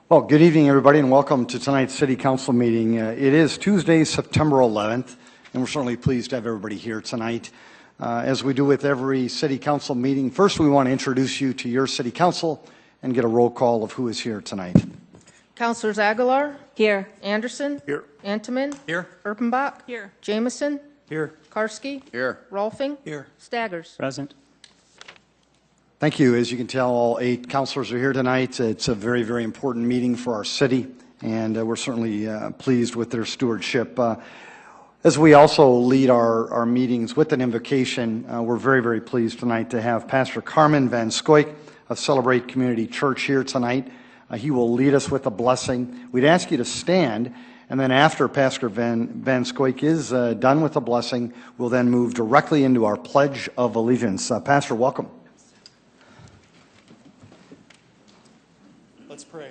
Well, good evening, everybody, and welcome to tonight's City Council meeting. It is Tuesday, September 11th, and we're certainly pleased to have everybody here tonight. As we do with every City Council meeting, first we want to introduce you to your City Council and get a roll call of who is here tonight. Councilors Aguilar. Here. Anderson. Here. Antomin. Here. Erpenbach. Here. Jameson. Here. Karski. Here. Rolfing. Here. Staggers. Present. Thank you. As you can tell, all 8 councilors are here tonight. It's a very, very important meeting for our city, and we're certainly pleased with their stewardship. As we also lead our meetings with an invocation, we're very, very pleased tonight to have Pastor Carmen Van Scoik of Celebrate Community Church here tonight. He will lead us with a blessing. We'd ask you to stand, and then after Pastor Van Scoik is done with the blessing, we'll then move directly into our Pledge of Allegiance. Pastor, welcome. Let's pray.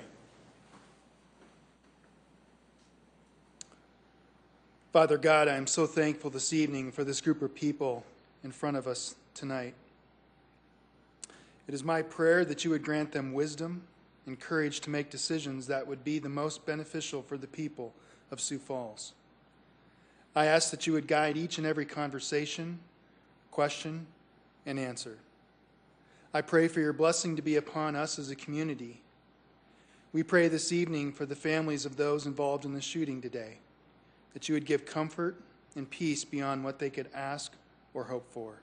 Father God, I am so thankful this evening for this group of people in front of us tonight. It is my prayer that you would grant them wisdom and courage to make decisions that would be the most beneficial for the people of Sioux Falls. I ask that you would guide each and every conversation, question, and answer. I pray for your blessing to be upon us as a community. We pray this evening for the families of those involved in the shooting today, that you would give comfort and peace beyond what they could ask or hope for.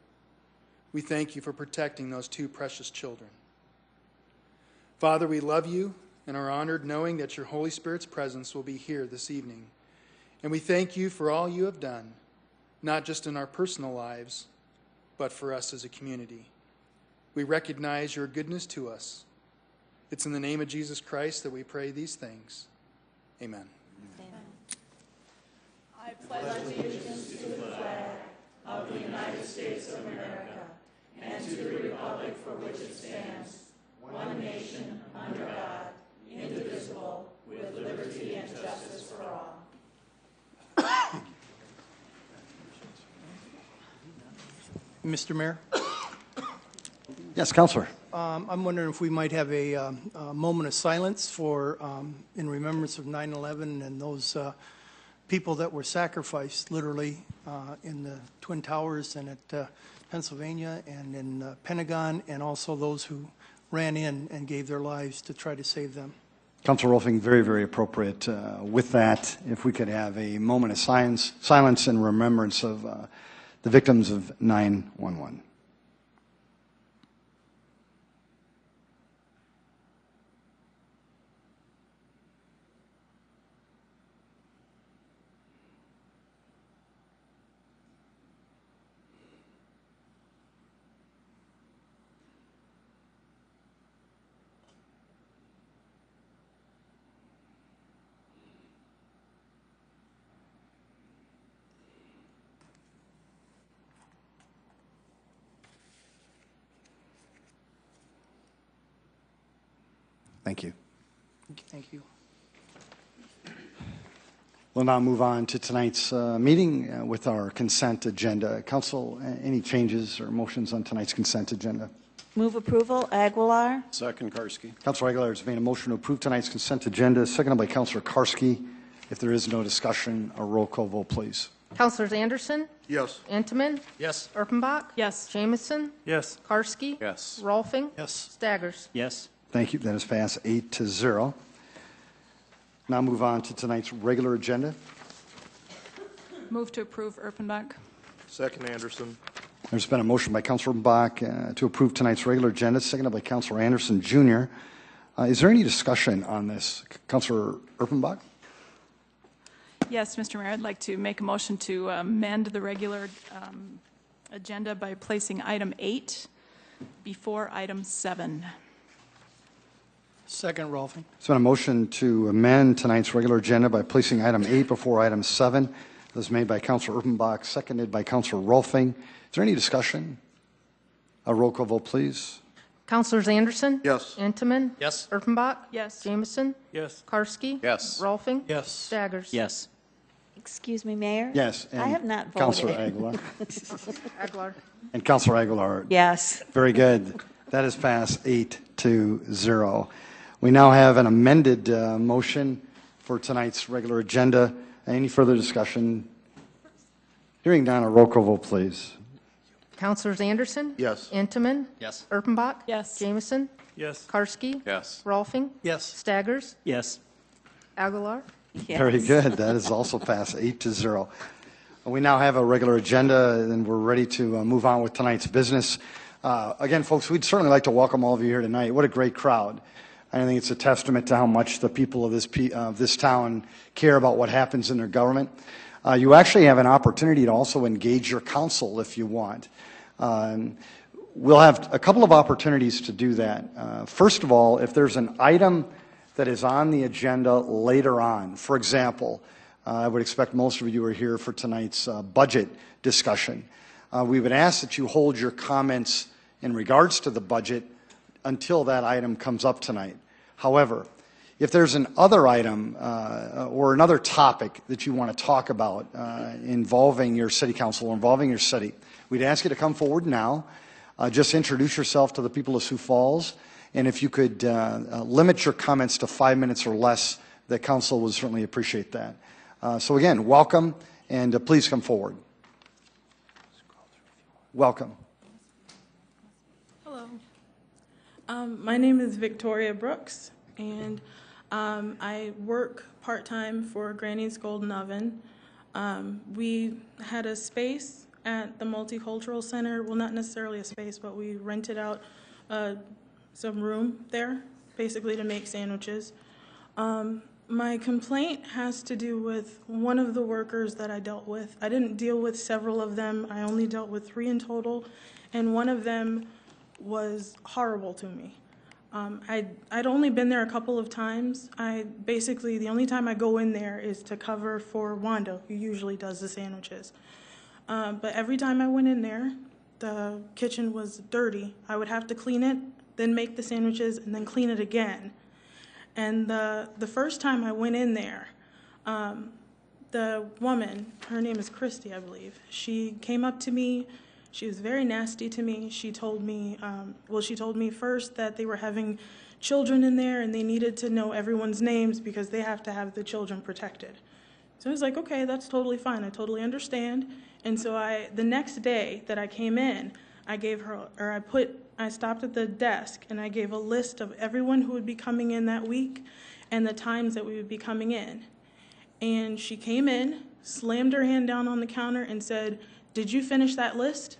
We thank you for protecting those 2 precious children. Father, we love you and are honored knowing that your Holy Spirit's presence will be here this evening. And we thank you for all you have done, not just in our personal lives, but for us as a community. We recognize your goodness to us. It's in the name of Jesus Christ that we pray these things. Amen. Amen. I pledge allegiance to the flag of the United States of America and to the republic for which it stands, one nation, under God, indivisible, with liberty and justice for all. Mr. Mayor? Yes, Councilor. I'm wondering if we might have a moment of silence for in remembrance of 9/11 and those people that were sacrificed literally in the Twin Towers and at Pennsylvania and in Pentagon, and also those who ran in and gave their lives to try to save them. Councilor Rolfing, very, very appropriate. With that, if we could have a moment of silence in remembrance of the victims of 9/11. Thank you. Thank you. We'll now move on to tonight's meeting with our consent agenda. Council, any changes or motions on tonight's consent agenda? Move approval, Aguilar. Second, Karski. Councilor Aguilar has made a motion to approve tonight's consent agenda, seconded by Councilor Karski. If there is no discussion, a roll call vote, please. Councilors Anderson. Yes. Antomin. Yes. Erpenbach. Yes. Jameson. Yes. Karski. Yes. Rolfing. Yes. Staggers. Yes. Thank you. That is passed 8-0. Now move on to tonight's regular agenda. Move to approve, Erpenbach. Second, Anderson. There's been a motion by Councilor Bach to approve tonight's regular agenda, seconded by Councilor Anderson Jr. Is there any discussion on this? Councilor Erpenbach? Yes, Mr. Mayor, I'd like to make a motion to amend the regular agenda by placing item 8 before item 7. Second, Rolfing. There's been a motion to amend tonight's regular agenda by placing item 8 before item 7. This was made by Councilor Erpenbach, seconded by Councilor Rolfing. Is there any discussion? A roll call vote, please. Councilors Anderson. Yes. Antomin. Yes. Erpenbach. Yes. Jameson. Yes. Karski. Yes. Rolfing. Yes. Staggers. Yes. Excuse me, Mayor? Yes. I have not voted. Councilor Aguilar. Aguilar. And Councilor Aguilar. Yes. Very good. That is passed 8-0. We now have an amended motion for tonight's regular agenda. Any further discussion? Hearing none, a roll call vote, please. Councilors Anderson? Yes. Intiman? Yes. Erpenbach? Yes. Jamison? Yes. Karski? Yes. Rolfing? Yes. Staggers? Yes. Aguilar? Very good. That is also passed 8-0. We now have a regular agenda, and we're ready to move on with tonight's business. Again, folks, we'd certainly like to welcome all of you here tonight. What a great crowd. I think it's a testament to how much the people of this town care about what happens in their government. You actually have an opportunity to also engage your council if you want. We'll have a couple of opportunities to do that. First of all, if there's an item that is on the agenda later on, for example, I would expect most of you are here for tonight's budget discussion. We would ask that you hold your comments in regards to the budget until that item comes up tonight. However, if there's an other item or another topic that you want to talk about involving your city council or involving your city, we'd ask you to come forward now. Just introduce yourself to the people of Sioux Falls, and if you could limit your comments to 5 minutes or less, the council would certainly appreciate that. So again, welcome, and please come forward. Welcome. Hello. My name is Victoria Brooks, and I work part-time for Granny's Golden Oven. We had a space at the Multicultural Center. Well, not necessarily a space, but we rented out some room there, basically to make sandwiches. My complaint has to do with one of the workers that I dealt with. I didn't deal with several of them. I only dealt with 3 in total, and one of them was horrible to me. I'd only been there a couple of times. Basically, the only time I go in there is to cover for Wanda, who usually does the sandwiches. But every time I went in there, the kitchen was dirty. I would have to clean it, then make the sandwiches, and then clean it again. And the first time I went in there, the woman, her name is Christy, I believe, she came up to me. She was very nasty to me. She told me, she told me first that they were having children in there and they needed to know everyone's names because they have to have the children protected. So I was like, okay, that's totally fine. I totally understand. And so the next day that I came in, I stopped at the desk and I gave a list of everyone who would be coming in that week and the times that we would be coming in. And she came in, slammed her hand down on the counter and said, "Did you finish that list?"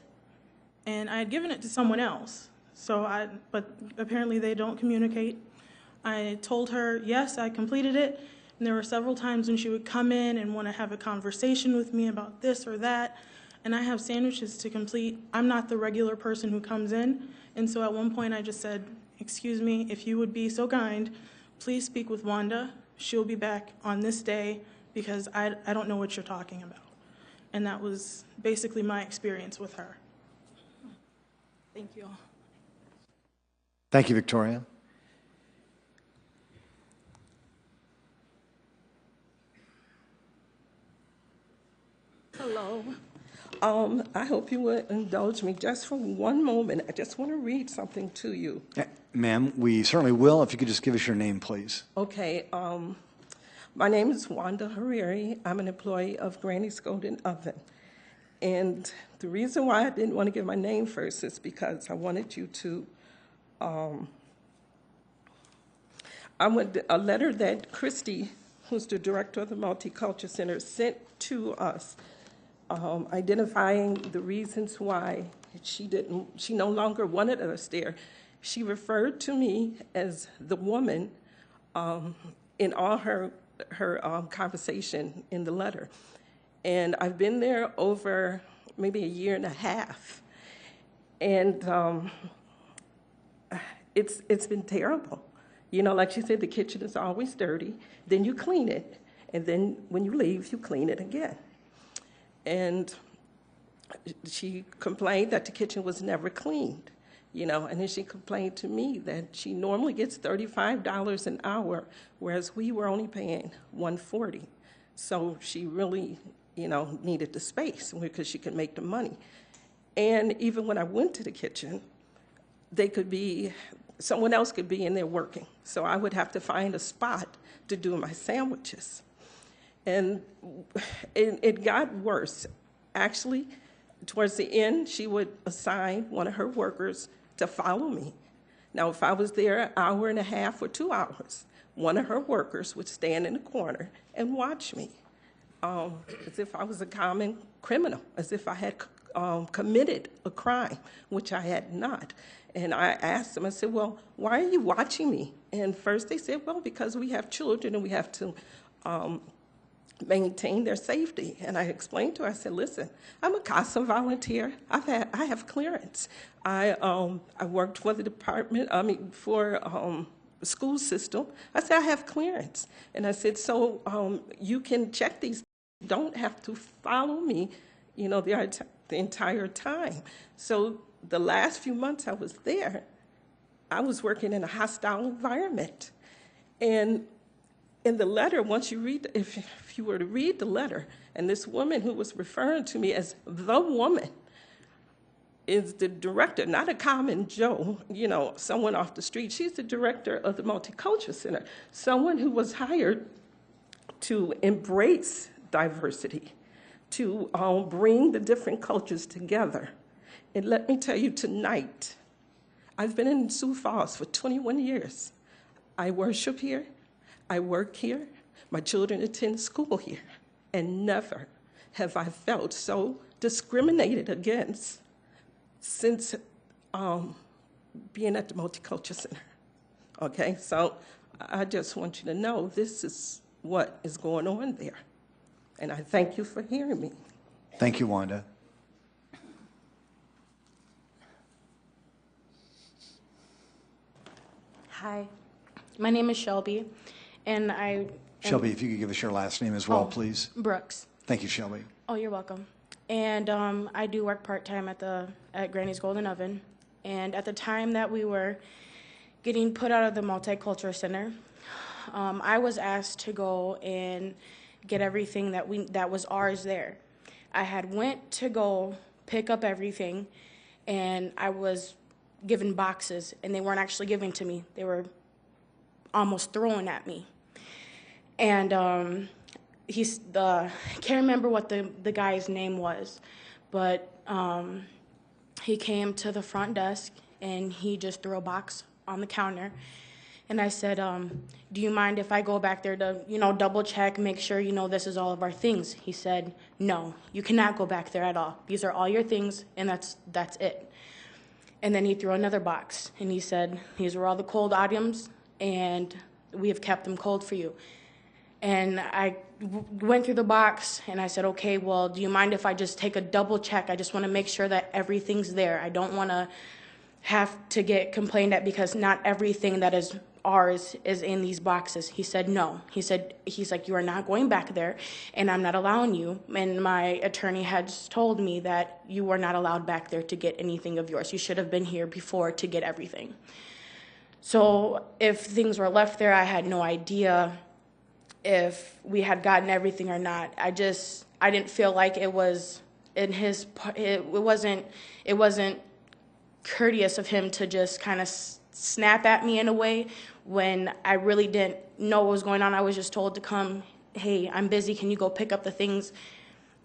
And I had given it to someone else, but apparently they don't communicate. I told her, yes, I completed it, and there were several times when she would come in and want to have a conversation with me about this or that, and I have sandwiches to complete. I'm not the regular person who comes in, and so at one point I just said, "Excuse me, if you would be so kind, please speak with Wanda. She'll be back on this day because I don't know what you're talking about." And that was basically my experience with her. Thank you. Thank you, Victoria. Hello. I hope you would indulge me just for one moment. I just want to read something to you. Ma'am, we certainly will. If you could just give us your name, please. Okay. My name is Wanda Hariri. I'm an employee of Granny's Golden Oven. And the reason why I didn't want to give my name first is because I wanted you to, a letter that Christy, who's the director of the Multicultural Center, sent to us, identifying the reasons why she no longer wanted us there. She referred to me as the woman in all her conversation in the letter. And I've been there over maybe 1.5 years. And it's been terrible. You know, like she said, the kitchen is always dirty. Then you clean it. And then when you leave, you clean it again. And she complained that the kitchen was never cleaned. You know, and then she complained to me that she normally gets $35 an hour, whereas we were only paying $140. So she really, needed the space because she could make the money. And even when I went to the kitchen, they could be someone else could be in there working. So I would have to find a spot to do my sandwiches. And it got worse. Actually, towards the end, she would assign one of her workers to follow me. Now, if I was there an hour and a half or 2 hours, one of her workers would stand in the corner and watch me, as if I was a common criminal, as if I had committed a crime, which I had not. And I asked them, I said, well, why are you watching me? And first they said, well, because we have children and we have to maintain their safety. And I explained to her, I said, listen, I'm a CASA volunteer. I have clearance. I worked for the department, for the school system. I said, I have clearance. And I said, so you can check these. You don't have to follow me, the entire time. So the last few months I was there, I was working in a hostile environment. And in the letter, once you read, if you were to read the letter, and this woman who was referring to me as the woman is the director, not a common Joe, someone off the street. She's the director of the Multicultural Center, someone who was hired to embrace diversity, to bring the different cultures together. And let me tell you tonight, I've been in Sioux Falls for 21 years. I worship here. I work here. My children attend school here. And never have I felt so discriminated against since being at the Multicultural Center. Okay, so I just want you to know this is what is going on there. And I thank you for hearing me. Thank you, Wanda. Hi, my name is Shelby, and Shelby, if you could give us your last name as well, please. Brooks. Thank you, Shelby. Oh, you're welcome. And I do work part-time at Granny's Golden Oven. And at the time that we were getting put out of the Multicultural Center, I was asked to go and get everything that was ours there. I had went to go pick up everything, and I was given boxes, and they weren't actually given to me. They were almost thrown at me. And I can't remember what the guy's name was, but he came to the front desk, and he just threw a box on the counter. And I said, do you mind if I go back there to, double check, make sure, this is all of our things? He said, no, you cannot go back there at all. These are all your things, and that's it. And then he threw another box, and he said, these were all the cold items, and we have kept them cold for you. And I went through the box, and I said, okay, well, do you mind if I just take a double check? I just want to make sure that everything's there. I don't want to have to get complained at because not everything that is ours is in these boxes. He said, no. He's like, you are not going back there, and I'm not allowing you. And my attorney had told me that you were not allowed back there to get anything of yours. You should have been here before to get everything. So if things were left there, I had no idea if we had gotten everything or not. I didn't feel like it was in his, it wasn't courteous of him to just kind of snap at me in a way when I really didn't know what was going on. I was just told to come, hey, I'm busy, can you go pick up the things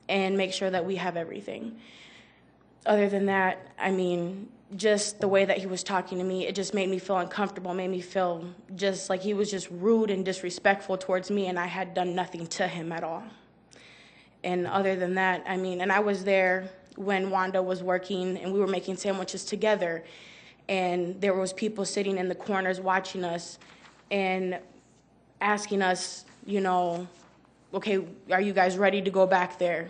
and make sure that we have everything. Other than that, just the way that he was talking to me, it just made me feel uncomfortable, made me feel just like he was just rude and disrespectful towards me, and I had done nothing to him at all. And other than that, and I was there when Wanda was working, and we were making sandwiches together, and there was people sitting in the corners watching us and asking us, okay, are you guys ready to go back there?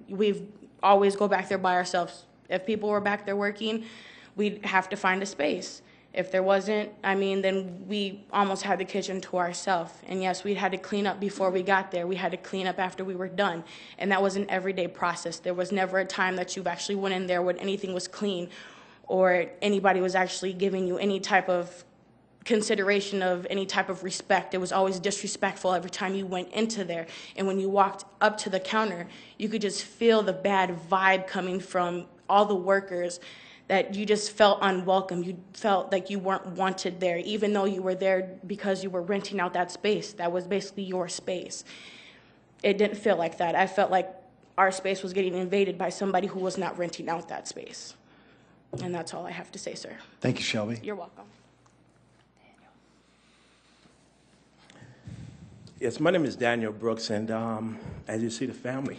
We always go back there by ourselves. If people were back there working, we'd have to find a space. If there wasn't, then we almost had the kitchen to ourselves. And yes, we had to clean up before we got there. We had to clean up after we were done. And that was an everyday process. There was never a time that you've actually went in there when anything was clean or anybody was actually giving you any type of consideration of any type of respect. It was always disrespectful every time you went into there. And when you walked up to the counter, you could just feel the bad vibe coming from all the workers that you just felt unwelcome. You felt like you weren't wanted there, even though you were there because you were renting out that space. That was basically your space. It didn't feel like that. I felt like our space was getting invaded by somebody who was not renting out that space. And that's all I have to say, sir. Thank you, Shelby. You're welcome. Yes, my name is Daniel Brooks, and as you see, the family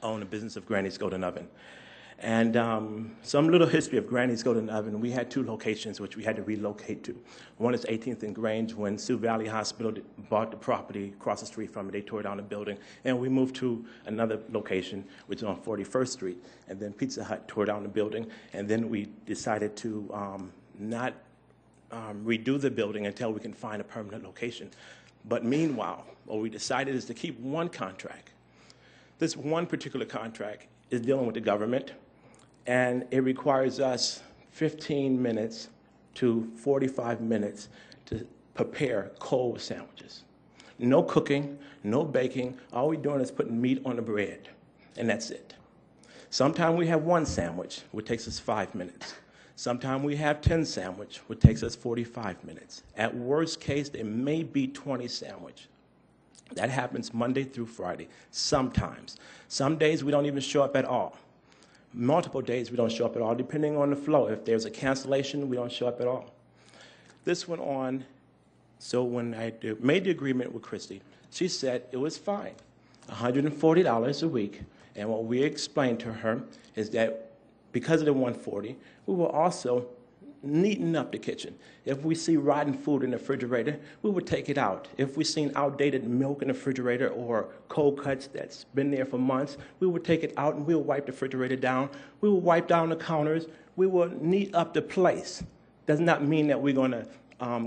own the business of Granny's Golden Oven. And some little history of Granny's Golden Oven. We had 2 locations which we had to relocate to. One is 18th and Grange. When Sioux Valley Hospital bought the property across the street from it, they tore down the building, and we moved to another location, which is on 41st Street. And then Pizza Hut tore down the building, and then we decided to not redo the building until we can find a permanent location. But meanwhile, what we decided is to keep one contract. This one particular contract is dealing with the government, and it requires us 15 minutes to 45 minutes to prepare cold sandwiches. No cooking, no baking. All we're doing is putting meat on the bread, and that's it. Sometimes we have 1 sandwich, which takes us 5 minutes. Sometimes we have 10 sandwich, which takes us 45 minutes. At worst case, there may be 20 sandwich. That happens Monday through Friday, sometimes. Some days we don't even show up at all. Multiple days we don't show up at all, depending on the flow. If there's a cancellation, we don't show up at all. This went on, so when I made the agreement with Christy, she said it was fine, $140 a week. And what we explained to her is that because of the $140, we were also neaten up the kitchen. If we see rotten food in the refrigerator, we would take it out. If we seen outdated milk in the refrigerator or cold cuts that's been there for months, we would take it out and we would wipe the refrigerator down. We would wipe down the counters. We would neat up the place. Does not mean that we're going to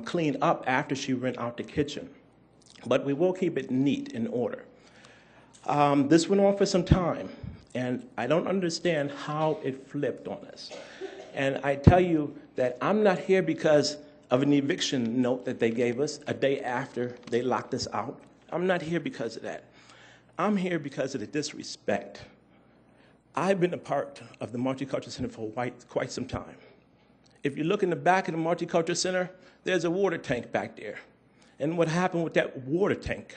clean up after she rent out the kitchen, but we will keep it neat in order. This went on for some time, and I don't understand how it flipped on us. And I tell you that I'm not here because of an eviction note that they gave us a day after they locked us out. I'm not here because of that. I'm here because of the disrespect. I've been a part of the Multicultural Center for quite some time. If you look in the back of the Multicultural Center, there's a water tank back there. And what happened with that water tank?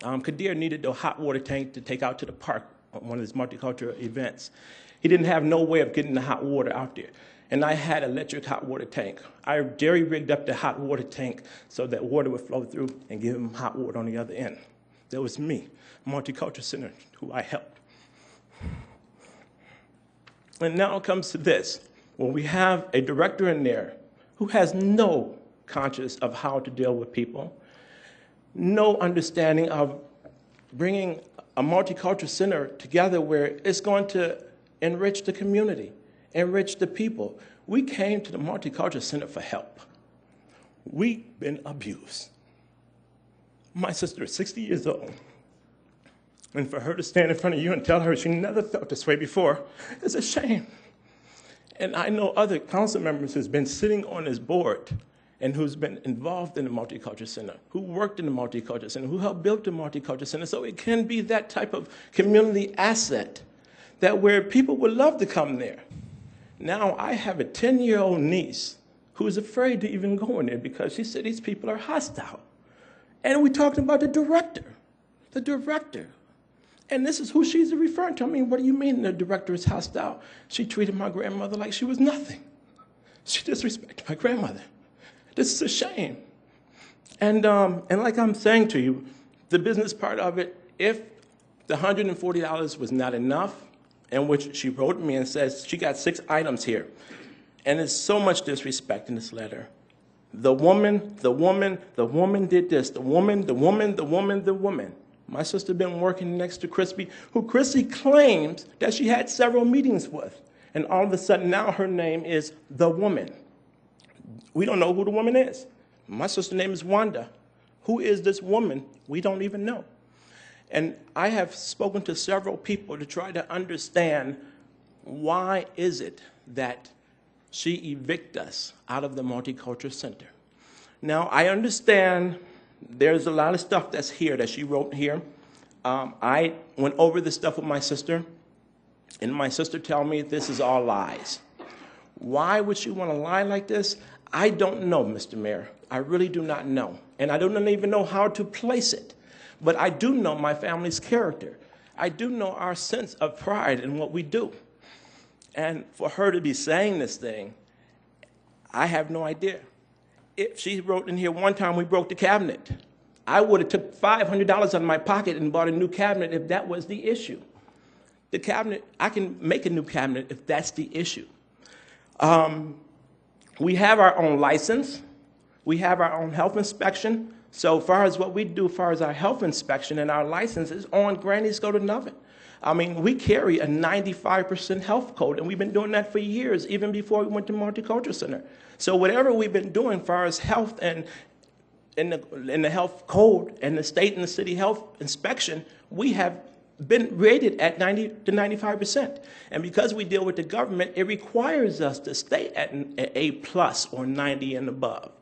Kadir needed a hot water tank to take out to the park on one of his multicultural events. He didn't have no way of getting the hot water out there. And I had an electric hot water tank. I jerry-rigged up the hot water tank so that water would flow through and give him hot water on the other end. That was me, Multicultural Center, who I helped. And now it comes to this. When we have a director in there who has no conscience of how to deal with people, no understanding of bringing a multicultural center together where it's going to enrich the community, enrich the people. We came to the Multicultural Center for help. We've been abused. My sister is 60 years old, and for her to stand in front of you and tell her she never felt this way before is a shame. And I know other council members who's been sitting on this board and who's been involved in the Multicultural Center, who worked in the Multicultural Center, who helped build the Multicultural Center, so it can be that type of community asset that where people would love to come there. Now, I have a 10-year-old niece who is afraid to even go in there because she said these people are hostile. And we're talking about the director. And this is who she's referring to. I mean, what do you mean the director is hostile? She treated my grandmother like she was nothing. She disrespected my grandmother. This is a shame. And like I'm saying to you, the business part of it, if the $140 was not enough, in which she wrote me and says she got 6 items here, and there's so much disrespect in this letter. The woman did this. The woman. My sister been working next to Christy, who Christy claims that she had several meetings with. And all of a sudden now her name is the woman. We don't know who the woman is. My sister's name is Wanda. Who is this woman? We don't even know. And I have spoken to several people to try to understand why is it that she evicted us out of the Multicultural Center. Now, I understand there's a lot of stuff that's here that she wrote here. I went over this stuff with my sister, and my sister told me this is all lies. Why would she want to lie like this? I don't know, Mr. Mayor. I really do not know. And I don't even know how to place it. But I do know my family's character. I do know our sense of pride in what we do. And for her to be saying this thing, I have no idea. If she wrote in here one time, we broke the cabinet. I would have took $500 out of my pocket and bought a new cabinet if that was the issue. The cabinet, I can make a new cabinet if that's the issue. We have our own license. We have our own health inspection. So far as what we do as far as our health inspection and our license is on Granny's Golden Oven. I mean, we carry a 95% health code, and we've been doing that for years, even before we went to Multicultural Center. So whatever we've been doing as far as health and in the health code and the state and the city health inspection, we have been rated at 90 to 95%. And because we deal with the government, it requires us to stay at an A+ or 90 and above.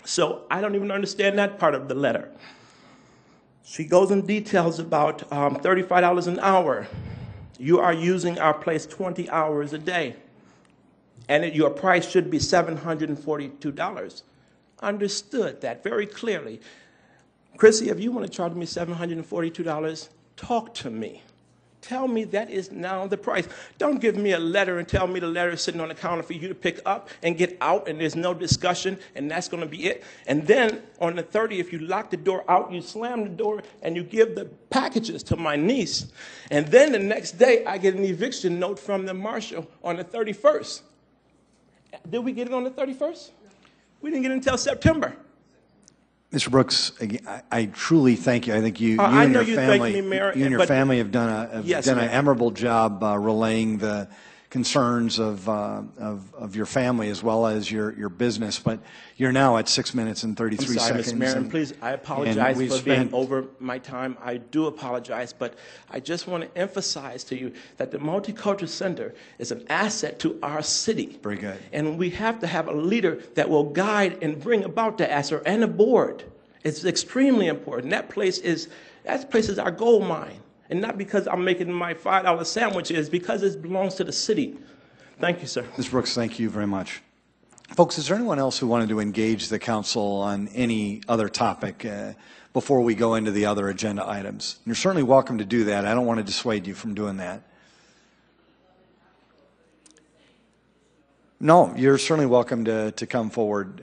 So I don't even understand that part of the letter. She goes in details about $35 an hour. You are using our place 20 hours a day. And your price should be $742. Understood that very clearly. Chrissy, if you want to charge me $742, talk to me. Tell me that is now the price. Don't give me a letter and tell me the letter is sitting on the counter for you to pick up and get out and there's no discussion and that's going to be it. And then on the 30th, if you lock the door out, you slam the door and you give the packages to my niece. And then the next day, I get an eviction note from the marshal on the 31st. Did we get it on the 31st? We didn't get it until September. Mr. Brooks, again, I truly thank you. I think you I and know your you family, thank me, Mayor, you and your but- family have done an admirable job relaying the concerns of your family as well as your business. But you're now at 6 minutes and 33 I'm sorry, seconds. Mr. Mayor, and please, I apologize we've for being spent- over my time. I do apologize, but I just want to emphasize to you that the Multicultural Center is an asset to our city. Very good. And we have to have a leader that will guide and bring about the asset, and a board. It's extremely important. That place is our gold mine. And not because I'm making my $5 sandwiches, because it belongs to the city. Thank you, sir. Ms. Brooks, thank you very much. Folks, is there anyone else who wanted to engage the council on any other topic before we go into the other agenda items? You're certainly welcome to do that. I don't want to dissuade you from doing that. No, you're certainly welcome to come forward.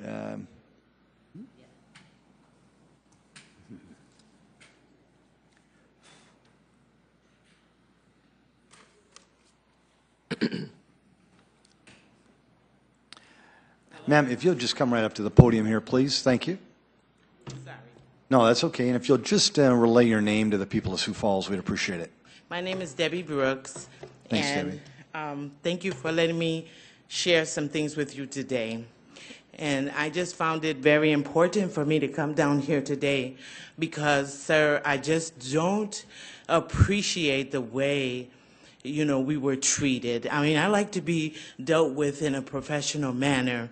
Ma'am, if you'll just come right up to the podium here, please. Thank you. Sorry. No, that's okay. And if you'll just relay your name to the people of Sioux Falls, we'd appreciate it. My name is Debbie Brooks. Thanks, and, Debbie. Thank you for letting me share some things with you today. And I just found it very important for me to come down here today because, sir, I just don't appreciate the way we were treated. I mean, I like to be dealt with in a professional manner.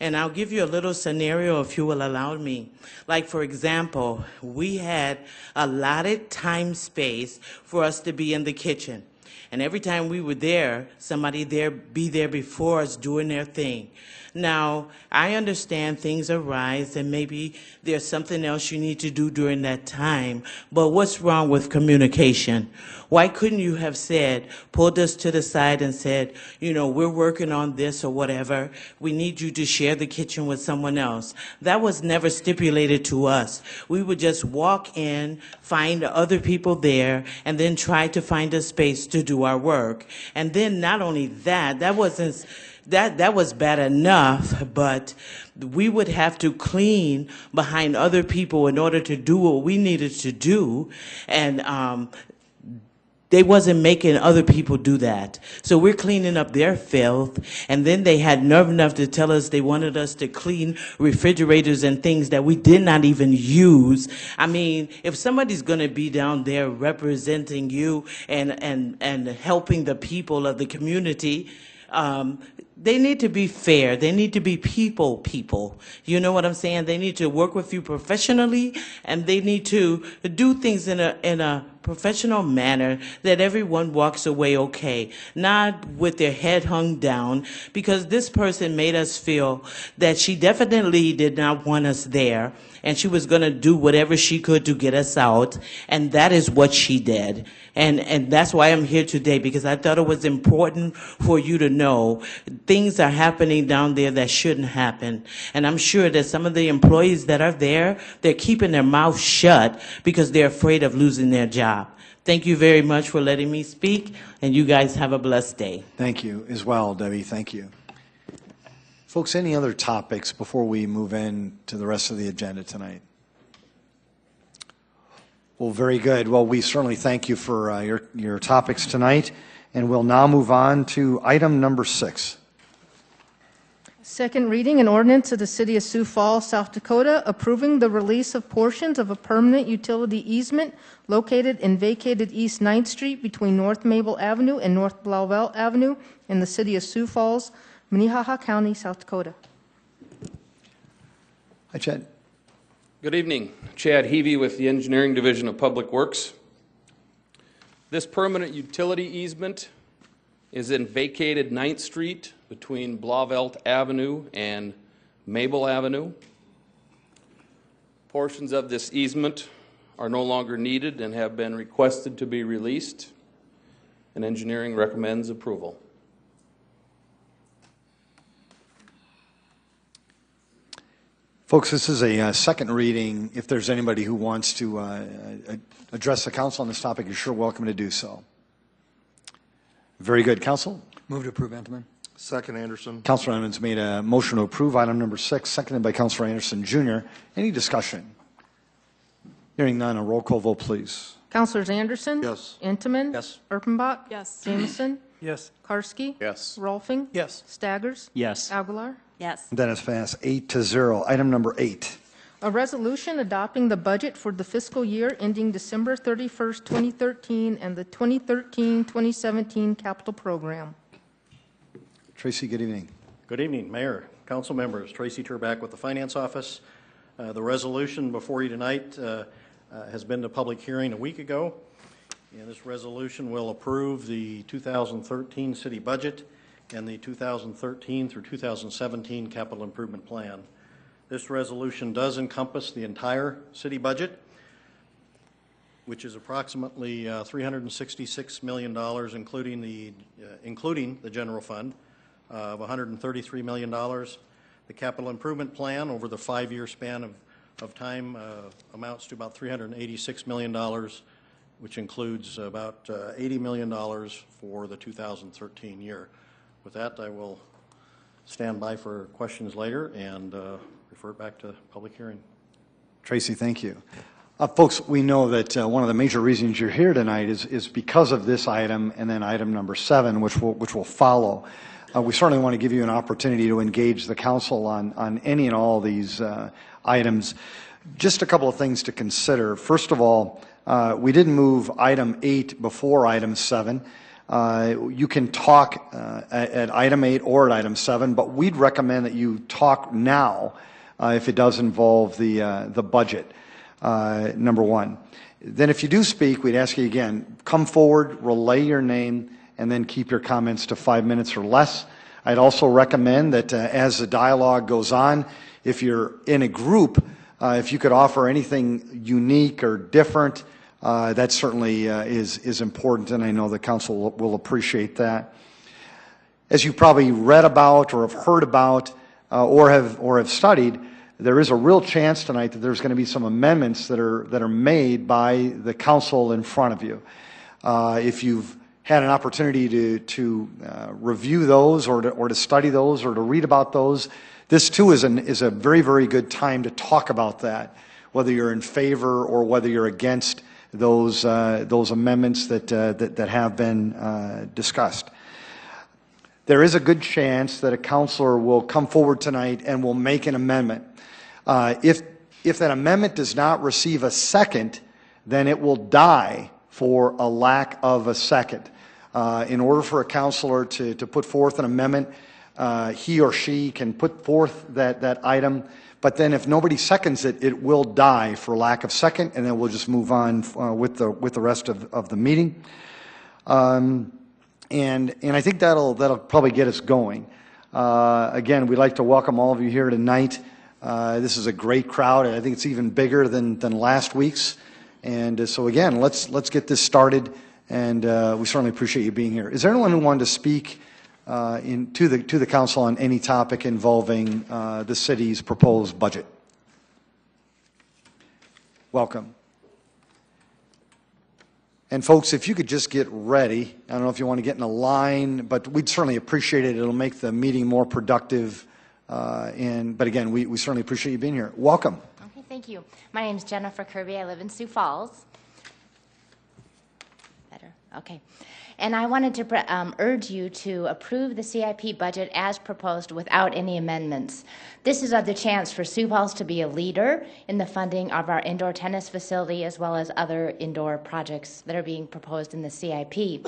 And I'll give you a little scenario if you will allow me. Like, for example, we had allotted time space for us to be in the kitchen. And every time we were there, somebody be there before us doing their thing. Now, I understand things arise and maybe there's something else you need to do during that time, but what's wrong with communication? Why couldn't you have pulled us to the side and said, we're working on this or whatever. We need you to share the kitchen with someone else. That was never stipulated to us. We would just walk in, find other people there, and then try to find a space to do our work. And then not only that, that was bad enough, but we would have to clean behind other people in order to do what we needed to do. And they wasn't making other people do that. So we're cleaning up their filth. And then they had nerve enough to tell us they wanted us to clean refrigerators and things that we did not even use. I mean, if somebody's going to be down there representing you and helping the people of the community, they need to be fair. They need to be people. You know what I'm saying? They need to work with you professionally, and they need to do things in a professional manner that everyone walks away okay, not with their head hung down, because this person made us feel that she definitely did not want us there, and she was going to do whatever she could to get us out, and that is what she did. And that's why I'm here today, because I thought it was important for you to know things are happening down there that shouldn't happen. And I'm sure that some of the employees that are there, they're keeping their mouth shut because they're afraid of losing their job. Thank you very much for letting me speak, and you guys have a blessed day. Thank you as well, Debbie. Thank you. Folks, any other topics before we move in to the rest of the agenda tonight? Well, very good. Well, we certainly thank you for your topics tonight, and we'll now move on to item number 6. Second reading, an ordinance of the City of Sioux Falls, South Dakota, approving the release of portions of a permanent utility easement located in vacated East 9th Street between North Mabel Avenue and North Blauvelt Avenue in the City of Sioux Falls, Minnehaha County, South Dakota. Hi, Chad. Good evening. Chad Heavey with the Engineering Division of Public Works. This permanent utility easement is in vacated 9th Street between Blauvelt Avenue and Mabel Avenue. Portions of this easement are no longer needed and have been requested to be released, and engineering recommends approval. Folks, this is a second reading. If there's anybody who wants to address the council on this topic, you're sure welcome to do so. Very good. Council? Move to approve, Entenmann. Second, Anderson. Councilor Edmonds made a motion to approve item number 6, seconded by Councilor Anderson Jr. Any discussion? Hearing none, a roll call vote, please. Councilors Anderson? Yes. Entenmann? Yes. Erpenbach? Yes. Jameson? Yes. Karski? Yes. Rolfing? Yes. Staggers? Yes. Aguilar? Yes. Dennis Fass, 8-0. Item number 8. A resolution adopting the budget for the fiscal year ending December 31st, 2013, and the 2013-2017 capital program. Tracy, good evening. Good evening, Mayor, council members. Tracy Turback with the Finance Office. The resolution before you tonight has been to public hearing a week ago, and this resolution will approve the 2013 city budget and the 2013 through 2017 capital improvement plan. This resolution does encompass the entire city budget, which is approximately $366 million, including the general fund of $133 million. The capital improvement plan over the 5-year span of time amounts to about $386 million, which includes about $80 million for the 2013 year. With that, I will stand by for questions later and refer it back to public hearing. Tracy, thank you. Folks, we know that one of the major reasons you're here tonight is because of this item and then item number 7, which will follow. We certainly want to give you an opportunity to engage the council on any and all these items. Just a couple of things to consider. First of all, we didn't move item 8 before item 7. You can talk at item 8 or at item 7, but we'd recommend that you talk now if it does involve the budget, number 1. Then if you do speak, we'd ask you again, come forward, relay your name, and then keep your comments to 5 minutes or less. I'd also recommend that as the dialogue goes on, if you're in a group, if you could offer anything unique or different, that certainly is important, and I know the council will appreciate that. As you've probably read about or have heard about or have studied, there is a real chance tonight that there's going to be some amendments that are made by the council in front of you. If you've had an opportunity to review those or to study those or to read about those, this too is a very, very good time to talk about that, whether you're in favor or whether you're against those amendments that have been discussed. There is a good chance that a councilor will come forward tonight and will make an amendment. If that amendment does not receive a second, then it will die for a lack of a second. In order for a councilor to put forth an amendment, he or she can put forth that item, but then if nobody seconds it, it will die for lack of second, and then we'll just move on with the rest of the meeting. And I think that'll probably get us going. Again, we'd like to welcome all of you here tonight. This is a great crowd. I think it's even bigger than last week's. And so again, let's get this started. And we certainly appreciate you being here. Is there anyone who wanted to speak to the council on any topic involving the city's proposed budget? Welcome. And folks, if you could just get ready. I don't know if you want to get in a line, but we'd certainly appreciate it. It'll make the meeting more productive. But again, we certainly appreciate you being here. Welcome. Okay, thank you. My name is Jennifer Kirby. I live in Sioux Falls. Better? Okay. And I wanted to urge you to approve the CIP budget as proposed without any amendments. This is the chance for Sioux Falls to be a leader in the funding of our indoor tennis facility as well as other indoor projects that are being proposed in the CIP.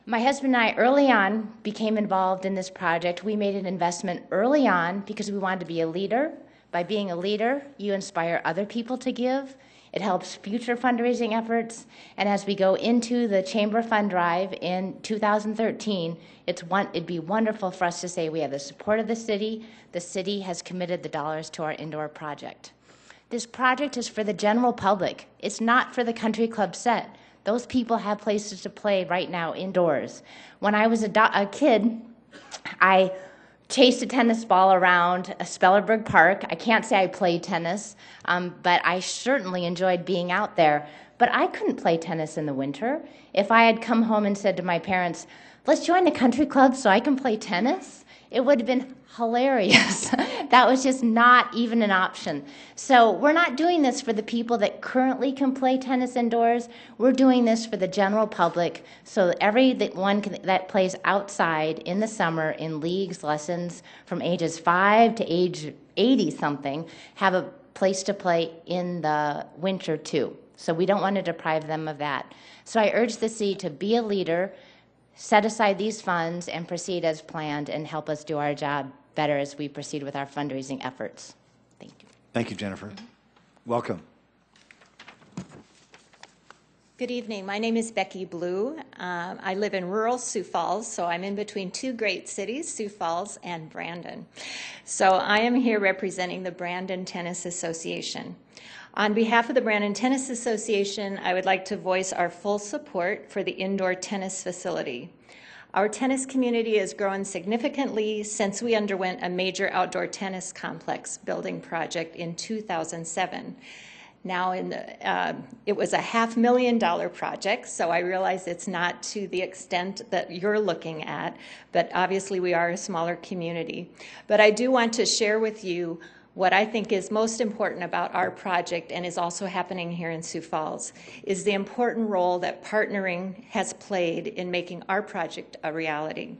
My husband and I early on became involved in this project. We made an investment early on because we wanted to be a leader. By being a leader, you inspire other people to give. It helps future fundraising efforts, and as we go into the Chamber Fund Drive in 2013, it'd be wonderful for us to say we have the support of the city has committed the dollars to our indoor project. This project is for the general public. It's not for the country club set. Those people have places to play right now indoors. When I was a kid, I chased a tennis ball around Spellerberg Park. I can't say I played tennis, but I certainly enjoyed being out there. But I couldn't play tennis in the winter. If I had come home and said to my parents, let's join a country club so I can play tennis, it would have been hilarious. That was just not even an option. So we're not doing this for the people that currently can play tennis indoors. We're doing this for the general public so that everyone that plays outside in the summer in leagues, lessons from ages 5 to age 80-something have a place to play in the winter too. So we don't want to deprive them of that. So I urge the city to be a leader, set aside these funds and proceed as planned and help us do our job better as we proceed with our fundraising efforts. Thank you. Thank you, Jennifer. Welcome. Good evening. My name is Becky Blue. I live in rural Sioux Falls, so I'm in between two great cities, Sioux Falls and Brandon. So I am here representing the Brandon Tennis Association. On behalf of the Brandon Tennis Association, I would like to voice our full support for the indoor tennis facility. Our tennis community has grown significantly since we underwent a major outdoor tennis complex building project in 2007. Now, it was a $500,000 project, so I realize it's not to the extent that you're looking at, but obviously we are a smaller community. But I do want to share with you what I think is most important about our project and is also happening here in Sioux Falls is the important role that partnering has played in making our project a reality.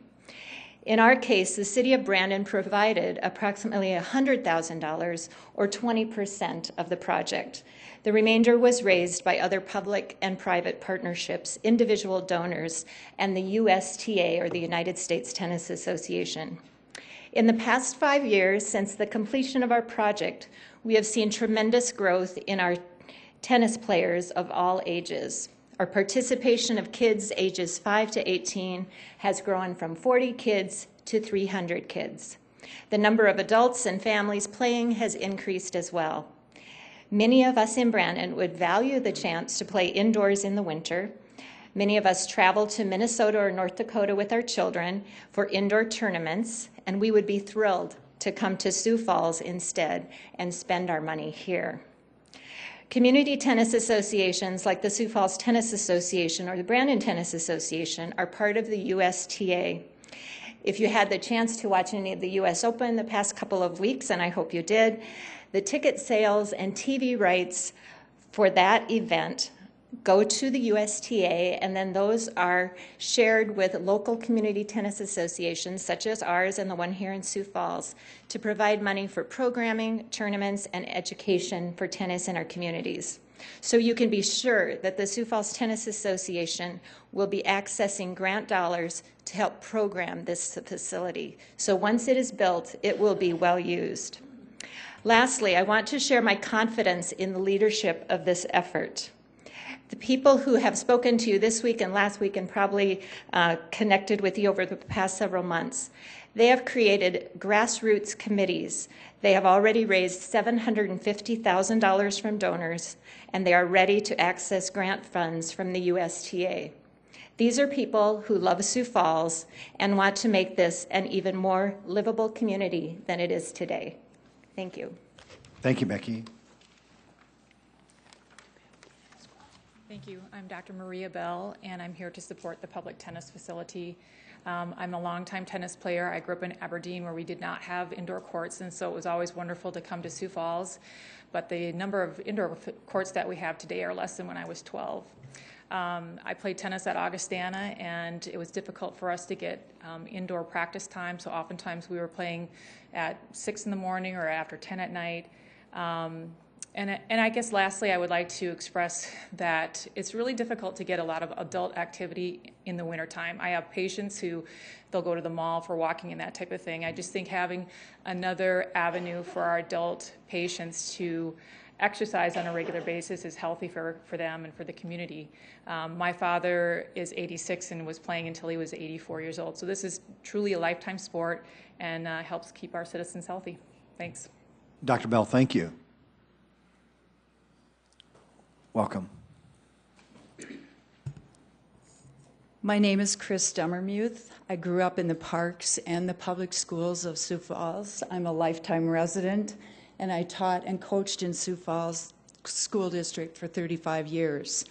In our case, the City of Brandon provided approximately $100,000 or 20% of the project. The remainder was raised by other public and private partnerships, individual donors, and the USTA, or the United States Tennis Association. In the past 5 years, since the completion of our project, we have seen tremendous growth in our tennis players of all ages. Our participation of kids ages 5 to 18 has grown from 40 kids to 300 kids. The number of adults and families playing has increased as well. Many of us in Brandon would value the chance to play indoors in the winter. Many of us travel to Minnesota or North Dakota with our children for indoor tournaments, and we would be thrilled to come to Sioux Falls instead and spend our money here. Community tennis associations like the Sioux Falls Tennis Association or the Brandon Tennis Association are part of the USTA. If you had the chance to watch any of the US Open the past couple of weeks, and I hope you did, the ticket sales and TV rights for that event go to the USTA, and then those are shared with local community tennis associations such as ours and the one here in Sioux Falls to provide money for programming, tournaments, and education for tennis in our communities. So you can be sure that the Sioux Falls Tennis Association will be accessing grant dollars to help program this facility. So once it is built, it will be well used. Lastly, I want to share my confidence in the leadership of this effort. The people who have spoken to you this week and last week and probably connected with you over the past several months, they have created grassroots committees. They have already raised $750,000 from donors, and they are ready to access grant funds from the USTA. These are people who love Sioux Falls and want to make this an even more livable community than it is today. Thank you. Thank you, Becky. Thank you. I'm Dr. Maria Bell, and I'm here to support the public tennis facility. I'm a longtime tennis player. I grew up in Aberdeen where we did not have indoor courts, and so it was always wonderful to come to Sioux Falls. But the number of indoor courts that we have today are less than when I was 12. I played tennis at Augustana, and it was difficult for us to get indoor practice time, so oftentimes we were playing at 6 in the morning or after 10 at night. And I guess lastly, I would like to express that it's really difficult to get a lot of adult activity in the wintertime. I have patients who they'll go to the mall for walking and that type of thing. I just think having another avenue for our adult patients to exercise on a regular basis is healthy for them and for the community. My father is 86 and was playing until he was 84 years old. So this is truly a lifetime sport and helps keep our citizens healthy. Thanks. Dr. Bell, thank you. Welcome. My name is Chris Dummermuth. I grew up in the parks and the public schools of Sioux Falls. I'm a lifetime resident, and I taught and coached in Sioux Falls School District for 35 years.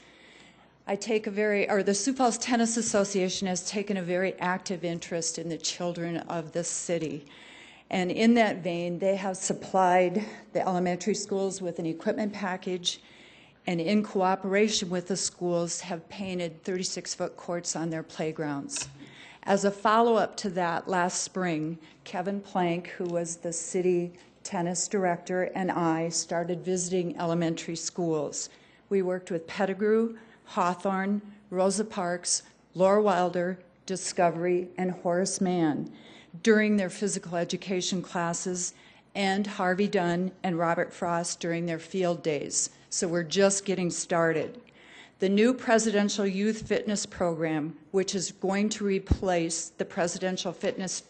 The Sioux Falls Tennis Association has taken a very active interest in the children of this city. And in that vein, they have supplied the elementary schools with an equipment package, and in cooperation with the schools have painted 36-foot courts on their playgrounds. As a follow-up to that, last spring, Kevin Plank, who was the city tennis director, and I started visiting elementary schools. We worked with Pettigrew, Hawthorne, Rosa Parks, Laura Wilder, Discovery, and Horace Mann during their physical education classes, and Harvey Dunn and Robert Frost during their field days. So we're just getting started. The new Presidential Youth Fitness Program, which is going to replace the Presidential Fitness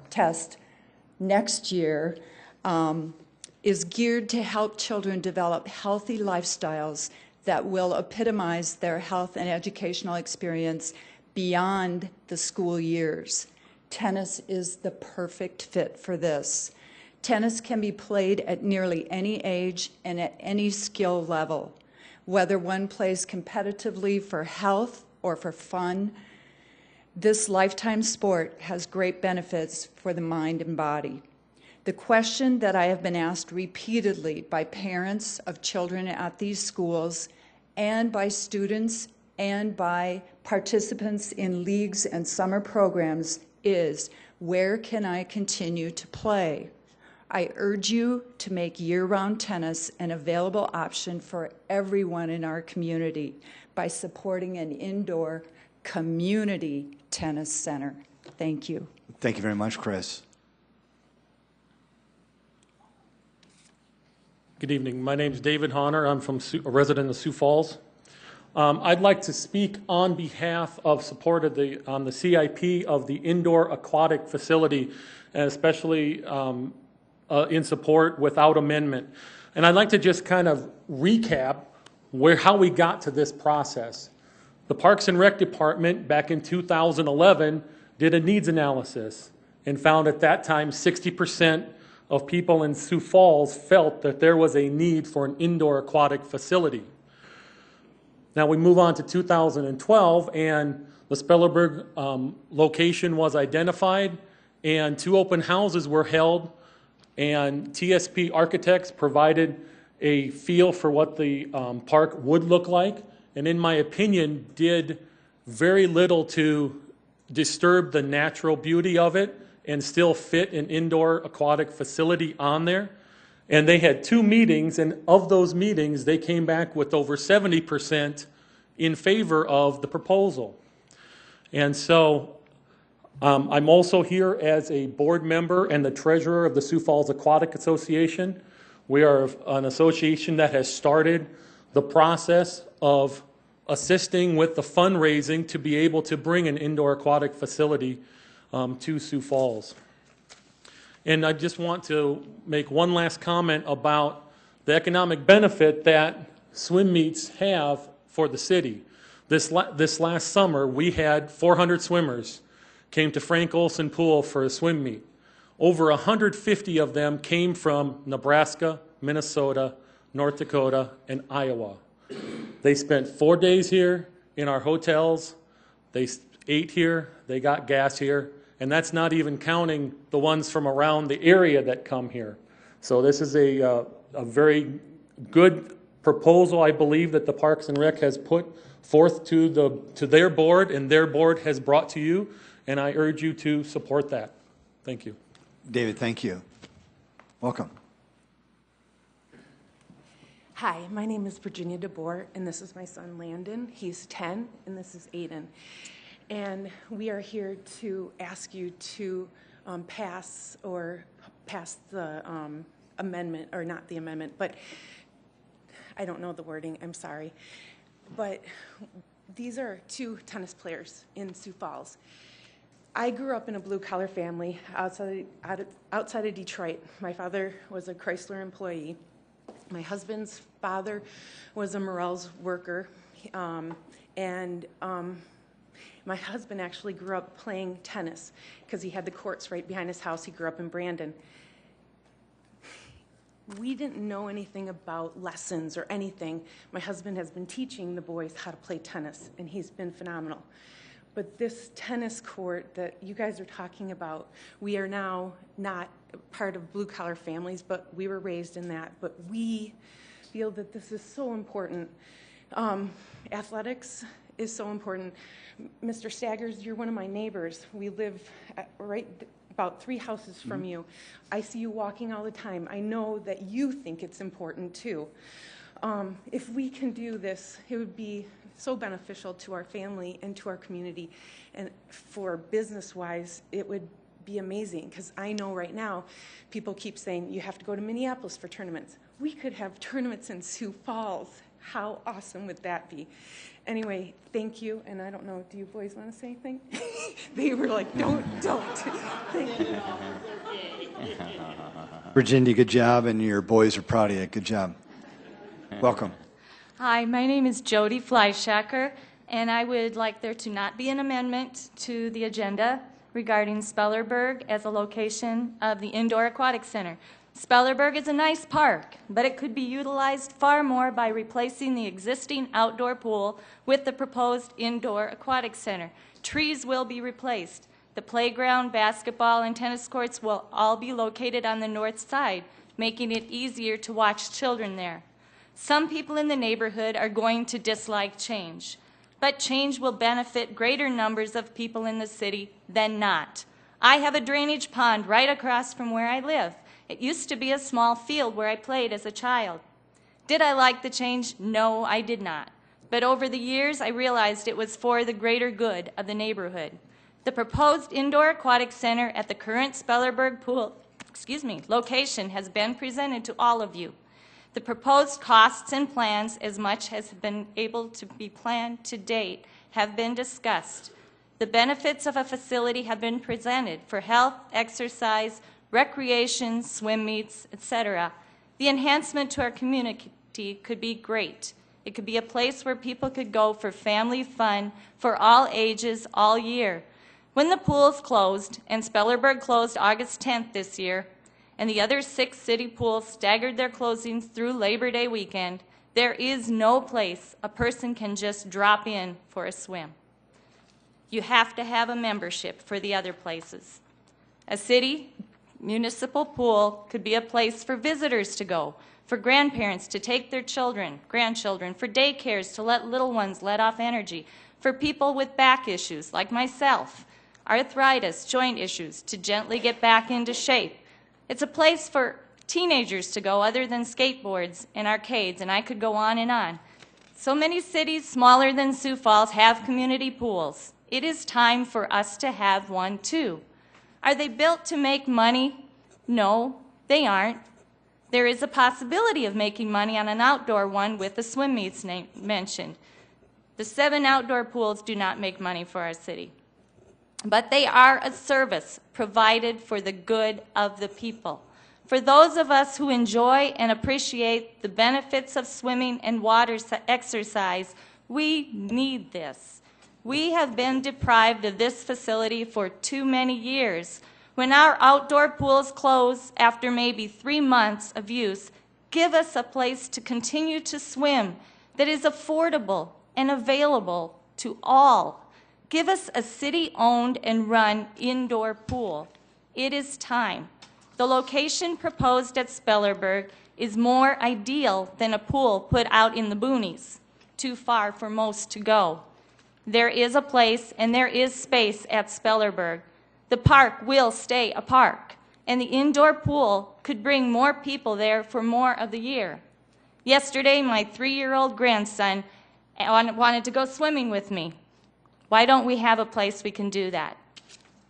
Test next year, is geared to help children develop healthy lifestyles that will epitomize their health and educational experience beyond the school years. Tennis is the perfect fit for this. Tennis can be played at nearly any age and at any skill level. Whether one plays competitively for health or for fun, this lifetime sport has great benefits for the mind and body. The question that I have been asked repeatedly by parents of children at these schools and by students and by participants in leagues and summer programs is, where can I continue to play? I urge you to make year-round tennis an available option for everyone in our community by supporting an indoor community tennis center. Thank you. Thank you very much, Chris. Good evening. My name is David Honor. I'm a resident of Sioux Falls. I'd like to speak on behalf of support of on the CIP of the indoor aquatic facility, and especially in support without amendment. And I'd like to just kind of recap how we got to this process. The Parks and Rec Department back in 2011 did a needs analysis and found at that time 60% of people in Sioux Falls felt that there was a need for an indoor aquatic facility. Now we move on to 2012, and the Spellerberg location was identified, and 2 open houses were held, and TSP Architects provided a feel for what the park would look like, and in my opinion did very little to disturb the natural beauty of it and still fit an indoor aquatic facility on there. And they had 2 meetings, and of those meetings, they came back with over 70% in favor of the proposal. And so I'm also here as a board member and the treasurer of the Sioux Falls Aquatic Association. We are an association that has started the process of assisting with the fundraising to be able to bring an indoor aquatic facility to Sioux Falls. And I just want to make one last comment about the economic benefit that swim meets have for the city. This last summer, we had 400 swimmers came to Frank Olson Pool for a swim meet. Over 150 of them came from Nebraska, Minnesota, North Dakota, and Iowa. They spent 4 days here in our hotels. They ate here. They got gas here. And that's not even counting the ones from around the area that come here. So this is a very good proposal, I believe, that the Parks and Rec has put forth to their board, and their board has brought to you, and I urge you to support that. Thank you. David, thank you. Welcome. Hi, my name is Virginia DeBoer, and this is my son Landon. He's 10, and this is Aiden. And we are here to ask you to pass the amendment, or not the amendment, but I don't know the wording, I'm sorry. But these are 2 tennis players in Sioux Falls. I grew up in a blue-collar family outside of Detroit. My father was a Chrysler employee. My husband's father was a Morels worker, and my husband actually grew up playing tennis because he had the courts right behind his house. He grew up in Brandon. We didn't know anything about lessons or anything. My husband has been teaching the boys how to play tennis, and he's been phenomenal. But this tennis court that you guys are talking about, we are now not part of blue-collar families, but we were raised in that. But we feel that this is so important. Athletics is so important. Mr. Staggers, you're one of my neighbors. We live right about 3 houses from you. I see you walking all the time. I know that you think it's important too. If we can do this, it would be so beneficial to our family and to our community. And for business-wise, it would be amazing, because I know right now people keep saying you have to go to Minneapolis for tournaments. We could have tournaments in Sioux Falls. How awesome would that be? Anyway, thank you, and I don't know, do you boys want to say anything? They were like, don't. Thank you. Virginia, good job, and your boys are proud of you. Good job. Welcome. Hi, my name is Jody Fleischacker, and I would like there to not be an amendment to the agenda regarding Spellerberg as a location of the Indoor Aquatic Center. Spellerberg is a nice park, but it could be utilized far more by replacing the existing outdoor pool with the proposed Indoor Aquatic Center. Trees will be replaced. The playground, basketball, and tennis courts will all be located on the north side, making it easier to watch children there. Some people in the neighborhood are going to dislike change, but change will benefit greater numbers of people in the city than not. I have a drainage pond right across from where I live. It used to be a small field where I played as a child. Did I like the change? No, I did not. But over the years, I realized it was for the greater good of the neighborhood. The proposed indoor aquatic center at the current Spellerberg pool, location has been presented to all of you. The proposed costs and plans, as much as have been able to be planned to date, have been discussed. The benefits of a facility have been presented for health, exercise, recreation, swim meets, etc. The enhancement to our community could be great. It could be a place where people could go for family fun for all ages, all year. When the pools closed, and Spellerberg closed August 10th this year, and the other 6 city pools staggered their closings through Labor Day weekend, there is no place a person can just drop in for a swim. You have to have a membership for the other places. A city municipal pool could be a place for visitors to go, for grandparents to take their children, grandchildren, for daycares to let little ones let off energy, for people with back issues like myself, arthritis, joint issues, to gently get back into shape. It's a place teenagers to go other than skateboards and arcades, and I could go on and on. So many cities smaller than Sioux Falls have community pools. It is time for us to have one too. Are they built to make money? No, they aren't. There is a possibility of making money on an outdoor one with the swim meets mentioned. The 7 outdoor pools do not make money for our city, but they are a service provided for the good of the people. For those of us who enjoy and appreciate the benefits of swimming and water exercise, we need this. We have been deprived of this facility for too many years. When our outdoor pools close after maybe 3 months of use, give us a place to continue to swim that is affordable and available to all. Give us a city-owned and run indoor pool. It is time. The location proposed at Spellerberg is more ideal than a pool put out in the boonies, too far for most to go. There is a place and there is space at Spellerberg. The park will stay a park, and the indoor pool could bring more people there for more of the year. Yesterday, my 3-year-old grandson wanted to go swimming with me. Why don't we have a place we can do that?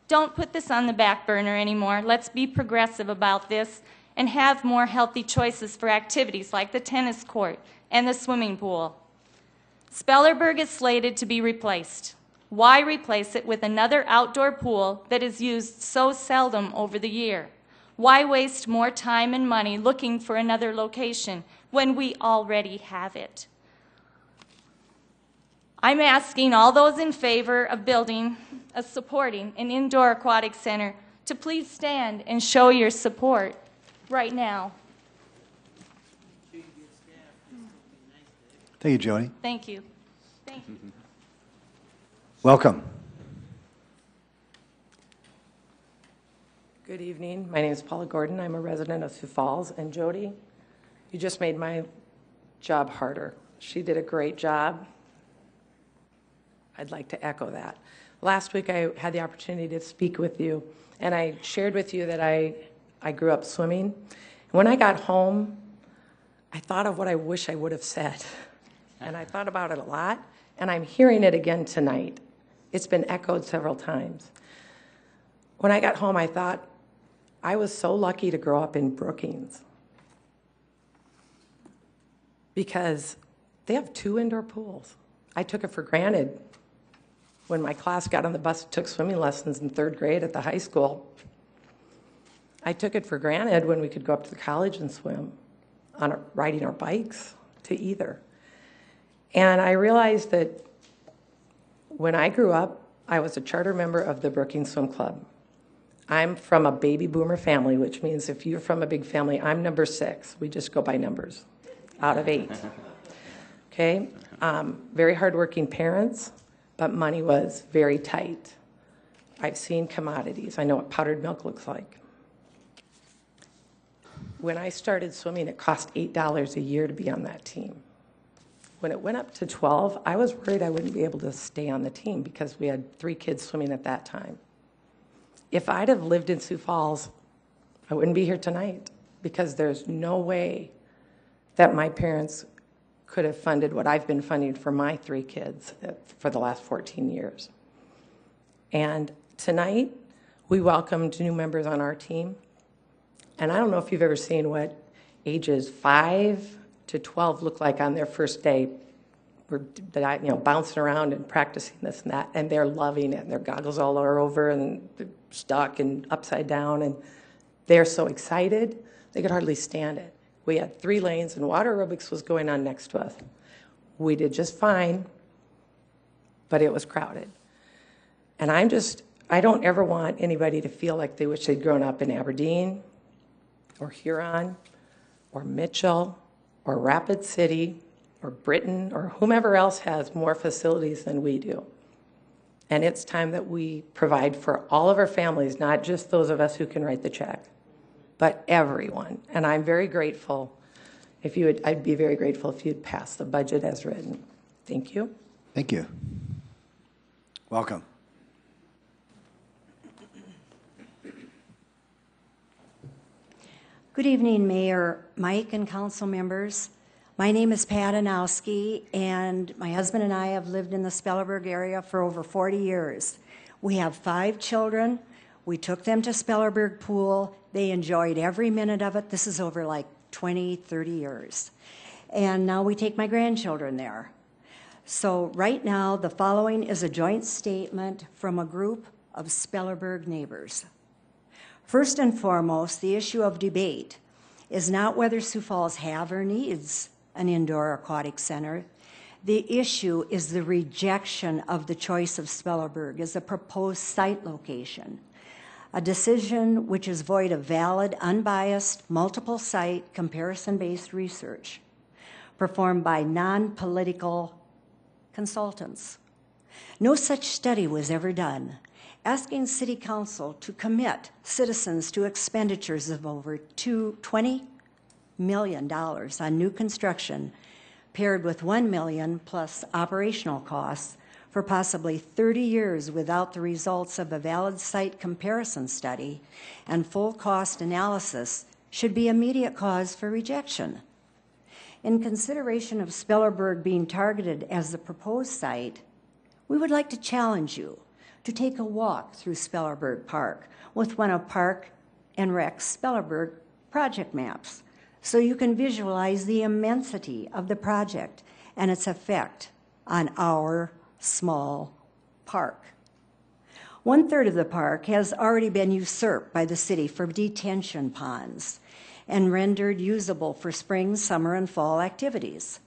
Don't put this on the back burner anymore. Let's be progressive about this and have more healthy choices for activities like the tennis court and the swimming pool. Spellerberg is slated to be replaced. Why replace it with another outdoor pool that is used so seldom over the year? Why waste more time and money looking for another location when we already have it? I'm asking all those in favor of supporting an indoor aquatic center to please stand and show your support right now. Thank you, Jody. Thank you. Thank you. Welcome. Good evening. My name is Paula Gordon. I'm a resident of Sioux Falls. And Jody, you just made my job harder. She did a great job. I'd like to echo that. Last week I had the opportunity to speak with you, and I shared with you that I grew up swimming. And when I got home, I thought of what I wish I would have said. And I thought about it a lot, and I'm hearing it again tonight. It's been echoed several times. When I got home, I thought, I was so lucky to grow up in Brookings because they have 2 indoor pools. I took it for granted when my class got on the bus and took swimming lessons in 3rd grade at the high school. I took it for granted when we could go up to the college and swim, riding our bikes to either. And I realized that when I grew up, I was a charter member of the Brookings Swim Club. I'm from a baby boomer family, which means if you're from a big family, I'm number 6. We just go by numbers out of 8. Okay? Very hardworking parents, but money was very tight. I've seen commodities. I know what powdered milk looks like. When I started swimming, it cost $8 a year to be on that team. When it went up to 12, I was worried I wouldn't be able to stay on the team because we had 3 kids swimming at that time. If I'd have lived in Sioux Falls, I wouldn't be here tonight because there's no way that my parents could have funded what I've been funding for my 3 kids for the last 14 years. And tonight, we welcomed new members on our team. And I don't know if you've ever seen what ages 5 to 12 look like on their first day. We're bouncing around and practicing this and that, and they're loving it. And their goggles all are over, and they're stuck and upside down, and they're so excited, they could hardly stand it. We had 3 lanes, and water aerobics was going on next to us. We did just fine, but it was crowded. And I don't ever want anybody to feel like they wish they'd grown up in Aberdeen or Huron or Mitchell or Rapid City or Britain or whomever else has more facilities than we do. And it's time that we provide for all of our families, not just those of us who can write the check, but everyone. And I'm very grateful I'd be very grateful if you'd pass the budget as written. Thank you. Thank you. Welcome. Good evening, Mayor Mike and council members. My name is Pat Anowski, and my husband and I have lived in the Spellerberg area for over 40 years. We have 5 children. We took them to Spellerberg Pool. They enjoyed every minute of it. This is over like 20, 30 years. And now we take my grandchildren there. So right now, the following is a joint statement from a group of Spellerberg neighbors. First and foremost, the issue of debate is not whether Sioux Falls have or needs an indoor aquatic center. The issue is the rejection of the choice of Spellerberg as a proposed site location, a decision which is void of valid, unbiased, multiple site, comparison-based research performed by non-political consultants. No such study was ever done. Asking City Council to commit citizens to expenditures of over $20 million on new construction, paired with $1 million plus operational costs for possibly 30 years without the results of a valid site comparison study and full cost analysis, should be immediate cause for rejection. In consideration of Spellerberg being targeted as the proposed site, we would like to challenge you to take a walk through Spellerberg Park with one of Park and Rec's Spellerberg project maps so you can visualize the immensity of the project and its effect on our small park. 1/3 of the park has already been usurped by the city for detention ponds and rendered usable for spring, summer, and fall activities.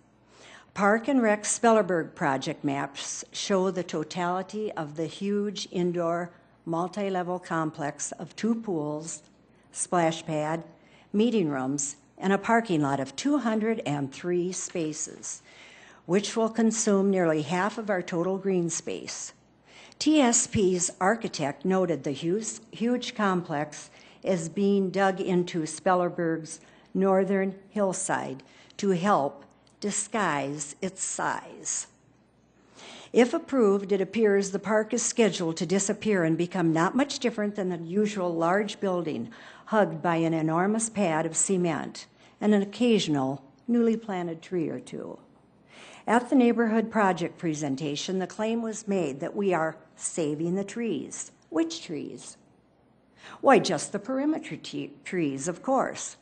Park and Rec Spellerberg project maps show the totality of the huge indoor multi-level complex of 2 pools, splash pad, meeting rooms, and a parking lot of 203 spaces, which will consume nearly half of our total green space. TSP's architect noted the huge complex is being dug into Spellerberg's northern hillside to help disguise its size. If approved, it appears the park is scheduled to disappear and become not much different than the usual large building hugged by an enormous pad of cement and an occasional newly planted tree or two. At the neighborhood project presentation, the claim was made that we are saving the trees. Which trees? Why, just the perimeter trees, of course.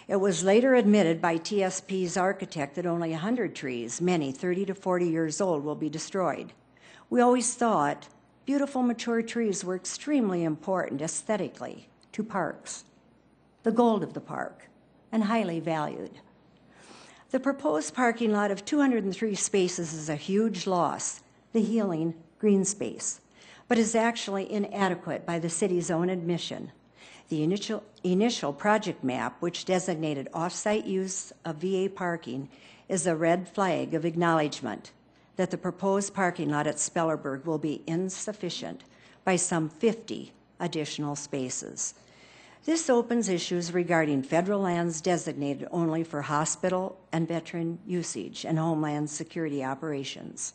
It was later admitted by TSP's architect that only 100 trees, many 30 to 40 years old, will be destroyed. We always thought beautiful mature trees were extremely important aesthetically to parks, the gold of the park, and highly valued. The proposed parking lot of 203 spaces is a huge loss, the healing green space, but is actually inadequate by the city's own admission. The initial project map, which designated off-site use of VA parking, is a red flag of acknowledgement that the proposed parking lot at Spellerberg will be insufficient by some 50 additional spaces. This opens issues regarding federal lands designated only for hospital and veteran usage and homeland security operations.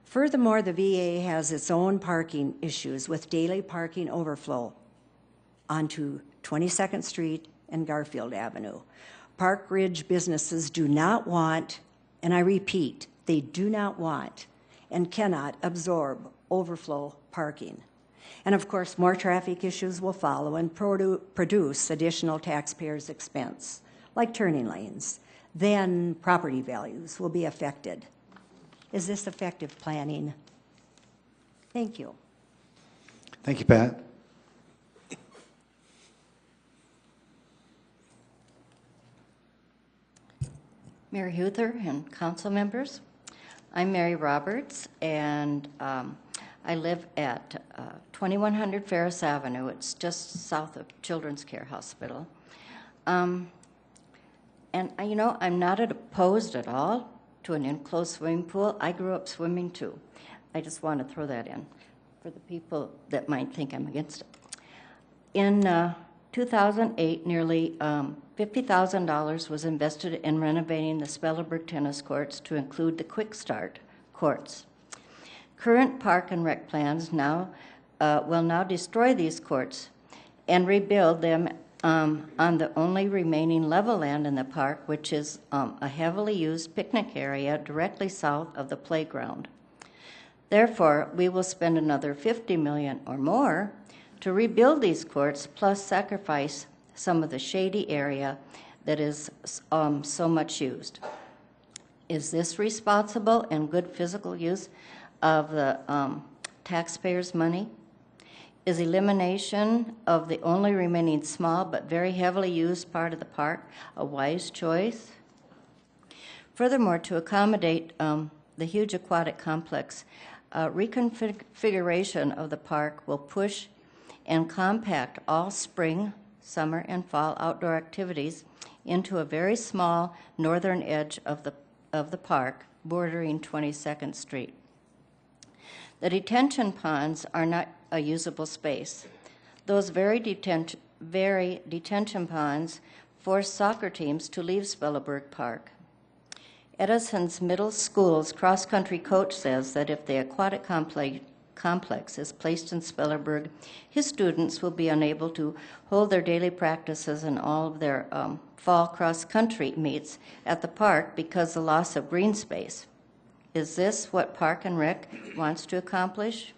Furthermore, the VA has its own parking issues with daily parking overflow onto 22nd Street and Garfield Avenue. Park Ridge businesses do not want, and I repeat, they do not want and cannot absorb overflow parking. And of course, more traffic issues will follow and produce additional taxpayers' expense, like turning lanes. Then property values will be affected. Is this effective planning? Thank you. Thank you, Pat. Mayor Huther and council members, I'm Mary Roberts, and I live at 2100 Ferris Avenue. It's just south of Children's Care Hospital. And you know, I'm not opposed at all to an enclosed swimming pool. I grew up swimming too. I just want to throw that in for the people that might think I'm against it. In 2008, nearly $50,000 was invested in renovating the Spellerberg tennis courts to include the Quick Start courts. Current park and rec plans will now destroy these courts and rebuild them on the only remaining level land in the park, which is a heavily used picnic area directly south of the playground. Therefore, we will spend another $50 million or more to rebuild these courts, plus sacrifice some of the shady area that is so much used. Is this responsible and good physical use of the taxpayers' money? Is elimination of the only remaining small but very heavily used part of the park a wise choice? Furthermore, to accommodate the huge aquatic complex, reconfiguration of the park will push and compact all spring, summer, and fall outdoor activities into a very small northern edge of the park bordering 22nd Street. The detention ponds are not a usable space. Those very detention ponds force soccer teams to leave Spellerberg Park. Edison's Middle School's cross-country coach says that if the aquatic complex is placed in Spellerberg, his students will be unable to hold their daily practices and all of their fall cross-country meets at the park because of the loss of green space. Is this what Park and Rec wants to accomplish?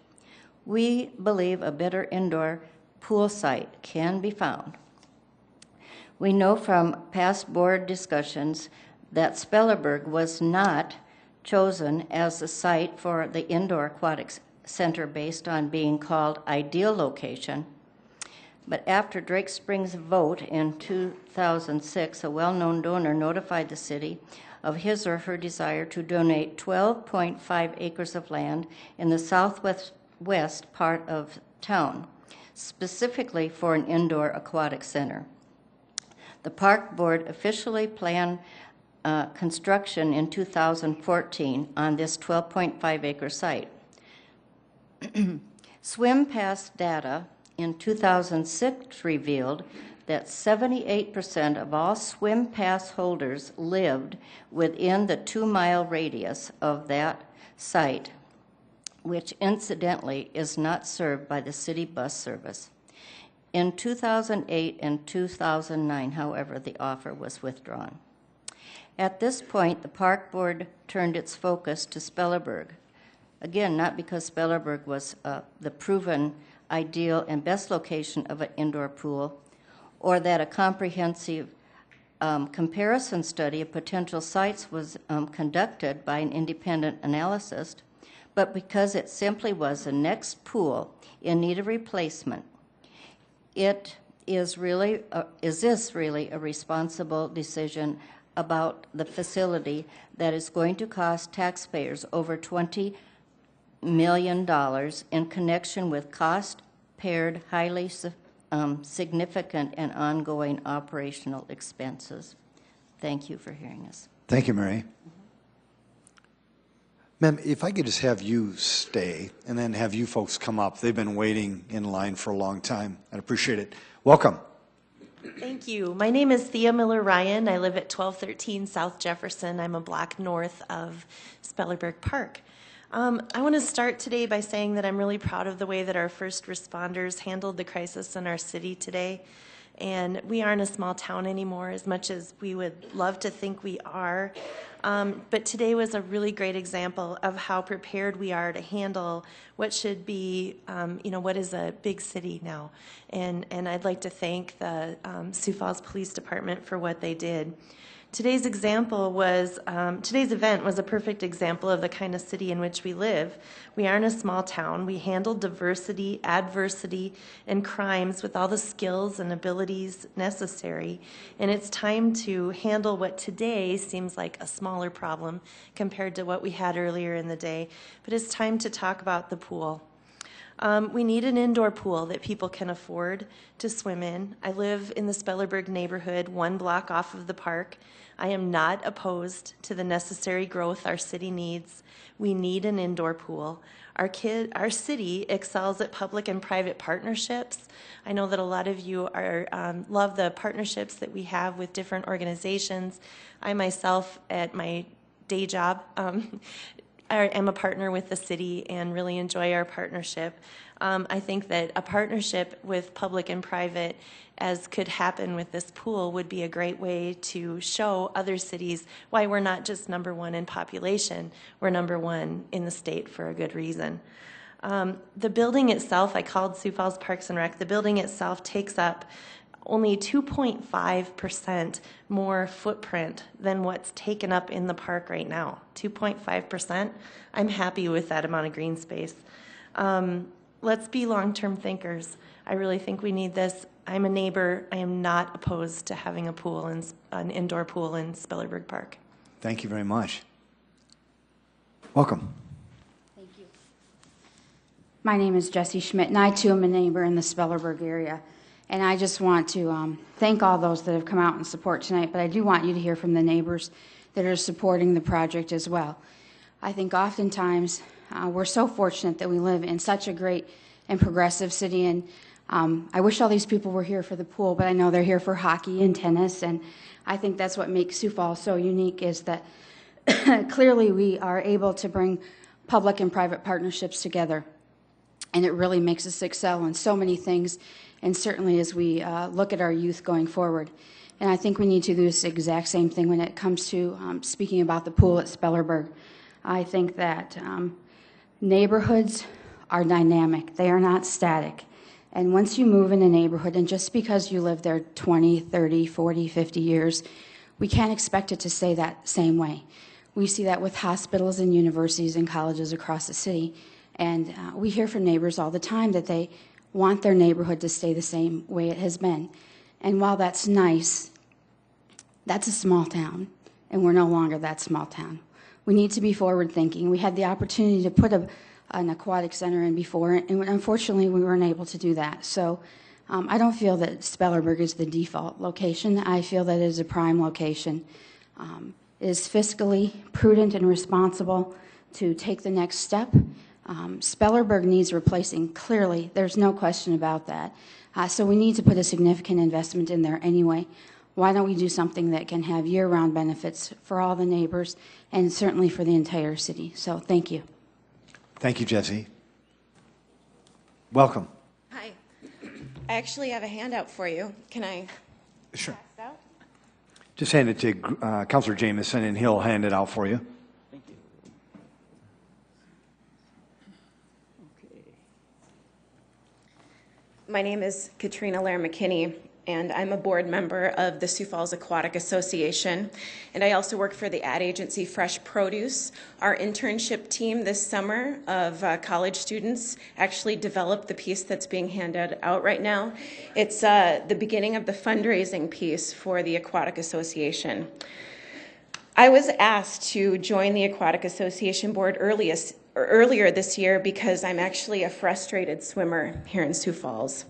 We believe a better indoor pool site can be found. We know from past board discussions that Spellerberg was not chosen as the site for the indoor aquatics center based on being called ideal location. But after Drake Springs' vote in 2006, a well-known donor notified the city of his or her desire to donate 12.5 acres of land in the southwest part of town, specifically for an indoor aquatic center. The park board officially planned construction in 2014 on this 12.5 acre site. Swim Pass data in 2006 revealed that 78% of all Swim Pass holders lived within the 2-mile radius of that site, which incidentally is not served by the city bus service. In 2008 and 2009, however, the offer was withdrawn. At this point, the park board turned its focus to Spellerberg. Again, not because Spellerberg was the proven ideal and best location of an indoor pool, or that a comprehensive comparison study of potential sites was conducted by an independent analyst, but because it simply was the next pool in need of replacement. Is this really a responsible decision about the facility that is going to cost taxpayers over $20 million in connection with cost-paired, highly significant and ongoing operational expenses? Thank you for hearing us. Thank you, Mary. Ma'am, if I could just have you stay and then have you folks come up. They've been waiting in line for a long time. I'd appreciate it. Welcome. Thank you. My name is Thea Miller-Ryan. I live at 1213 South Jefferson. I'm a block north of Spellerberg Park. I want to start today by saying that I'm really proud of the way that our first responders handled the crisis in our city today. And we aren't a small town anymore, as much as we would love to think we are. But today was a really great example of how prepared we are to handle what should be, what is a big city now. And I'd like to thank the Sioux Falls Police Department for what they did. Today's event was a perfect example of the kind of city in which we live. We aren't a small town. We handle diversity, adversity, and crimes with all the skills and abilities necessary. And it's time to handle what today seems like a smaller problem compared to what we had earlier in the day. But it's time to talk about the pool. We need an indoor pool that people can afford to swim in. I live in the Spellerberg neighborhood, 1 block off of the park. I am not opposed to the necessary growth our city needs. We need an indoor pool. Our city excels at public and private partnerships. I know that a lot of you love the partnerships that we have with different organizations. I myself, at my day job, am a partner with the city and really enjoy our partnership. I think that a partnership with public and private, as could happen with this pool, would be a great way to show other cities why we're not just number one in population, we're number one in the state for a good reason. The building itself, I called Sioux Falls Parks and Rec, the building itself takes up only 2.5% more footprint than what's taken up in the park right now. 2.5%. I'm happy with that amount of green space. Let's be long-term thinkers. I really think we need this. I'm a neighbor. I am not opposed to having a pool, an indoor pool in Spellerberg Park. Thank you very much. Welcome. Thank you. My name is Jessie Schmidt, and I too am a neighbor in the Spellerberg area. And I just want to thank all those that have come out and support tonight, but I do want you to hear from the neighbors that are supporting the project as well. I think oftentimes we're so fortunate that we live in such a great and progressive city, and I wish all these people were here for the pool, but I know they're here for hockey and tennis, and I think that's what makes Sioux Falls so unique, is that clearly we are able to bring public and private partnerships together, and it really makes us excel in so many things, and certainly as we look at our youth going forward. And I think we need to do this exact same thing when it comes to speaking about the pool at Spellerberg. I think that neighborhoods are dynamic. They are not static. And once you move in a neighborhood, and just because you live there 20, 30, 40, 50 years, we can't expect it to stay that same way. We see that with hospitals and universities and colleges across the city. And we hear from neighbors all the time that they want their neighborhood to stay the same way it has been. And while that's nice, that's a small town, and we're no longer that small town. We need to be forward-thinking. We had the opportunity to put an aquatic center in before, and unfortunately we weren't able to do that. So I don't feel that Spellerberg is the default location. I feel that it is a prime location. It is fiscally prudent and responsible to take the next step. Spellerberg needs replacing, clearly. There's no question about that. So we need to put a significant investment in there anyway. Why don't we do something that can have year-round benefits for all the neighbors and certainly for the entire city? So thank you. Thank you, Jessie. Welcome. Hi. I actually have a handout for you. Can I Sure. pass it out? Just hand it to Councilor Jamison, and he'll hand it out for you. My name is Katrina Lair-McKinney, and I'm a board member of the Sioux Falls Aquatic Association, and I also work for the ad agency Fresh Produce. Our internship team this summer of college students actually developed the piece that's being handed out right now. It's the beginning of the fundraising piece for the Aquatic Association. I was asked to join the Aquatic Association board earlier this year because I'm actually a frustrated swimmer here in Sioux Falls.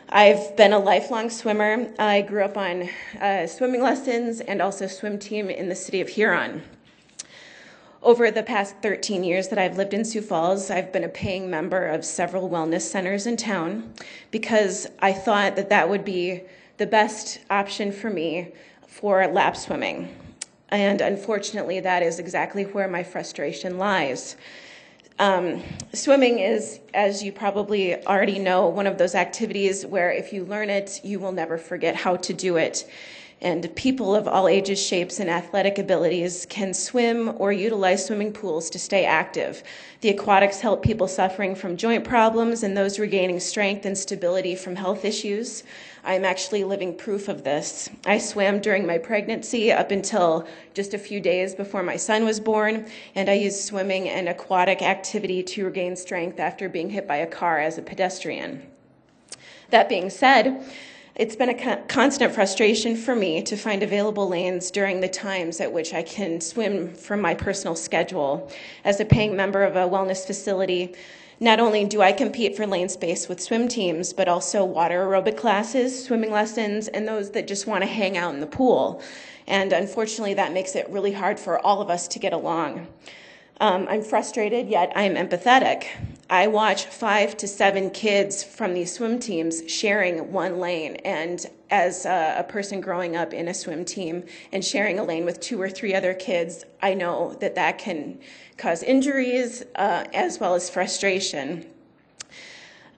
I've been a lifelong swimmer. I grew up on swimming lessons and also swim team in the city of Huron. Over the past 13 years that I've lived in Sioux Falls, I've been a paying member of several wellness centers in town because I thought that that would be the best option for me for lap swimming. And unfortunately, that is exactly where my frustration lies. Swimming is, as you probably already know, one of those activities where if you learn it, you will never forget how to do it. And people of all ages, shapes, and athletic abilities can swim or utilize swimming pools to stay active. The aquatics help people suffering from joint problems and those regaining strength and stability from health issues. I'm actually living proof of this. I swam during my pregnancy up until just a few days before my son was born, and I used swimming and aquatic activity to regain strength after being hit by a car as a pedestrian. That being said, it's been a constant frustration for me to find available lanes during the times at which I can swim from my personal schedule. As a paying member of a wellness facility, not only do I compete for lane space with swim teams, but also water aerobic classes, swimming lessons, and those that just want to hang out in the pool. And unfortunately, that makes it really hard for all of us to get along. I'm frustrated, yet I'm empathetic. I watch 5 to 7 kids from these swim teams sharing one lane. And as a person growing up in a swim team and sharing a lane with 2 or 3 other kids, I know that that can cause injuries as well as frustration.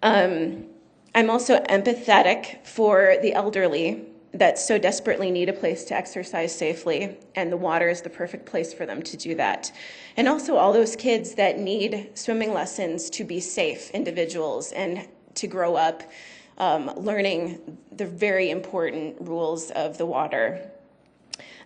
I'm also empathetic for the elderly that so desperately need a place to exercise safely, and the water is the perfect place for them to do that. And also all those kids that need swimming lessons to be safe individuals and to grow up learning the very important rules of the water.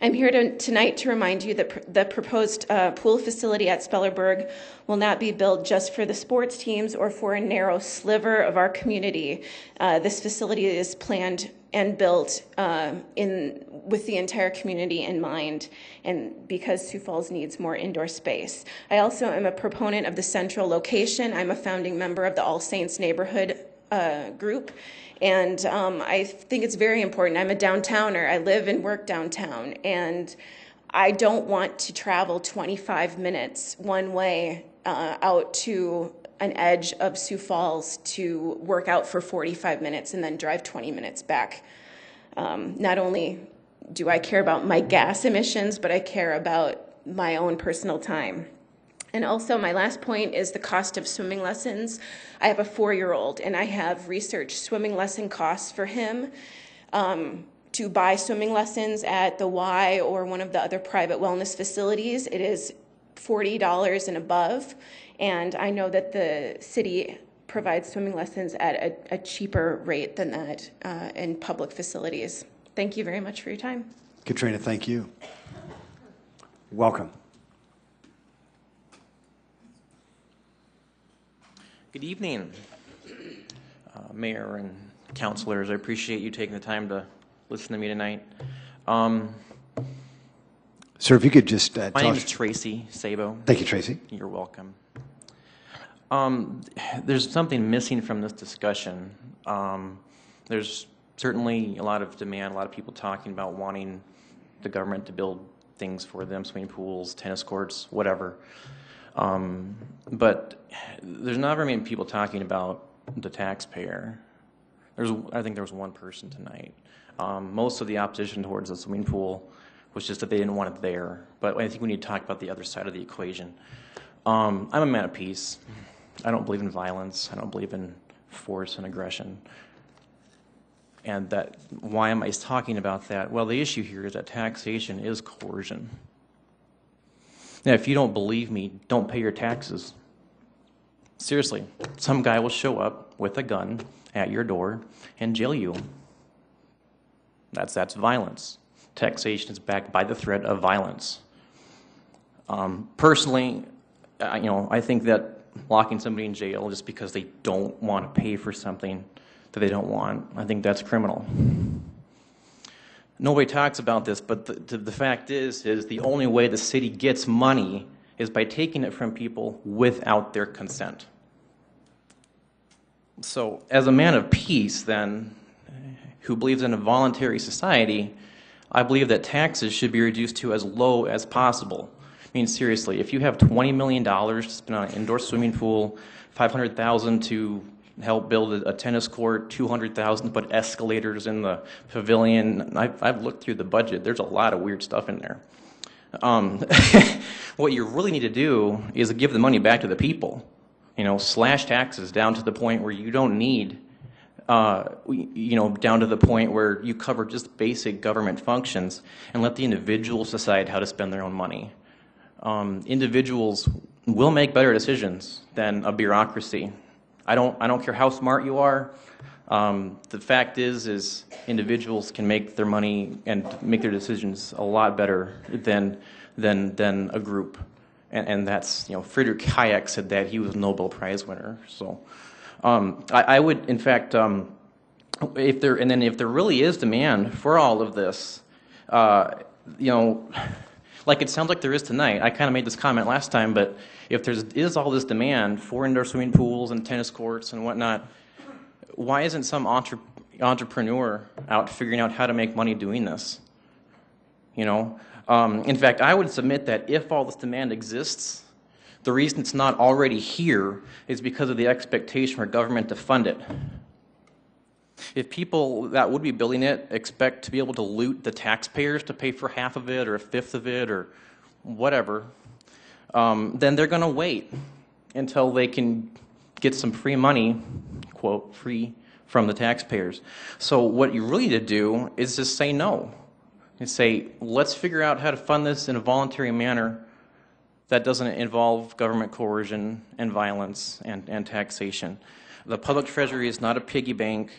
I'm here tonight to remind you that the proposed pool facility at Spellerberg will not be built just for the sports teams or for a narrow sliver of our community. This facility is planned and built with the entire community in mind, and because Sioux Falls needs more indoor space. I also am a proponent of the central location. I'm a founding member of the All Saints neighborhood group, and I think it's very important. I'm a downtowner. I live and work downtown, and I don't want to travel 25 minutes one way out to an edge of Sioux Falls to work out for 45 minutes and then drive 20 minutes back. Not only do I care about my gas emissions, but I care about my own personal time. And also, my last point is the cost of swimming lessons. I have a 4-year-old, and I have researched swimming lesson costs for him. To buy swimming lessons at the Y or one of the other private wellness facilities, it is $40 and above. And I know that the city provides swimming lessons at a cheaper rate than that in public facilities. Thank you very much for your time. Katrina, thank you. Welcome. Good evening, Mayor and councilors. I appreciate you taking the time to listen to me tonight. Sir, if you could just My name is Tracy Sabo. Thank you, Tracy. You're welcome. There's something missing from this discussion. There's certainly a lot of demand, a lot of people talking about wanting the government to build things for them, swimming pools, tennis courts, whatever. But there's not very many people talking about the taxpayer. I think there was one person tonight. Most of the opposition towards the swimming pool was just that they didn't want it there. But I think we need to talk about the other side of the equation. I'm a man of peace. I don't believe in violence. I don't believe in force and aggression. And why am I talking about that? Well, the issue here is that taxation is coercion. Now, if you don't believe me, don't pay your taxes. Seriously, some guy will show up with a gun at your door and jail you. That's violence. Taxation is backed by the threat of violence. Personally, I think that locking somebody in jail just because they don't want to pay for something that they don't want, I think that's criminal. Nobody talks about this, but the fact is the only way the city gets money is by taking it from people without their consent. So as a man of peace, then, who believes in a voluntary society, I believe that taxes should be reduced to as low as possible. I mean, seriously, if you have $20 million to spend on an indoor swimming pool, $500,000 to help build a tennis court, $200,000 to put escalators in the pavilion, I've looked through the budget. There's a lot of weird stuff in there. What you really need to do is give the money back to the people. Slash taxes down to the point where you don't need, down to the point where you cover just basic government functions and let the individuals decide how to spend their own money. Individuals will make better decisions than a bureaucracy. I don't care how smart you are. The fact is individuals can make their money and make their decisions a lot better than a group. And that's, Friedrich Hayek said that. He was a Nobel Prize winner. So I would, in fact, if there really is demand for all of this, like it sounds like there is tonight. I kind of made this comment last time, but if there is all this demand for indoor swimming pools and tennis courts and whatnot, why isn't some entrepreneur out figuring out how to make money doing this? In fact, I would submit that if all this demand exists, The reason it's not already here is because of the expectation for government to fund it. If people that would be building it expect to be able to loot the taxpayers to pay for half of it or a fifth of it or whatever, then they're going to wait until they can get some free money, quote, free from the taxpayers. So what you really need to do is just say no. And say, let's figure out how to fund this in a voluntary manner that doesn't involve government coercion and violence and taxation. The public treasury is not a piggy bank,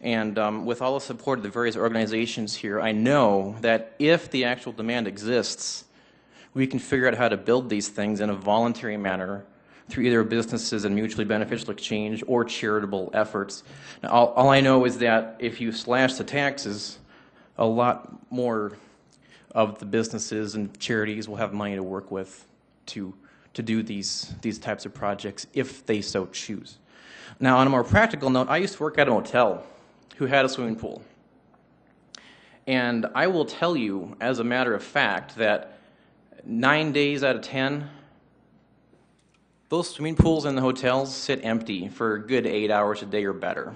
and with all the support of the various organizations here, I know that if the actual demand exists, we can figure out how to build these things in a voluntary manner through either businesses and mutually beneficial exchange or charitable efforts. Now, all I know is that if you slash the taxes, a lot more of the businesses and charities will have money to work with to do these types of projects if they so choose. Now, on a more practical note, I used to work at a motel who had a swimming pool. And I will tell you, as a matter of fact, that 9 days out of 10, those swimming pools in the hotels sit empty for a good 8 hours a day or better.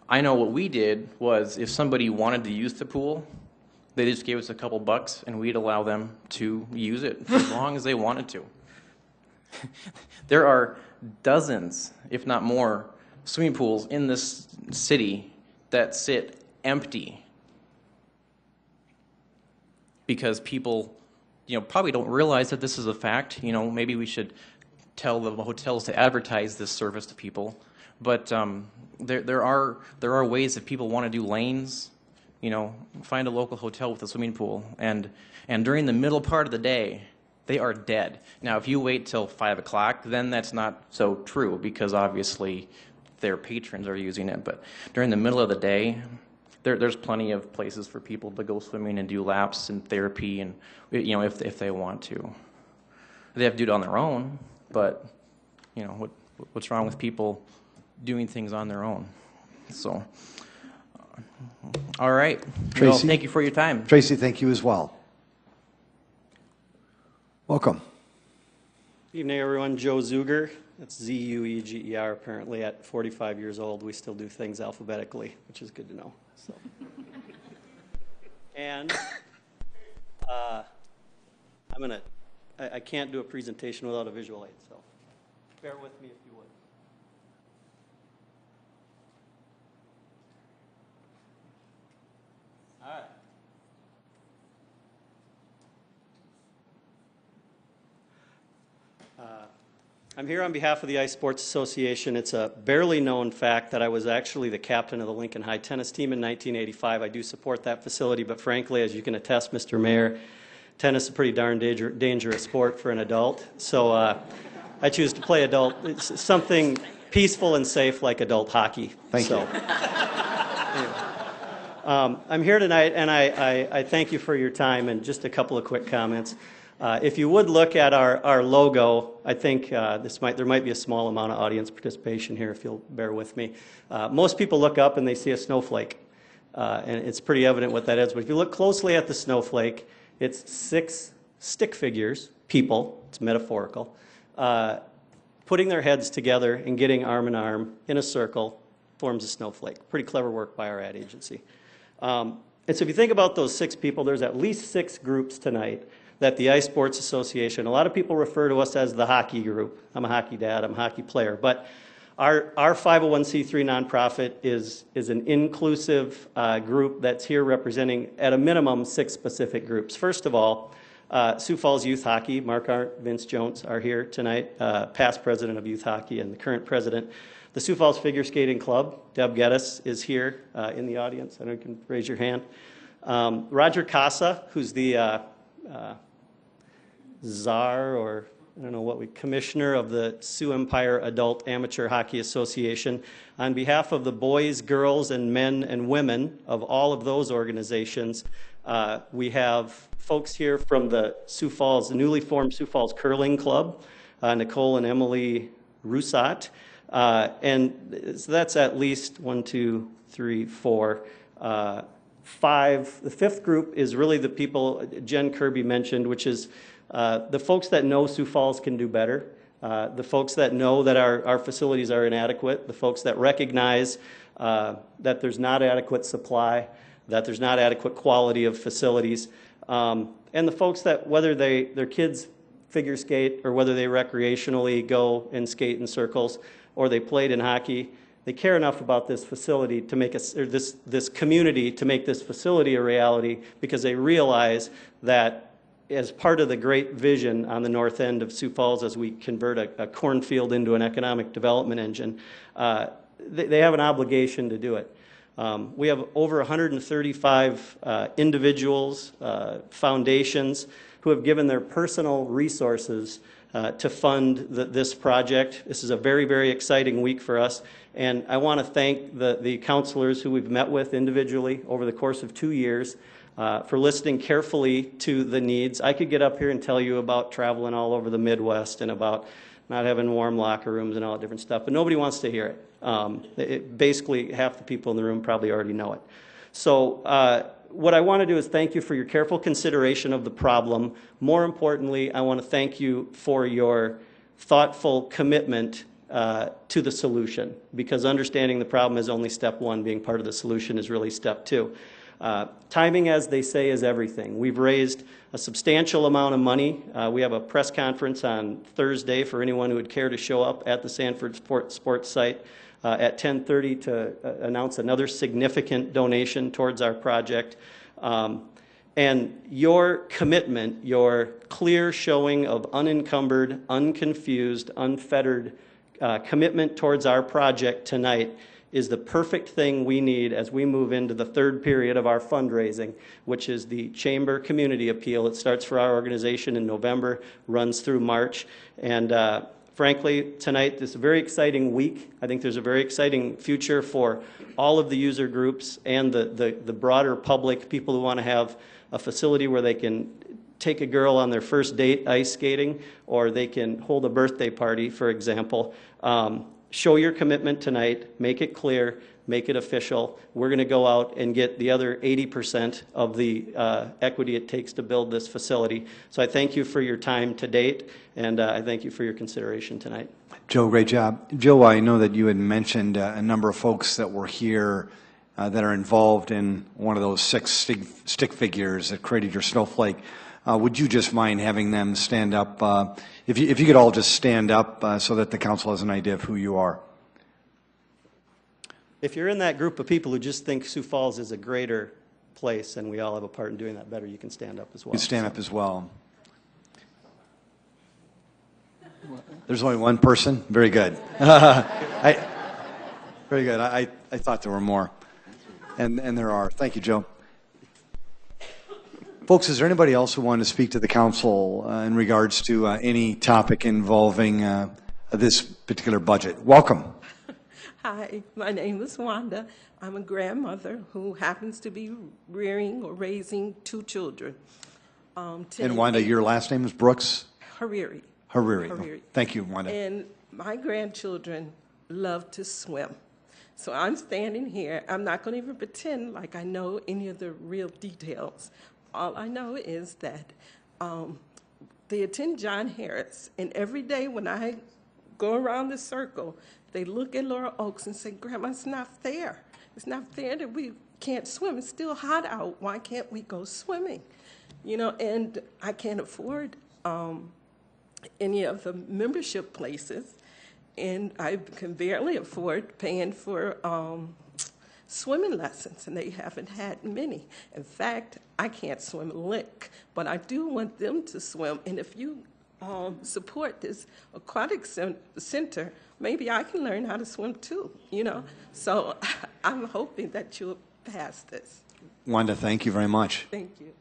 I know what we did was if somebody wanted to use the pool, they just gave us a couple bucks and we'd allow them to use it for as long as they wanted to. There are dozens, if not more, swimming pools in this city that sit empty because people, probably don't realize that this is a fact. Maybe we should tell the hotels to advertise this service to people. But there are ways if people want to do lanes, find a local hotel with a swimming pool, and during the middle part of the day, they are dead. Now, if you wait till 5 o'clock, then that's not so true because obviously their patrons are using it. But during the middle of the day, there's plenty of places for people to go swimming and do laps and therapy, and if they want to, they have to do it on their own. But what's wrong with people doing things on their own? So, all right. Tracy, well, thank you for your time. Tracy, thank you as well. Welcome. Good evening, everyone. Joe Zuger. That's Z-U-E-G-E-R. Apparently, at 45 years old, we still do things alphabetically, which is good to know. So. And I can't do a presentation without a visual aid, so bear with me if you would. All right. I'm here on behalf of the Ice Sports Association. It's a barely known fact that I was actually the captain of the Lincoln High tennis team in 1985. I do support that facility, but frankly, as you can attest, Mr. Mayor, tennis is a pretty darn dangerous sport for an adult. So I choose to play adult. It's something peaceful and safe like adult hockey. Thank you. Anyway. I'm here tonight, and I thank you for your time, and just a couple of quick comments. If you would look at our logo, I think there might be a small amount of audience participation here, if you'll bear with me. Most people look up and they see a snowflake, and it's pretty evident what that is. But if you look closely at the snowflake, it's 6 stick figures, people, it's metaphorical, putting their heads together and getting arm in arm in a circle forms a snowflake. Pretty clever work by our ad agency. And so if you think about those 6 people, there's at least 6 groups tonight that the Ice Sports Association, a lot of people refer to us as the hockey group. I'm a hockey dad, I'm a hockey player. But our 501c3 nonprofit is an inclusive group that's here representing, at a minimum, 6 specific groups. First of all, Sioux Falls Youth Hockey, Mark Arndt, Vince Jones are here tonight, past president of youth hockey and the current president. The Sioux Falls Figure Skating Club, Deb Geddes, is here in the audience. I don't know if you can raise your hand. Roger Casa, who's the czar, or I don't know commissioner of the Sioux Empire Adult Amateur Hockey Association. On behalf of the boys, girls, and men and women of all of those organizations, we have folks here from the newly formed Sioux Falls Curling Club, Nicole and Emily Roussat. And so that's at least 1, 2, 3, 4, 5. The 5th group is really the people Jen Kirby mentioned, which is The folks that know Sioux Falls can do better. The folks that know that our facilities are inadequate, the folks that recognize that there's not adequate supply, that there's not adequate quality of facilities, and the folks that whether their kids figure skate or whether they recreationally go and skate in circles or they played in hockey, they care enough about this facility to make us, or this community to make this facility a reality, because they realize that as part of the great vision on the north end of Sioux Falls, as we convert a cornfield into an economic development engine, they have an obligation to do it. We have over 135 individuals, foundations, who have given their personal resources to fund this project. This is a very, very exciting week for us. And I want to thank the counselors who we've met with individually over the course of 2 years for listening carefully to the needs. I could get up here and tell you about traveling all over the Midwest and about not having warm locker rooms and all that different stuff, but nobody wants to hear it. Basically, half the people in the room probably already know it. So what I want to do is thank you for your careful consideration of the problem. More importantly, I want to thank you for your thoughtful commitment to the solution, because understanding the problem is only step one. Being part of the solution is really step two. Timing, as they say, is everything. We've raised a substantial amount of money. We have a press conference on Thursday for anyone who would care to show up at the Sanford Sports site at 10:30 to announce another significant donation towards our project. And your commitment, your clear showing of unencumbered, unconfused, unfettered commitment towards our project tonight is the perfect thing we need as we move into the third period of our fundraising, which is the Chamber Community Appeal. It starts for our organization in November, runs through March. And frankly, tonight, this is a very exciting week. I think there's a very exciting future for all of the user groups and the broader public, people who want to have a facility where they can take a girl on their first date ice skating, or they can hold a birthday party, for example. Show your commitment tonight, make it clear, make it official. We're going to go out and get the other 80% of the equity it takes to build this facility. So I thank you for your time to date, and I thank you for your consideration tonight. Joe, great job. Joe, I know that you had mentioned a number of folks that were here that are involved in one of those 6 stick figures that created your snowflake. Would you just mind having them stand up? If you could all just stand up so that the council has an idea of who you are. If you're in that group of people who just think Sioux Falls is a greater place and we all have a part in doing that better, you can stand up as well. You can stand up as well. There's only one person? Very good. Very good. I thought there were more. And there are. Thank you, Joe. Folks, is there anybody else who wanted to speak to the council in regards to any topic involving this particular budget? Welcome. Hi, my name is Wanda. I'm a grandmother who happens to be rearing or raising 2 children. And Wanda, your last name is Brooks? Hariri. Hariri. Oh, thank you, Wanda. And my grandchildren love to swim. So I'm standing here. I'm not going to even pretend like I know any of the real details. All I know is that they attend John Harris, and every day when I go around the circle, they look at Laurel Oaks and say, Grandma, it's not fair. It's not fair that we can't swim. It's still hot out. Why can't we go swimming? You know, and I can't afford any of the membership places, and I can barely afford paying for swimming lessons, and they haven't had many. In fact, I can't swim a lick, but I do want them to swim. And if you support this aquatic center, maybe I can learn how to swim too, you know. So I'm hoping that you'll pass this. Wanda, thank you very much. Thank you.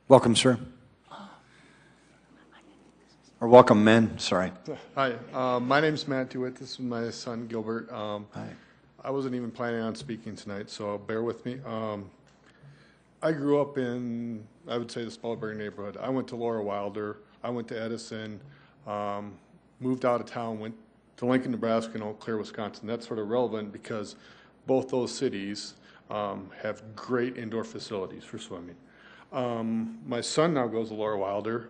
Welcome, sir. Or welcome, men. Sorry. Hi, my name's Matt DeWitt. This is my son, Gilbert. Hi. I wasn't even planning on speaking tonight, so bear with me. I grew up in, I would say, the Spellberg neighborhood. I went to Laura Wilder. I went to Edison, moved out of town, went to Lincoln, Nebraska, and Eau Claire, Wisconsin. That's sort of relevant because both those cities have great indoor facilities for swimming. My son now goes to Laura Wilder,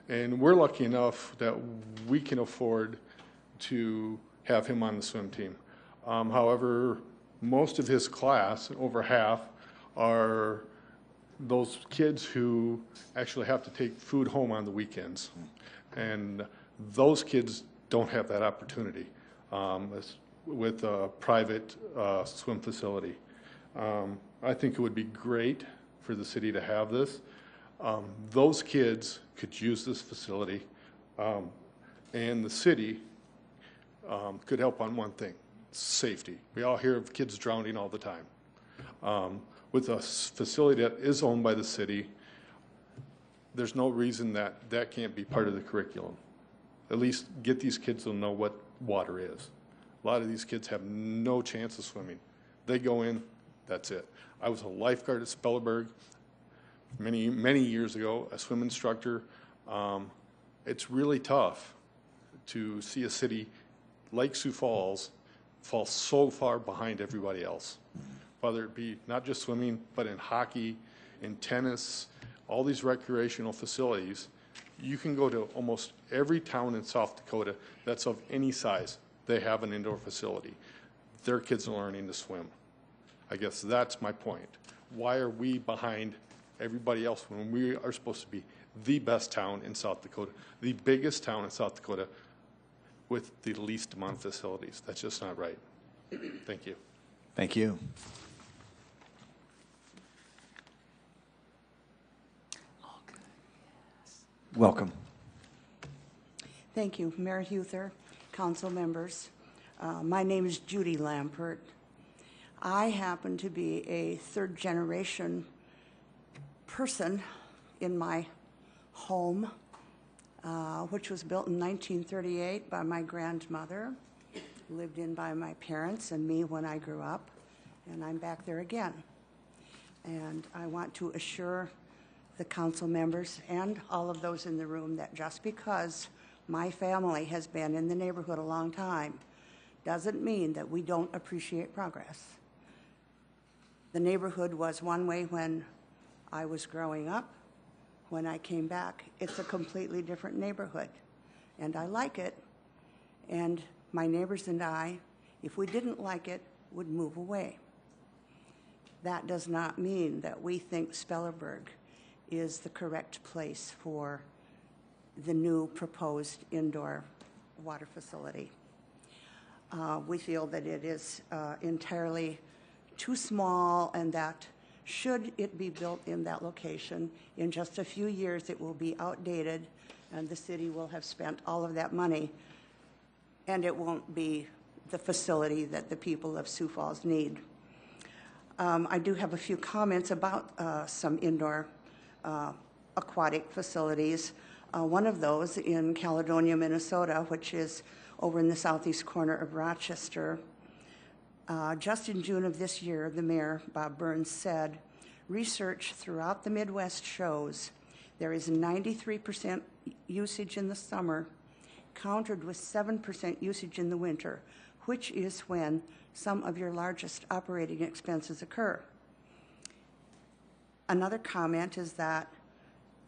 and we're lucky enough that we can afford to have him on the swim team. However, most of his class, over half, are those kids who actually have to take food home on the weekends. And those kids don't have that opportunity with a private swim facility. I think it would be great for the city to have this. Those kids could use this facility, and the city could help on one thing: safety. We all hear of kids drowning all the time. With a facility that is owned by the city, there's no reason that that can't be part of the curriculum. At least get these kids to know what water is. A lot of these kids have no chance of swimming. They go in, that's it. I was a lifeguard at Spellerberg many years ago, a swim instructor. It's really tough to see a city like Sioux Falls fall so far behind everybody else, whether it be not just swimming, but in hockey, in tennis, all these recreational facilities. You can go to almost every town in South Dakota that's of any size. They have an indoor facility. Their kids are learning to swim. I guess that's my point. Why are we behind everybody else when we are supposed to be the best town in South Dakota, the biggest town in South Dakota with the least amount of facilities? That's just not right. Thank you. Thank you. Welcome. Thank you, Mayor Huther, council members. My name is Judy Lampert. I happen to be a third-generation person in my home, which was built in 1938 by my grandmother, lived in by my parents and me when I grew up, and I'm back there again. And I want to assure the council members and all of those in the room that just because my family has been in the neighborhood a long time doesn't mean that we don't appreciate progress. The neighborhood was one way when I was growing up. When I came back, it's a completely different neighborhood, and I like it. And my neighbors and I, if we didn't like it, would move away. That does not mean that we think Spellerberg is the correct place for the new proposed indoor water facility. We feel that it is entirely too small, and that should it be built in that location, in just a few years it will be outdated and the city will have spent all of that money, and it won't be the facility that the people of Sioux Falls need. I do have a few comments about some indoor aquatic facilities. One of those in Caledonia, Minnesota, which is over in the southeast corner of Rochester. Just in June of this year, the mayor, Bob Burns, said, research throughout the Midwest shows there is 93% usage in the summer, countered with 7% usage in the winter, which is when some of your largest operating expenses occur. Another comment is that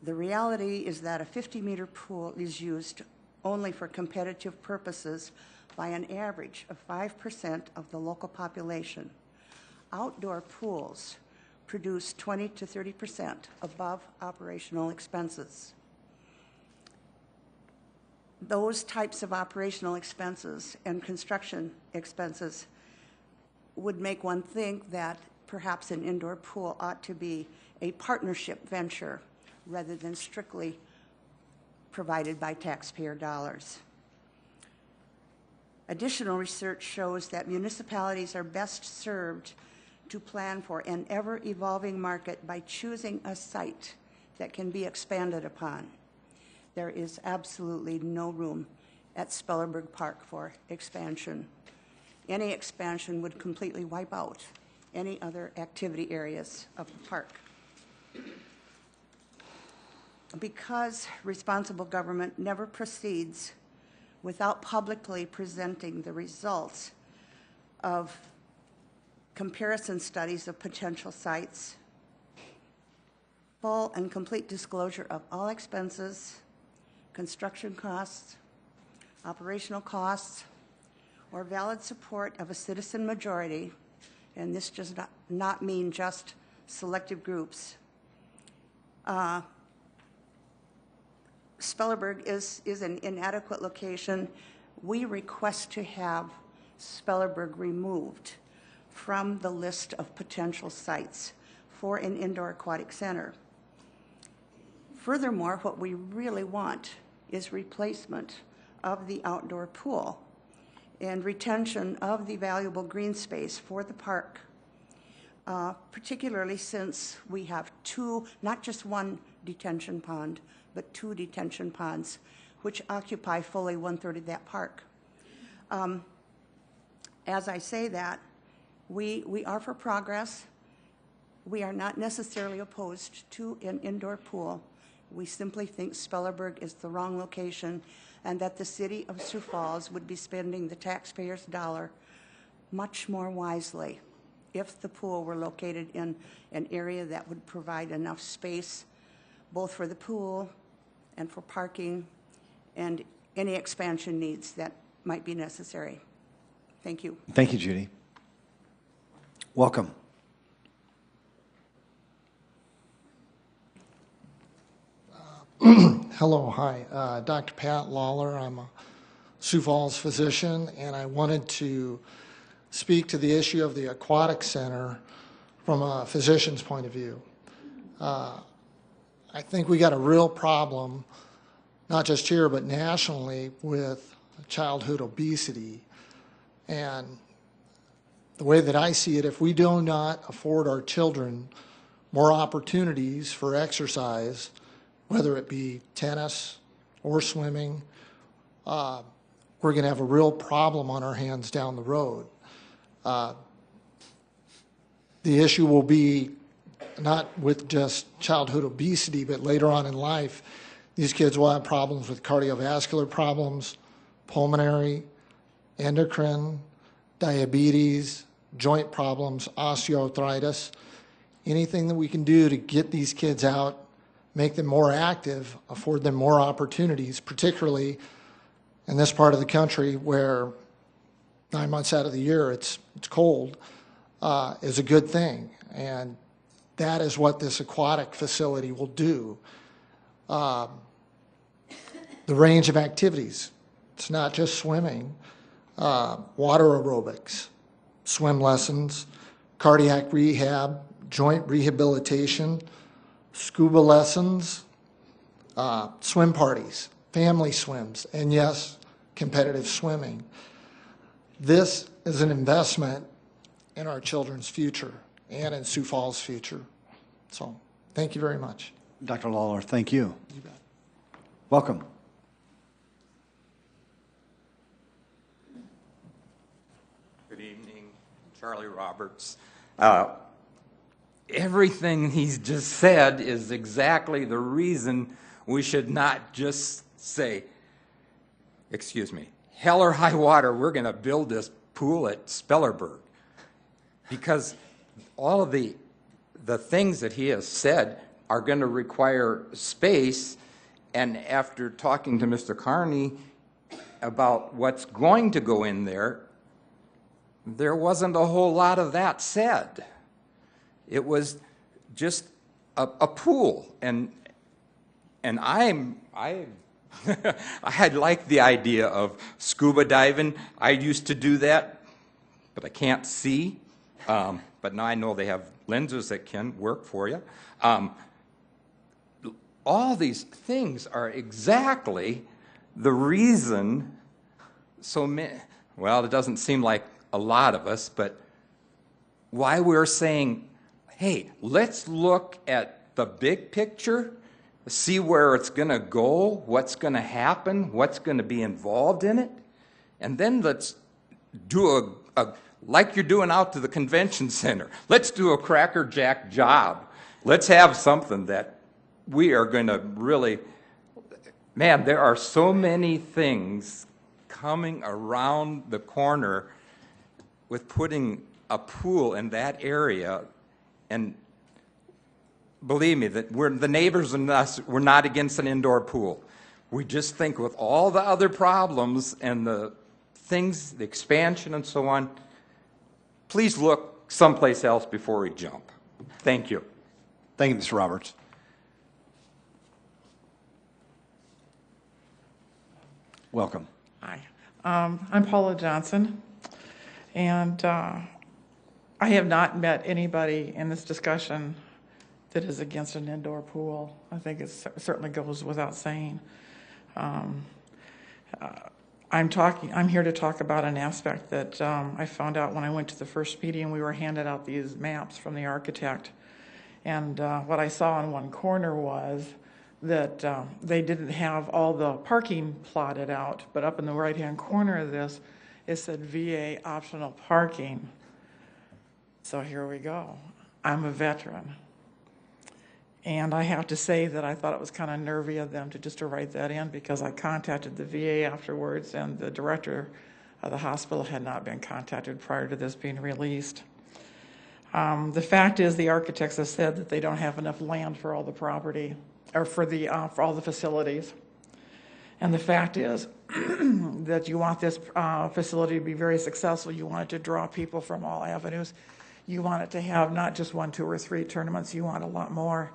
the reality is that a 50-meter pool is used only for competitive purposes by an average of 5% of the local population. Outdoor pools produce 20 to 30% above operational expenses. Those types of operational expenses and construction expenses would make one think that perhaps an indoor pool ought to be a partnership venture rather than strictly provided by taxpayer dollars. Additional research shows that municipalities are best served to plan for an ever-evolving market by choosing a site that can be expanded upon. There is absolutely no room at Spellerberg Park for expansion. Any expansion would completely wipe out any other activity areas of the park. Because responsible government never proceeds without publicly presenting the results of comparison studies of potential sites, full and complete disclosure of all expenses, construction costs, operational costs, or valid support of a citizen majority, and this does not mean just selective groups. Spellerberg is an inadequate location. We request to have Spellerberg removed from the list of potential sites for an indoor aquatic center. Furthermore, what we really want is replacement of the outdoor pool and retention of the valuable green space for the park, particularly since we have two, not just one detention pond, but two detention ponds, which occupy fully 1/3 of that park. As I say that, we are for progress. We are not necessarily opposed to an indoor pool. We simply think Spellerberg is the wrong location and that the City of Sioux Falls would be spending the taxpayers' dollar much more wisely if the pool were located in an area that would provide enough space both for the pool and for parking and any expansion needs that might be necessary. Thank you. Thank you, Judy. Welcome. Hello, hi. Dr. Pat Lawler. I'm a Sioux Falls physician, and I wanted to speak to the issue of the aquatic center from a physician's point of view. I think we got a real problem, not just here, but nationally, with childhood obesity. And the way that I see it, if we do not afford our children more opportunities for exercise, whether it be tennis or swimming, we're going to have a real problem on our hands down the road. The issue will be not with just childhood obesity, but later on in life, these kids will have problems with cardiovascular problems, pulmonary, endocrine, diabetes, joint problems, osteoarthritis. Anything that we can do to get these kids out, make them more active, afford them more opportunities, particularly in this part of the country where 9 months out of the year it's cold, is a good thing. And that is what this aquatic facility will do. The range of activities, it's not just swimming, water aerobics, swim lessons, cardiac rehab, joint rehabilitation, scuba lessons, swim parties, family swims, and yes, competitive swimming. This is an investment in our children's future and in Sioux Falls' future. So, thank you very much. Dr. Lawler, thank you. You bet. Welcome. Good evening, Charlie Roberts. Everything he's just said is exactly the reason we should not just say, excuse me, hell or high water, we're going to build this pool at Spellerberg. Because all of the things that he has said are going to require space, and after talking to Mr. Carney about what's going to go in there wasn't a whole lot of that said. It was just a pool, and I had liked the idea of scuba diving. I used to do that, but I can't see. But now I know they have lenses that can work for you. All these things are exactly the reason so many, well, it doesn't seem like a lot of us, but why we're saying, hey, let's look at the big picture, see where it's going to go, what's going to happen, what's going to be involved in it, and then let's do like you're doing out to the convention center. Let's do a crackerjack job. Let's have something that we are going to really, man, there are so many things coming around the corner with putting a pool in that area, and believe me, that the neighbors and us, we're not against an indoor pool. We just think with all the other problems and the things, the expansion and so on, please look someplace else before we jump. Thank you. Thank you, Mr. Roberts. Welcome. Hi. I'm Paula Johnson, and I have not met anybody in this discussion that is against an indoor pool. I think it certainly goes without saying. I'm here to talk about an aspect that I found out when I went to the first meeting. We were handed out these maps from the architect, and what I saw in one corner was that they didn't have all the parking plotted out, but up in the right-hand corner of this, it said VA optional parking. So here we go. I'm a veteran. And I have to say that I thought it was kind of nervy of them to write that in, because I contacted the VA afterwards, and the director of the hospital had not been contacted prior to this being released. The fact is, the architects have said that they don't have enough land for all the property, or for all the facilities. And the fact is that you want this facility to be very successful. You want it to draw people from all avenues. You want it to have not just 1, 2, or 3 tournaments. You want a lot more.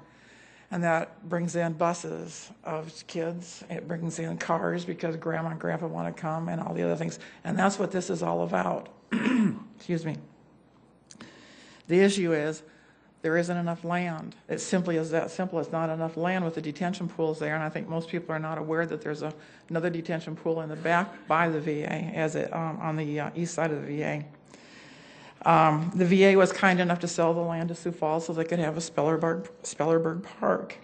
And that brings in buses of kids. It brings in cars because grandma and grandpa want to come, and all the other things. And that's what this is all about. Excuse me. The issue is there isn't enough land. It simply is that simple. It's not enough land with the detention pools there, and I think most people are not aware that there's another detention pool in the back by the VA, on the east side of the VA. The VA was kind enough to sell the land to Sioux Falls so they could have a Spellerberg Park.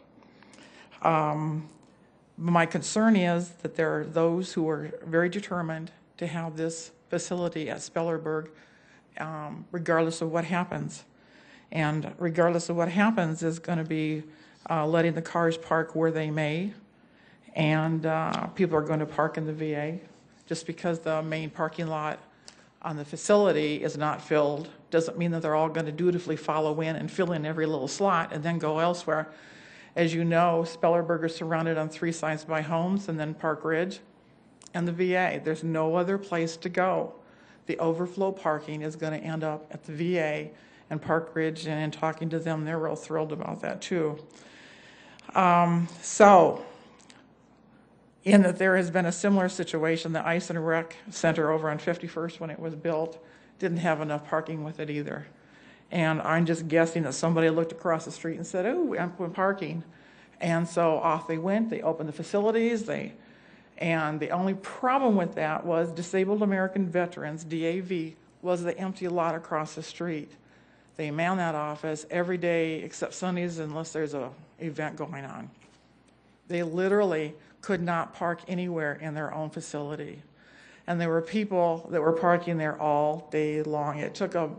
My concern is that there are those who are very determined to have this facility at Spellerberg, regardless of what happens. And regardless of what happens is going to be letting the cars park where they may, and people are going to park in the VA. Just because the main parking lot on the facility is not filled doesn't mean that they're all going to dutifully follow in and fill in every little slot and then go elsewhere. As you know, Spellerberg is surrounded on 3 sides by homes, and then Park Ridge and the VA. There's no other place to go. The overflow parking is going to end up at the VA and Park Ridge, and in talking to them, they're real thrilled about that too. In that there has been a similar situation, the Ice and Rec Center over on 51st, when it was built, didn't have enough parking with it either. And I'm just guessing that somebody looked across the street and said, oh, I'm parking. And so off they went. They opened the facilities. And the only problem with that was Disabled American Veterans, DAV, was the empty lot across the street. They man that office every day except Sundays unless there's an event going on. They literally could not park anywhere in their own facility. And there were people that were parking there all day long. It took a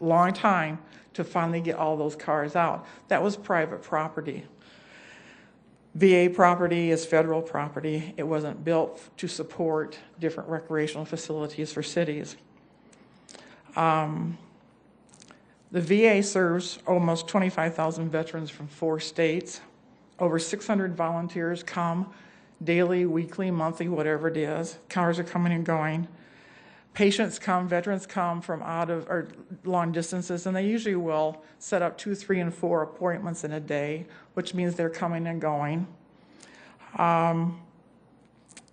long time to finally get all those cars out. That was private property. VA property is federal property. It wasn't built to support different recreational facilities for cities. The VA serves almost 25,000 veterans from 4 states. Over 600 volunteers come daily, weekly, monthly, whatever it is. Cars are coming and going. Patients come, veterans come from long distances, and they usually will set up 2, 3, and 4 appointments in a day, which means they're coming and going. And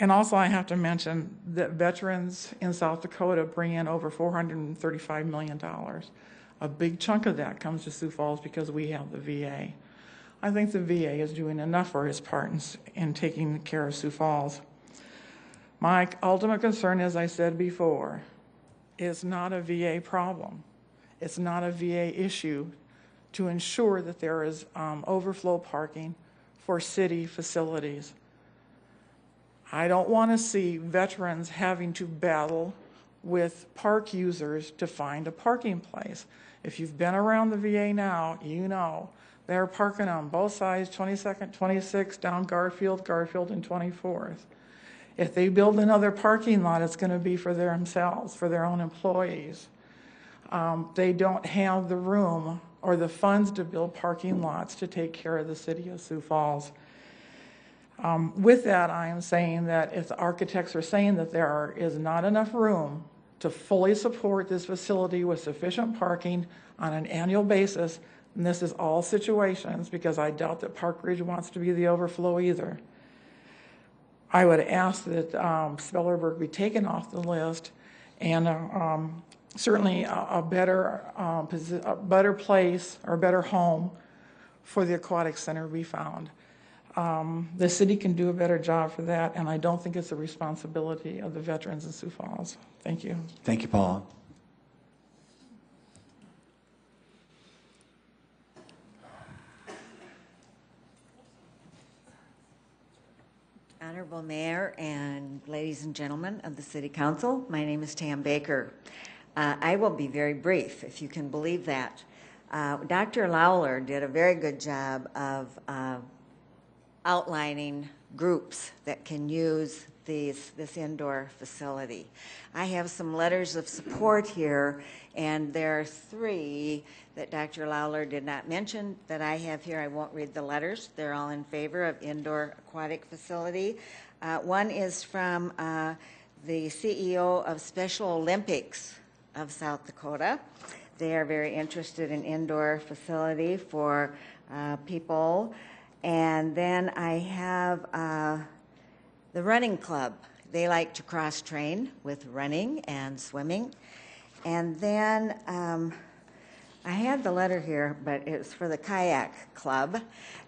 also I have to mention that veterans in South Dakota bring in over $435 million. A big chunk of that comes to Sioux Falls because we have the VA. I think the VA is doing enough for its part in taking care of Sioux Falls. My ultimate concern, as I said before, is not a VA problem. It's not a VA issue to ensure that there is overflow parking for city facilities. I don't want to see veterans having to battle with park users to find a parking place. If you've been around the VA now, you know they're parking on both sides, 22nd, 26th, down Garfield, and 24th. If they build another parking lot, it's going to be for themselves, for their own employees. They don't have the room or the funds to build parking lots to take care of the city of Sioux Falls. With that, I am saying that if the architects are saying that there is not enough room to fully support this facility with sufficient parking on an annual basis, and this is all situations, because I doubt that Park Ridge wants to be the overflow either, I would ask that Spellerberg be taken off the list, and certainly a better place or better home for the aquatic center be found. The city can do a better job for that, and I don't think it's a responsibility of the veterans in Sioux Falls. Thank you. Thank you, Paula. Honorable Mayor and ladies and gentlemen of the City Council, my name is Tam Baker. I will be very brief, if you can believe that. Dr. Lawler did a very good job of outlining groups that can use this indoor facility. I have some letters of support here, and there are 3 that Dr. Lawler did not mention that I have here. I won't read the letters. They're all in favor of indoor aquatic facility. One is from the CEO of Special Olympics of South Dakota. They are very interested in indoor facility for people. And then I have the running club. They like to cross-train with running and swimming. And then I had the letter here, but it's for the kayak club,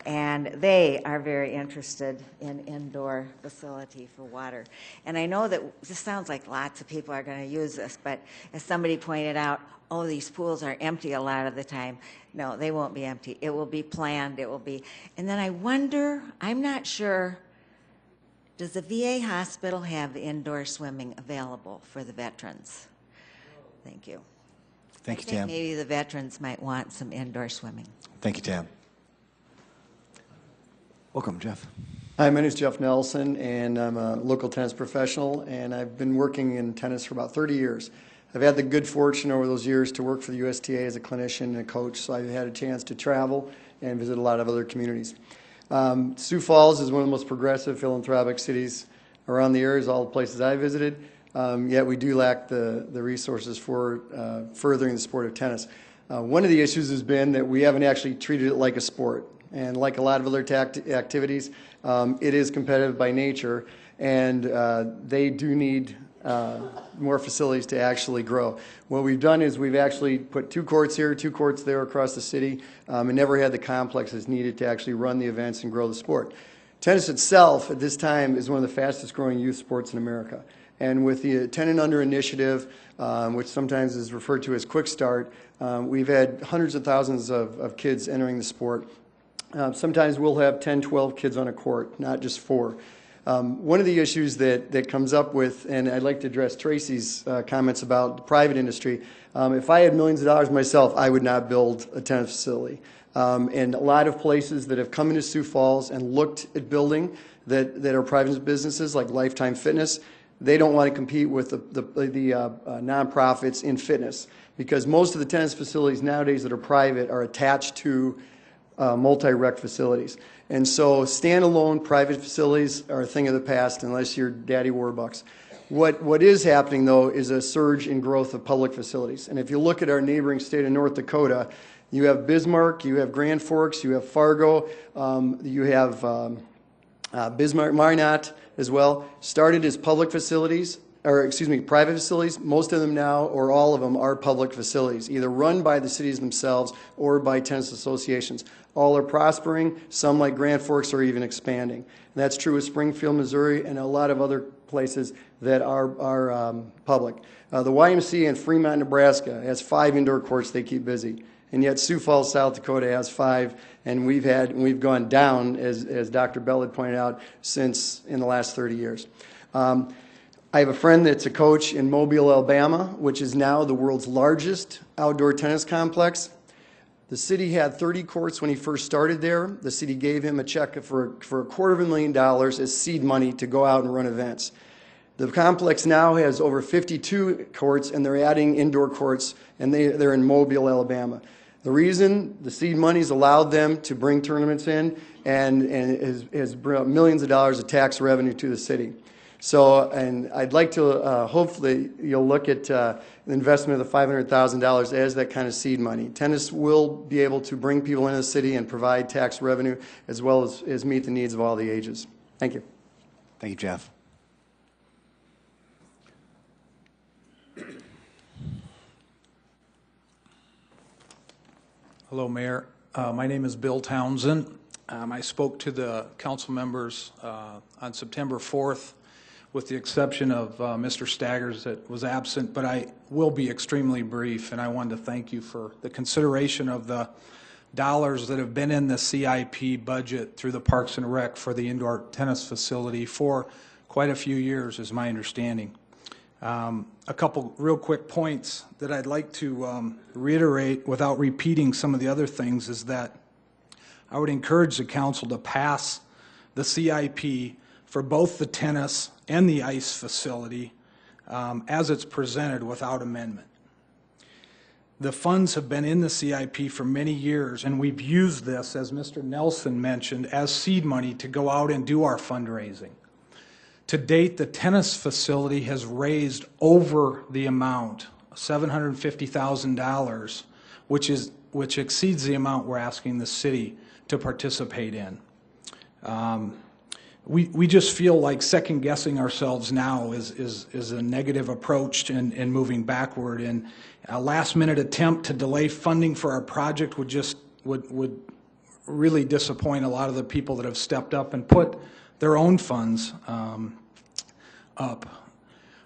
and they are very interested in indoor facility for water. And I know that this sounds like lots of people are going to use this, but as somebody pointed out, oh, these pools are empty a lot of the time. No, they won't be empty. It will be planned. It will be. And then I wonder, I'm not sure, does the VA hospital have indoor swimming available for the veterans? Thank you. Thank you, I think Tam. maybe the veterans might want some indoor swimming. Thank you, Tam. Welcome, Jeff. Hi, my name is Jeff Nelson, and I'm a local tennis professional, and I've been working in tennis for about 30 years. I've had the good fortune over those years to work for the USTA as a clinician and a coach, so I've had a chance to travel and visit a lot of other communities. Sioux Falls is one of the most progressive philanthropic cities around the area, all the places I visited, yet we do lack the resources for furthering the sport of tennis. One of the issues has been that we haven't actually treated it like a sport, and like a lot of other activities, it is competitive by nature, and they do need more facilities to actually grow. What we've done is we've actually put 2 courts here, 2 courts there across the city, and never had the complexes needed to actually run the events and grow the sport. Tennis itself at this time is one of the fastest growing youth sports in America. And with the 10 and Under initiative, which sometimes is referred to as Quick Start, we've had hundreds of thousands of kids entering the sport. Sometimes we'll have 10, 12 kids on a court, not just 4. One of the issues that comes up with, and I'd like to address Tracy's comments about the private industry, if I had millions of dollars myself, I would not build a tennis facility. And a lot of places that have come into Sioux Falls and looked at building that are private businesses like Lifetime Fitness, they don't want to compete with the nonprofits in fitness, because most of the tennis facilities nowadays that are private are attached to multi-rec facilities. And so standalone private facilities are a thing of the past unless you're Daddy Warbucks. What is happening, though, is a surge in growth of public facilities. And if you look at our neighboring state of North Dakota, you have Bismarck, you have Grand Forks, you have Fargo, you have Bismarck, Minot as well, started as public facilities, or excuse me, private facilities. Most of them now, or all of them, are public facilities, either run by the cities themselves or by tennis associations. All are prospering. Some, like Grand Forks, are even expanding. And that's true of Springfield, Missouri, and a lot of other places that are public. The YMCA in Fremont, Nebraska has 5 indoor courts they keep busy. And yet Sioux Falls, South Dakota has 5, and we've gone down, as Dr. Bell had pointed out, since in the last 30 years. I have a friend that's a coach in Mobile, Alabama, which is now the world's largest outdoor tennis complex. The city had 30 courts when he first started there. The city gave him a check for $250,000 as seed money to go out and run events. The complex now has over 52 courts, and they're adding indoor courts, and they're in Mobile, Alabama. The reason the seed money's allowed them to bring tournaments in and has brought millions of dollars of tax revenue to the city. So, and I'd like to, hopefully, you'll look at the investment of the $500,000 as that kind of seed money. Tennis will be able to bring people into the city and provide tax revenue as well as meet the needs of all the ages. Thank you. Thank you, Jeff. Hello, Mayor. My name is Bill Townsend. I spoke to the council members on September 4th, with the exception of Mr. Staggers that was absent, but I will be extremely brief, and I wanted to thank you for the consideration of the dollars that have been in the CIP budget through the Parks and Rec for the indoor tennis facility for quite a few years, is my understanding. A couple real quick points that I'd like to reiterate without repeating some of the other things is that I would encourage the council to pass the CIP for both the tennis and the ice facility as it's presented without amendment. The funds have been in the CIP for many years, and we've used this, as Mr. Nelson mentioned, as seed money to go out and do our fundraising. To date, the tennis facility has raised over the amount, $750,000, which exceeds the amount we're asking the city to participate in. We just feel like second guessing ourselves now is a negative approach and moving backward. And a last minute attempt to delay funding for our project would really disappoint a lot of the people that have stepped up and put their own funds up.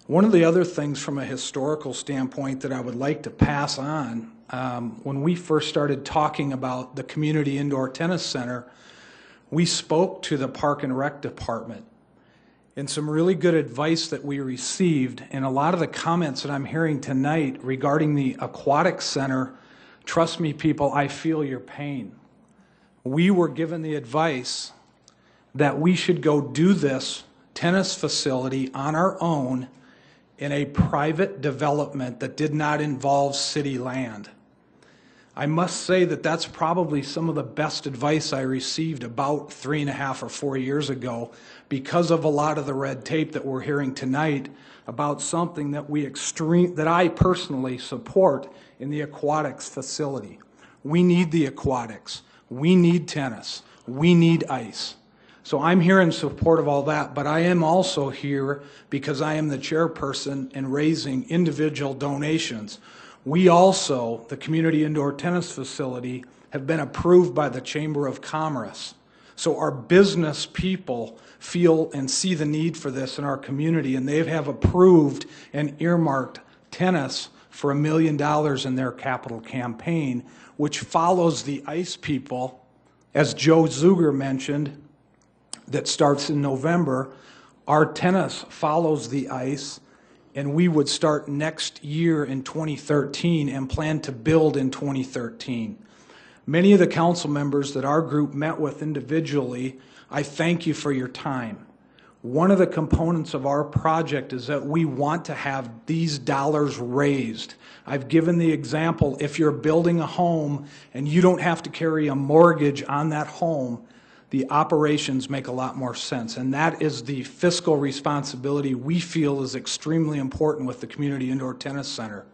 One of the other things from a historical standpoint that I would like to pass on, when we first started talking about the community indoor tennis center, we spoke to the Park and Rec department, and some really good advice that we received, and a lot of the comments that I'm hearing tonight regarding the aquatic center, trust me people, I feel your pain. We were given the advice that we should go do this tennis facility on our own in a private development that did not involve city land. I must say that that's probably some of the best advice I received about 3.5 or 4 years ago, because of a lot of the red tape that we're hearing tonight about something that that I personally support in the aquatics facility. We need the aquatics. We need tennis. We need ice. So I'm here in support of all that, but I am also here because I am the chairperson in raising individual donations. We also, the community indoor tennis facility, have been approved by the Chamber of Commerce. So our business people feel and see the need for this in our community, and they have approved and earmarked tennis for $1 million in their capital campaign, which follows the ice people, as Joe Zuger mentioned, that starts in November. Our tennis follows the ice, and we would start next year in 2013 and plan to build in 2013. Many of the council members that our group met with individually, I thank you for your time. One of the components of our project is that we want to have these dollars raised. I've given the example, if you're building a home and you don't have to carry a mortgage on that home, the operations make a lot more sense. And that is the fiscal responsibility we feel is extremely important with the community indoor tennis center.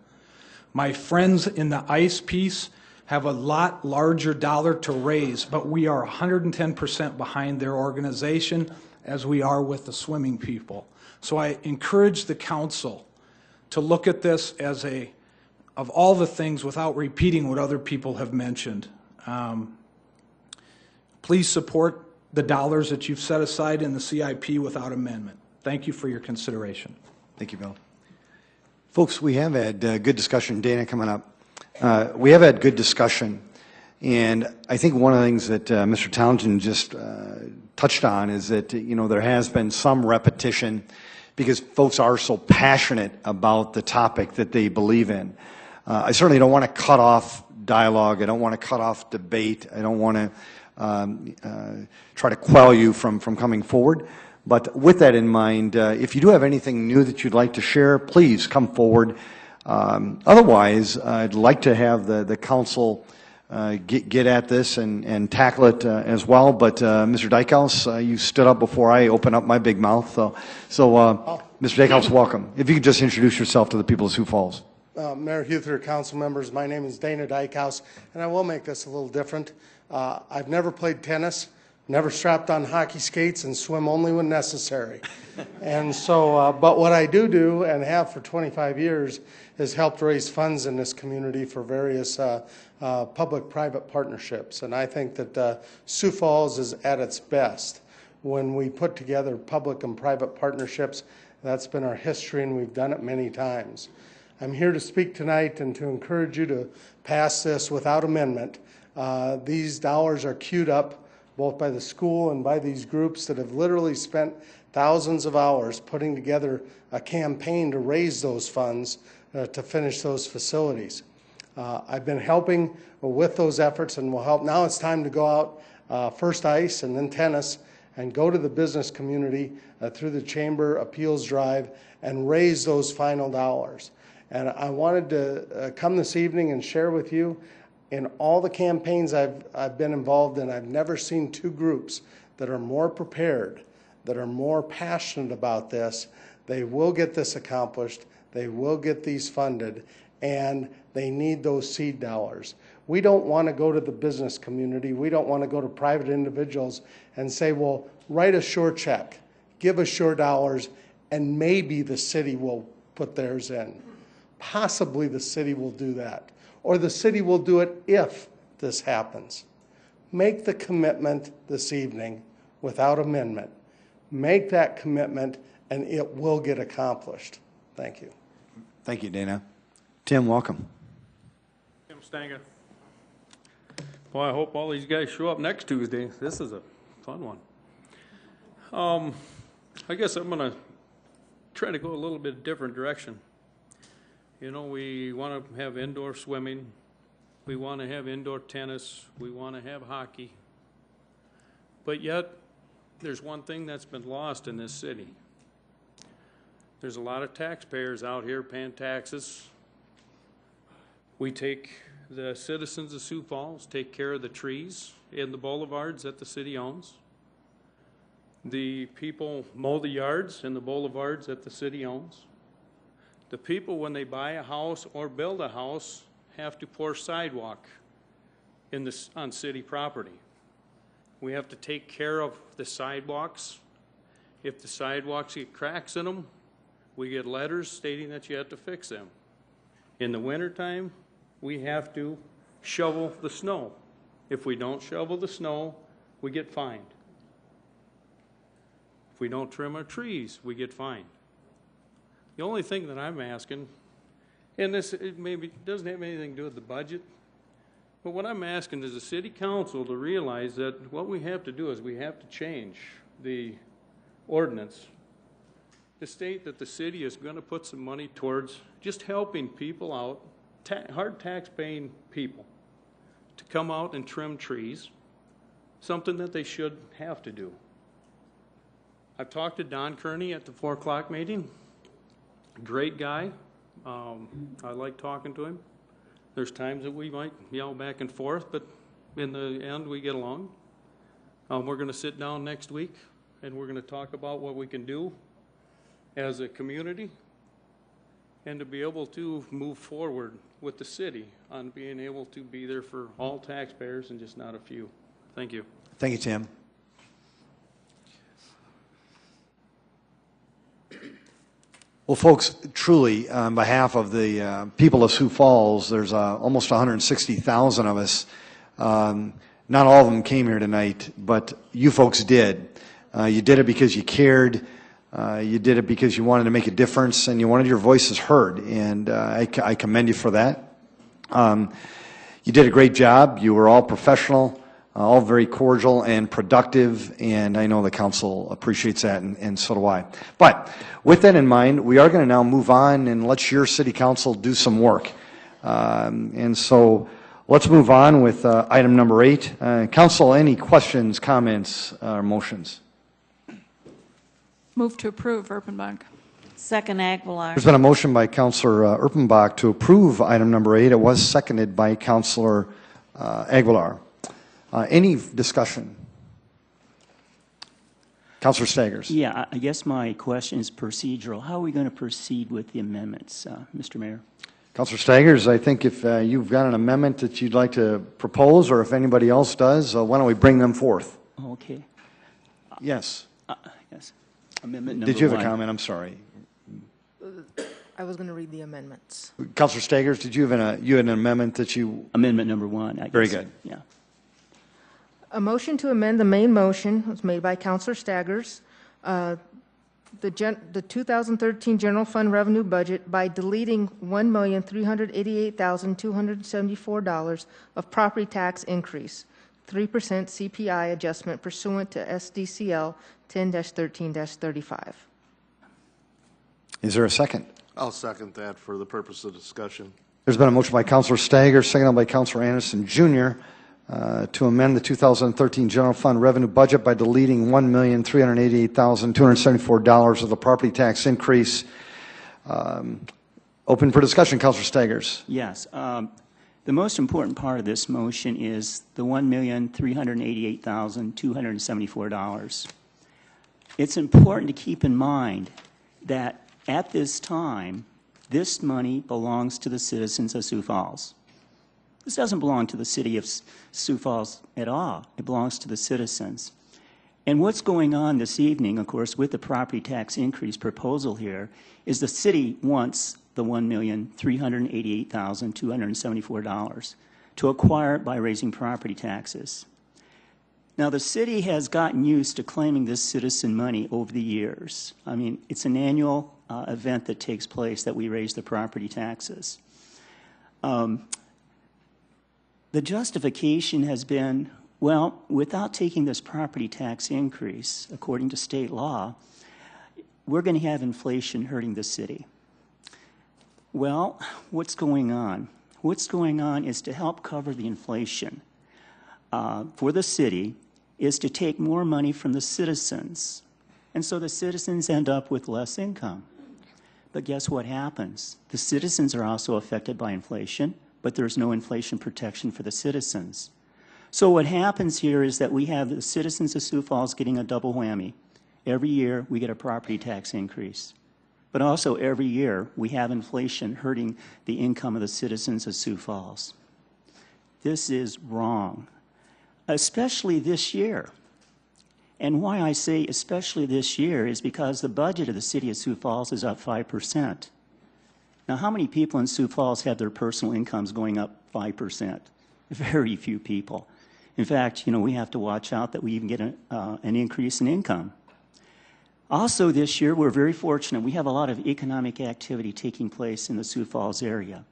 My friends in the ice piece have a lot larger dollar to raise, but we are 110% behind their organization, as we are with the swimming people. So I encourage the council to look at this as of all the things, without repeating what other people have mentioned. Please support the dollars that you've set aside in the CIP without amendment. Thank you for your consideration. Thank you, Bill. Folks, we have had good discussion. Dana, coming up. We have had good discussion, and I think one of the things that Mr. Townsend just touched on is that, there has been some repetition because folks are so passionate about the topic that they believe in. I certainly don't want to cut off dialogue. I don't want to cut off debate. I don't want to try to quell you from coming forward. But with that in mind, if you do have anything new that you'd like to share, please come forward. Otherwise, I'd like to have the council get at this and tackle it as well. But Mr. Dykhouse, you stood up before I opened up my big mouth. So Mr. Dykhouse, welcome. If you could just introduce yourself to the people of Sioux Falls. Mayor Huther, council members, my name is Dana Dykhouse, and I will make this a little different. I've never played tennis, never strapped on hockey skates, and swim only when necessary. And so, but what I do and have for 25 years is helped raise funds in this community for various public-private partnerships. And I think that Sioux Falls is at its best when we put together public and private partnerships. That's been our history, and we've done it many times. I'm here to speak tonight and to encourage you to pass this without amendment. These dollars are queued up both by the school and by these groups that have literally spent thousands of hours putting together a campaign to raise those funds to finish those facilities. I've been helping with those efforts and will help. Now it's time to go out, first ice and then tennis, and go to the business community through the Chamber Appeals Drive and raise those final dollars. And I wanted to come this evening and share with you, in all the campaigns I've been involved in, I've never seen two groups that are more prepared, that are more passionate about this. They will get this accomplished, they will get these funded, and they need those seed dollars. We don't want to go to the business community, we don't want to go to private individuals and say, well, write a sure check, give us sure dollars, and maybe the city will put theirs in. Possibly the city will do that, or the city will do it if this happens. Make the commitment this evening without amendment. Make that commitment and it will get accomplished. Thank you. Thank you, Dana. Tim, welcome. Tim Stanger. Well, I hope all these guys show up next Tuesday. This is a fun one. I guess I'm going to try to go a little bit different direction. You know, we want to have indoor swimming, we want to have indoor tennis, we want to have hockey. But yet, there's one thing that's been lost in this city. There's a lot of taxpayers out here paying taxes. We the citizens of Sioux Falls take care of the trees in the boulevards that the city owns. The people mow the yards in the boulevards that the city owns. The people, when they buy a house or build a house, have to pour sidewalk on city property. We have to take care of the sidewalks. If the sidewalks get cracks in them, we get letters stating that you have to fix them. In the wintertime, we have to shovel the snow. If we don't shovel the snow, we get fined. If we don't trim our trees, we get fined. The only thing that I'm asking, and this maybe doesn't have anything to do with the budget, but what I'm asking is the city council to realize that what we have to do is we have to change the ordinance to state that the city is going to put some money towards just helping people out, hard tax-paying people, to come out and trim trees, something that they should have to do. I've talked to Don Kearney at the 4 o'clock meeting. Great guy. I like talking to him. There's times that we might yell back and forth, but in the end we get along. We're going to sit down next week and we're going to talk about what we can do as a community and to be able to move forward with the city on being able to be there for all taxpayers and just not a few. Thank you. Thank you, Tim. Well, folks, truly, on behalf of the people of Sioux Falls, there's almost 160,000 of us. Not all of them came here tonight, but you folks did. You did it because you cared. You did it because you wanted to make a difference, and you wanted your voices heard, and I commend you for that. You did a great job. You were all professional, all very cordial and productive, and I know the council appreciates that, and so do I. But with that in mind, we are going to now move on and let your city council do some work. And so let's move on with item number 8. Council, any questions, comments, or motions? Move to approve, Erpenbach. Second, Aguilar. There's been a motion by Councilor Erpenbach to approve item number 8. It was seconded by Councilor Aguilar. Any discussion? Councilor Staggers. Yeah, I guess my question is procedural. How are we going to proceed with the amendments, Mr. Mayor? Councilor Staggers, I think if you've got an amendment that you'd like to propose, or if anybody else does, why don't we bring them forth? Okay. Yes. Yes. Amendment number Did you have one. a comment? I'm sorry. I was going to read the amendments. Councilor Staggers, did you have you had an amendment that you? Amendment number one, I guess. Very good. Yeah. A motion to amend the main motion was made by Councilor Staggers. The 2013 general fund revenue budget by deleting $1,388,274 of property tax increase, 3% CPI adjustment pursuant to SDCL 10-13-35. Is there a second? I'll second that for the purpose of discussion. There's been a motion by Councilor Staggers, seconded by Councilor Anderson Jr. To amend the 2013 general fund revenue budget by deleting $1,388,274 of the property tax increase. Open for discussion, Councilor Staggers. Yes. The most important part of this motion is the $1,388,274. It's important to keep in mind that at this time, this money belongs to the citizens of Sioux Falls. This doesn't belong to the city of Sioux Falls at all. It belongs to the citizens. And what's going on this evening, of course, with the property tax increase proposal here, is the city wants the $1,388,274 to acquire it by raising property taxes. Now, the city has gotten used to claiming this citizen money over the years. I mean, it's an annual event that takes place that we raise the property taxes. The justification has been, well, without taking this property tax increase, according to state law, we're going to have inflation hurting the city. Well, what's going on? What's going on is to help cover the inflation for the city is to take more money from the citizens. And so the citizens end up with less income. But guess what happens? The citizens are also affected by inflation, but there's no inflation protection for the citizens. So what happens here is that we have the citizens of Sioux Falls getting a double whammy. Every year we get a property tax increase. But also every year we have inflation hurting the income of the citizens of Sioux Falls. This is wrong, especially this year. And why I say especially this year is because the budget of the city of Sioux Falls is up 5%. Now, how many people in Sioux Falls have their personal incomes going up 5%? Very few people. In fact, we have to watch out that we even get an increase in income. Also this year, we're very fortunate. We have a lot of economic activity taking place in the Sioux Falls area.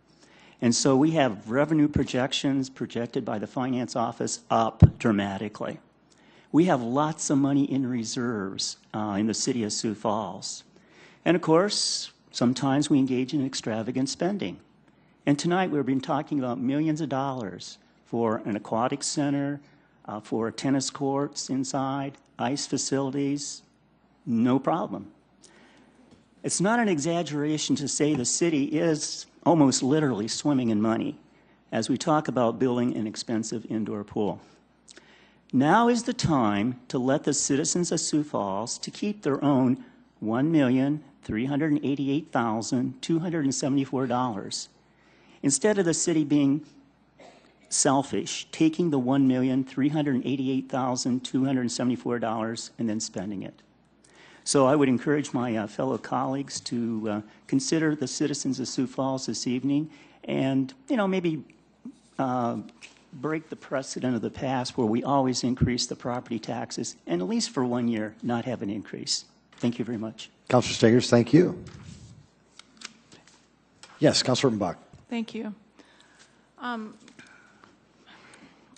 And so we have revenue projections projected by the Finance Office up dramatically. We have lots of money in reserves in the city of Sioux Falls. And of course, sometimes we engage in extravagant spending. And tonight we've been talking about millions of dollars for an aquatic center, for tennis courts inside, ice facilities, no problem. It's not an exaggeration to say the city is almost literally swimming in money as we talk about building an expensive indoor pool. Now is the time to let the citizens of Sioux Falls to keep their own $1,388,274 instead of the city being selfish, taking the $1,388,274 and then spending it. So I would encourage my fellow colleagues to consider the citizens of Sioux Falls this evening and, maybe break the precedent of the past where we always increase the property taxes and at least for 1 year not have an increase. Thank you very much. Councilor Staggers, thank you. Yes, Councilor Bach. Thank you.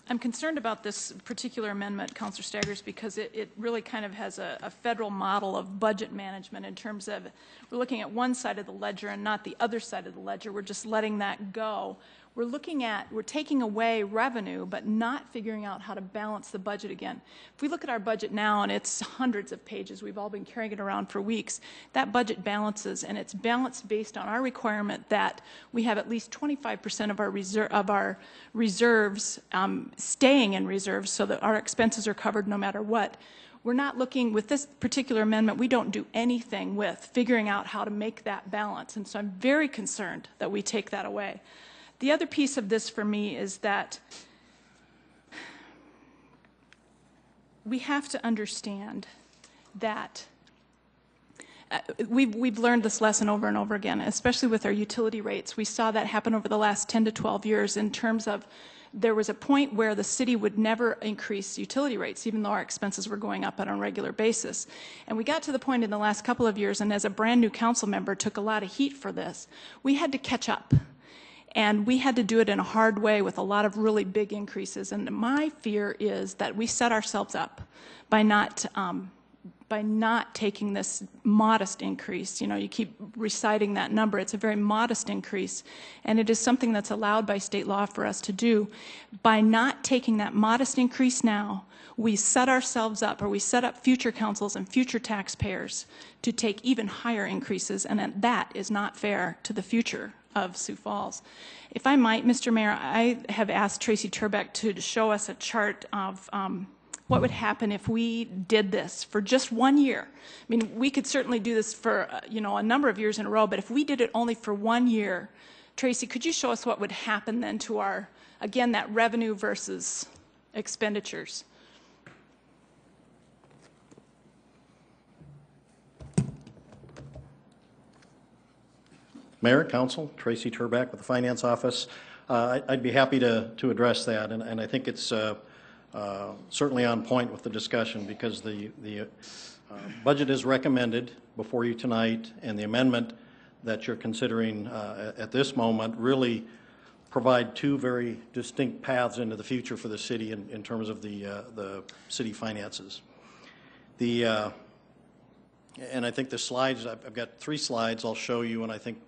I'm concerned about this particular amendment, Councilor Staggers, because it really kind of has a federal model of budget management in terms of we're looking at one side of the ledger and not the other side of the ledger. We're just letting that go we're taking away revenue, but not figuring out how to balance the budget again. If we look at our budget now, and it's hundreds of pages, we've all been carrying it around for weeks, that budget balances, and it's balanced based on our requirement that we have at least 25% of our reserves staying in reserves so that our expenses are covered no matter what. We're not looking, with this particular amendment, we don't do anything with figuring out how to make that balance, and so I'm very concerned that we take that away. The other piece of this for me is that we have to understand that we've learned this lesson over and over again, especially with our utility rates. We saw that happen over the last 10 to 12 years in terms of there was a point where the city would never increase utility rates, even though our expenses were going up on a regular basis. And we got to the point in the last couple of years, and as a brand new council member took a lot of heat for this, we had to catch up. And we had to do it in a hard way with a lot of really big increases. And my fear is that we set ourselves up by not taking this modest increase. You know, you keep reciting that number. It's a very modest increase, and it is something that's allowed by state law for us to do. By not taking that modest increase now, we set ourselves up, or we set up future councils and future taxpayers to take even higher increases, and that is not fair to the future of Sioux Falls. If I might, Mr. Mayor, I have asked Tracy Turbeck to show us a chart of what would happen if we did this for just 1 year. I mean, we could certainly do this for a number of years in a row, but if we did it only for 1 year, Tracy, could you show us what would happen then to our, again, that revenue versus expenditures? Mayor, Council, Tracy Turbeck with the Finance Office. I'd be happy to address that, and I think it's certainly on point with the discussion, because the budget is recommended before you tonight, and the amendment that you're considering at this moment really provide two very distinct paths into the future for the city in terms of the city finances. And I think the slides, I've got 3 slides I'll show you, and I think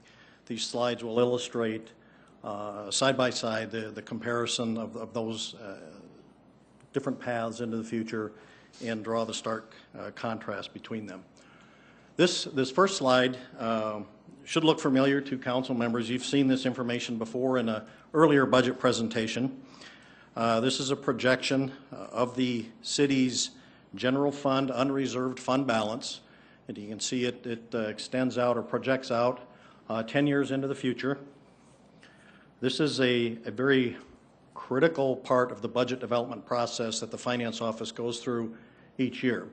these slides will illustrate side by side the comparison of those different paths into the future and draw the stark contrast between them. This first slide should look familiar to council members. You've seen this information before in an earlier budget presentation. This is a projection of the city's general fund unreserved fund balance, and you can see it extends out or projects out 10 years into the future. This is a very critical part of the budget development process that the Finance Office goes through each year.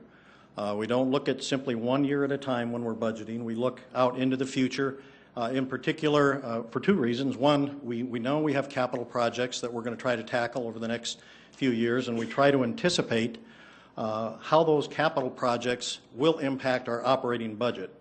We don't look at simply 1 year at a time when we're budgeting. We look out into the future, in particular for 2 reasons. One, we know we have capital projects that we're going to try to tackle over the next few years, and we try to anticipate how those capital projects will impact our operating budget.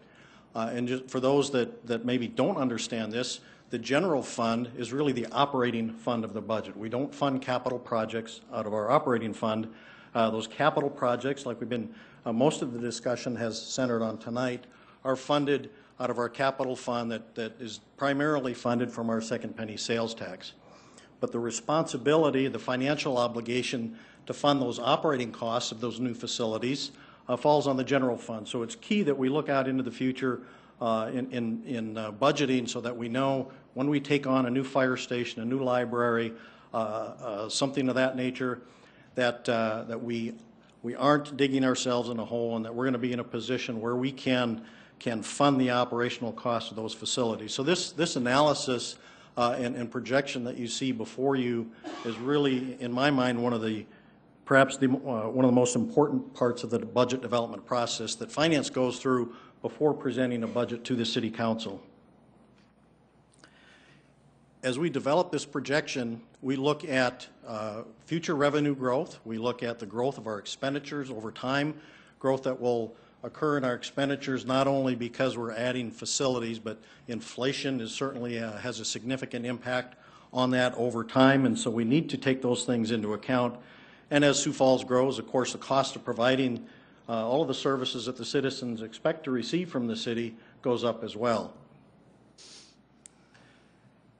And just for those that maybe don't understand this, the general fund is really the operating fund of the budget. We don't fund capital projects out of our operating fund. Those capital projects, like we've been, most of the discussion has centered on tonight, are funded out of our capital fund that is primarily funded from our second penny sales tax. But the responsibility, the financial obligation to fund those operating costs of those new facilities falls on the general fund. So it's key that we look out into the future in budgeting, so that we know when we take on a new fire station, a new library, something of that nature, that we aren't digging ourselves in a hole, and that we're going to be in a position where we can fund the operational costs of those facilities. So this analysis and projection that you see before you is really, in my mind, one of the most important parts of the budget development process that Finance goes through before presenting a budget to the City Council. As we develop this projection, we look at future revenue growth. We look at the growth of our expenditures over time, growth that will occur in our expenditures not only because we're adding facilities, but inflation is certainly has a significant impact on that over time, and so we need to take those things into account. And as Sioux Falls grows, of course, the cost of providing all of the services that the citizens expect to receive from the city goes up as well.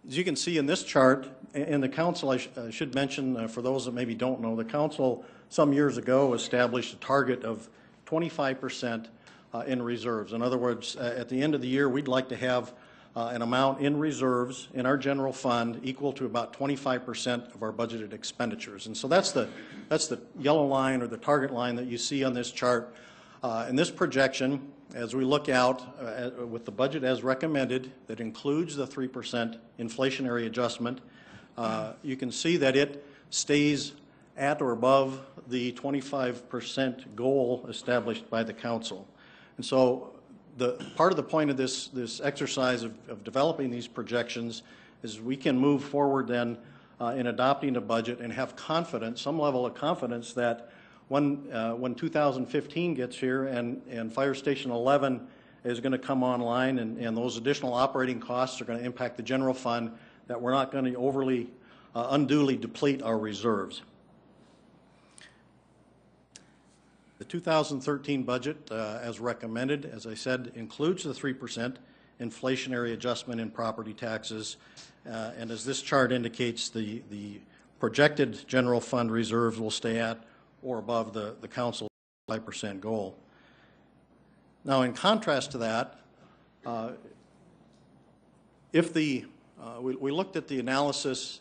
As you can see in this chart, and the council, I should mention for those that maybe don't know, the council some years ago established a target of 25% in reserves. In other words, at the end of the year, we'd like to have an amount in reserves in our general fund equal to about 25% of our budgeted expenditures. And so that's the yellow line or the target line that you see on this chart. In this projection, as we look out with the budget as recommended, that includes the 3% inflationary adjustment, you can see that it stays at or above the 25% goal established by the council. And so part of the point of this exercise of developing these projections is we can move forward then in adopting a budget and have confidence, some level of confidence that when 2015 gets here and Fire Station 11 is going to come online and those additional operating costs are going to impact the general fund, that we're not going to unduly deplete our reserves. The 2013 budget, as recommended, as I said, includes the 3% inflationary adjustment in property taxes. And as this chart indicates, the projected general fund reserves will stay at or above the council's 5% goal. Now, in contrast to that, we looked at the analysis,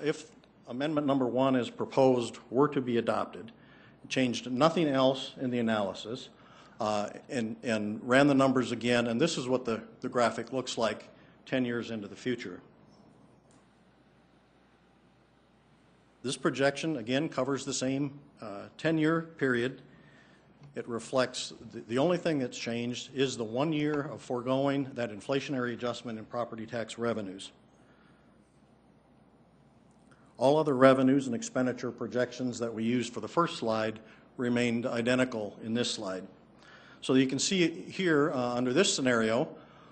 if amendment number 1 as proposed were to be adopted, changed nothing else in the analysis, and ran the numbers again, and this is what the graphic looks like 10 years into the future. This projection, again, covers the same 10-year period. It reflects the only thing that's changed is the 1 year of foregoing that inflationary adjustment in property tax revenues. All other revenues and expenditure projections that we used for the first slide remained identical in this slide. So you can see here under this scenario,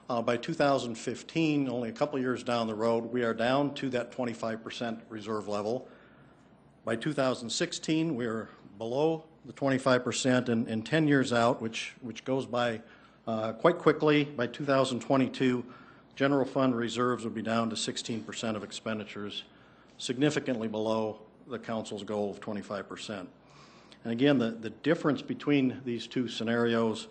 by 2015, only a couple years down the road, we are down to that 25% reserve level. By 2016, we are below the 25%, and 10 years out, which goes by quite quickly, by 2022, general fund reserves will be down to 16% of expenditures, significantly below the council's goal of 25%. And again, the difference between these two scenarios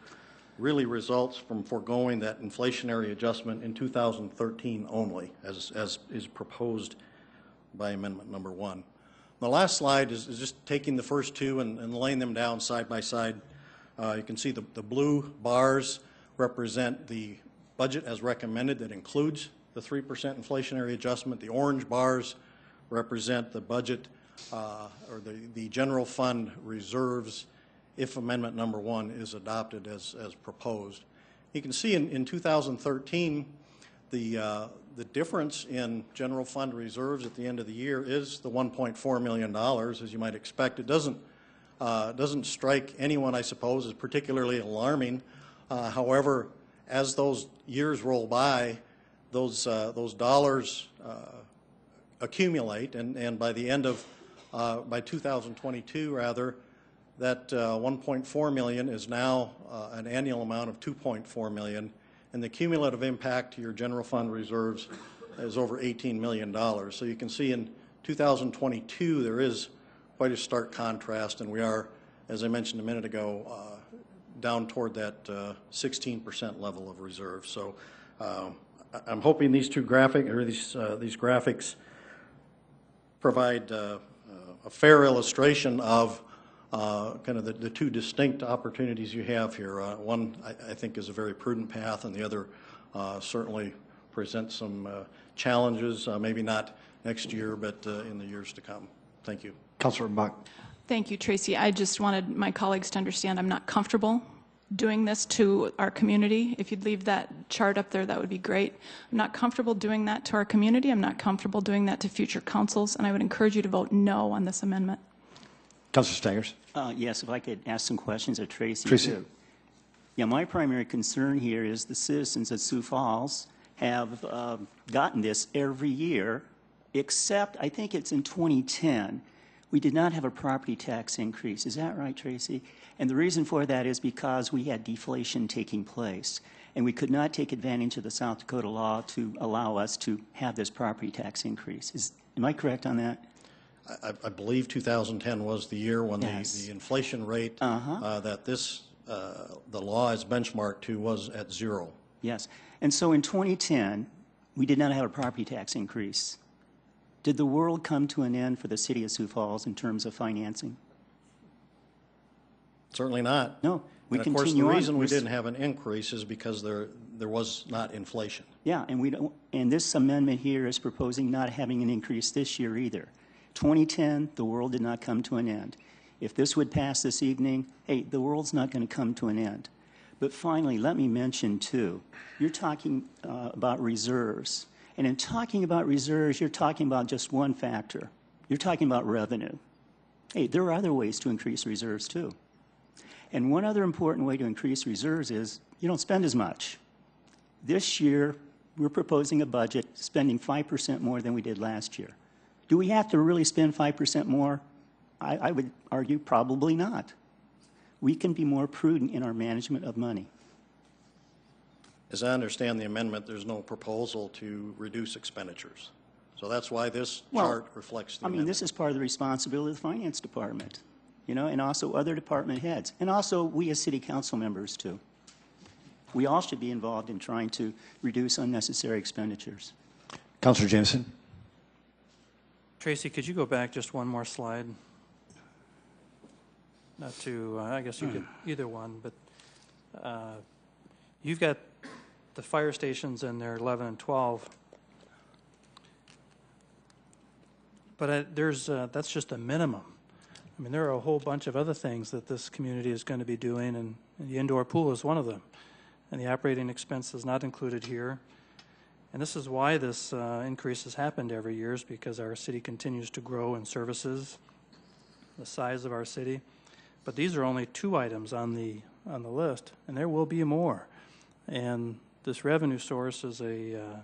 really results from foregoing that inflationary adjustment in 2013 only, as is proposed by amendment number 1. The last slide is just taking the first two and laying them down side by side. You can see the blue bars represent the budget as recommended that includes the 3% inflationary adjustment. The orange bars represent the budget or the general fund reserves if amendment number 1 is adopted as proposed. You can see in 2013 the difference in general fund reserves at the end of the year is the $1.4 million, as you might expect. It doesn't strike anyone, I suppose, as particularly alarming. However, as those years roll by, those dollars accumulate, and by the end of by 2022, rather, that 1.4 million is now an annual amount of 2.4 million, and the cumulative impact to your general fund reserves is over $18 million. So you can see in 2022 there is quite a stark contrast, and we are, as I mentioned a minute ago, down toward that 16% level of reserve. So I'm hoping these two these graphics provide a fair illustration of kind of the two distinct opportunities you have here. One, I think, is a very prudent path, and the other certainly presents some challenges, maybe not next year, but in the years to come. Thank you. Councilor Buck. Thank you, Tracy. I just wanted my colleagues to understand I'm not comfortable doing this to our community. If you'd leave that chart up there, that would be great. I'm not comfortable doing that to our community. I'm not comfortable doing that to future councils, and I would encourage you to vote no on this amendment. Councilor Staggers. Yes, if I could ask some questions of Tracy. Tracy. Too. Yeah, my primary concern here is the citizens of Sioux Falls have gotten this every year, except I think it's in 2010. We did not have a property tax increase. Is that right, Tracy? And the reason for that is because we had deflation taking place. and we could not take advantage of the South Dakota law to allow us to have this property tax increase. Am I correct on that? I believe 2010 was the year when Yes. the inflation rate that the law is benchmarked to was at 0. Yes. And so in 2010, we did not have a property tax increase. Did the world come to an end for the City of Sioux Falls in terms of financing? Certainly not. No. We And of course, the continue on. reason we didn't have an increase is because there was not inflation. Yeah, and we don't. And this amendment here is proposing not having an increase this year either. 2010, the world did not come to an end. If this would pass this evening, hey, the world's not going to come to an end. But finally, let me mention too, you're talking about reserves. And in talking about reserves, you're talking about just one factor. You're talking about revenue. Hey, there are other ways to increase reserves too. And one other important way to increase reserves is you don't spend as much. This year, we're proposing a budget spending 5% more than we did last year. Do we have to really spend 5% more? I would argue probably not. We can be more prudent in our management of money. As I understand the amendment, there's no proposal to reduce expenditures. So that's why this chart reflects the amendment. This is part of the responsibility of the Finance Department, and also other department heads, and also we as city council members too. We all should be involved in trying to reduce unnecessary expenditures. Councilor Jameson. Tracy, could you go back just one more slide? Not to, I guess you could, either one, but you've got the fire stations in there, 11 and 12. But that's just a minimum. I mean, there are a whole bunch of other things that this community is going to be doing, and the indoor pool is one of them. And the operating expense is not included here. And this is why this increase has happened every year, is because our city continues to grow in services, the size of our city. But these are only 2 items on the list, and there will be more. And this revenue source is a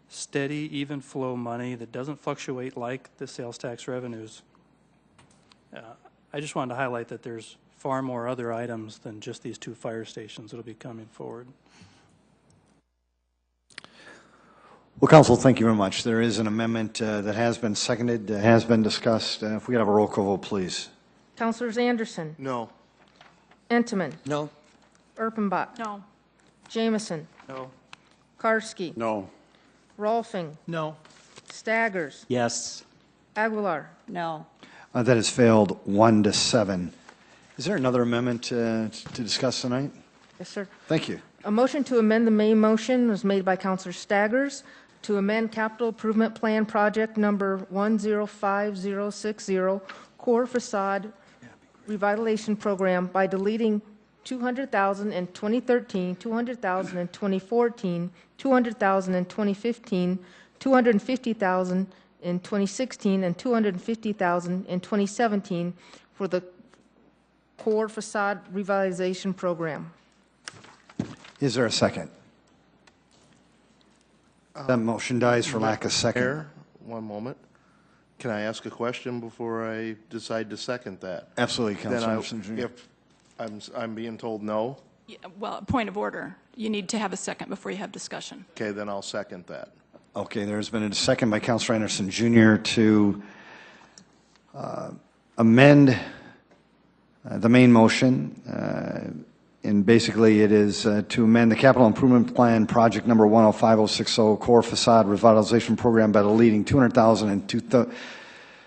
steady, even flow money that doesn't fluctuate like the sales tax revenues. I just wanted to highlight that there's far more other items than just these 2 fire stations that will be coming forward. Well, Council, thank you very much. There is an amendment that has been seconded, has been discussed. If we could have a roll call vote, please. Councilors Anderson. No. Entman. No. Erpenbach. No. Jameson. No. Karski. No. Rolfing. No. Staggers. Yes. Aguilar. No. That has failed 1-7. Is there another amendment to discuss tonight? Yes, sir. Thank you. A motion to amend the main motion was made by Councilor Staggers to amend Capital Improvement Plan Project number 105060, Core Facade Revitalization Program, by deleting $200,000 in 2013, $200,000 in 2014, $200,000 in 2015, $250,000 in 2016, and $250,000 in 2017 for the Core Facade Revitalization Program. Is there a second? That motion dies for lack of second. Mayor, one moment. Can I ask a question before I decide to second that? Absolutely, Councilor Then Anderson, Jr. If I'm being told no, Yeah, well, point of order. You need to have a second before you have discussion. okay, then I'll second that. Okay, there's been a second by Councilor Anderson Jr. to amend the main motion. And basically, it is to amend the Capital Improvement Plan Project number 105060, Core Facade Revitalization Program, by deleting $200,000 in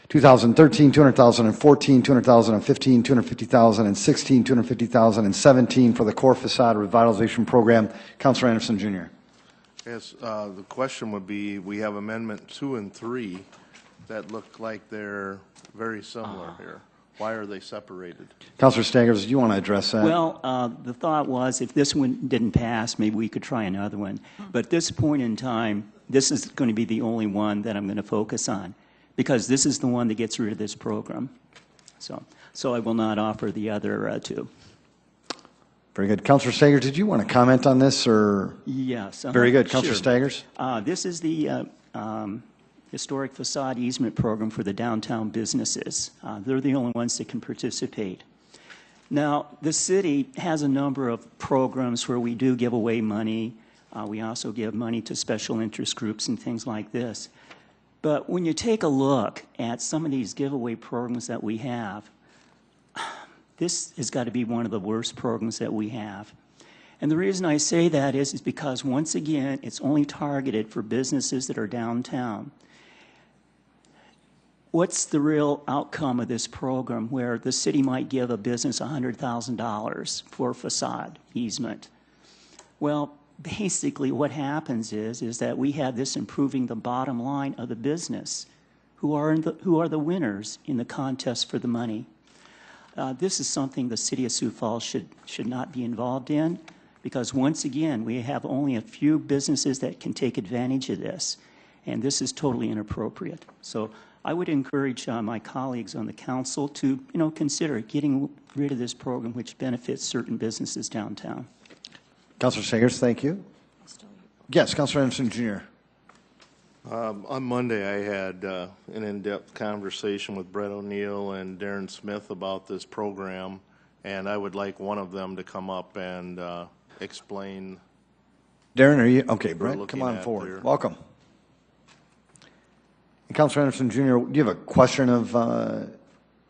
2013, $200,000 in 14, $200,000 in 15, $250,000 in 16, $250,000 in 17 for the Core Facade Revitalization Program. Councilor Anderson Jr. Yes, the question would be, we have Amendment 2 and 3 that look like they're very similar here. Why are they separated? Councilor Staggers, do you want to address that? Well, the thought was if this one didn't pass, maybe we could try another one. But at this point in time, this is going to be the only one that I'm going to focus on, because this is the one that gets rid of this program. So I will not offer the other 2. Very good. Councilor Staggers, did you want to comment on this, or? Yes. Very good. Councilor Sure. Staggers? This is the Historic Facade Easement Program for the downtown businesses. They're the only ones that can participate. Now, the city has a number of programs where we do give away money. We also give money to special interest groups and things like this. But when you take a look at some of these giveaway programs that we have, this has got to be one of the worst programs that we have. And the reason I say that is because, once again, it's only targeted for businesses that are downtown. What's the real outcome of this program where the city might give a business $100,000 for facade easement? Well, basically what happens is that we have this improving the bottom line of the business, who are the winners in the contest for the money. This is something the City of Sioux Falls should not be involved in, because once again, we have only a few businesses that can take advantage of this, and this is totally inappropriate. So I would encourage my colleagues on the council to, consider getting rid of this program, which benefits certain businesses downtown. Councilor Sagers, thank you. Yes, Councilor Anderson Jr. On Monday, I had an in-depth conversation with Brett O'Neill and Darren Smith about this program, and I would like one of them to come up and explain. Darren, are you? Okay, Brett, come on forward. There. Welcome. And Councilor Anderson Jr., do you have a question of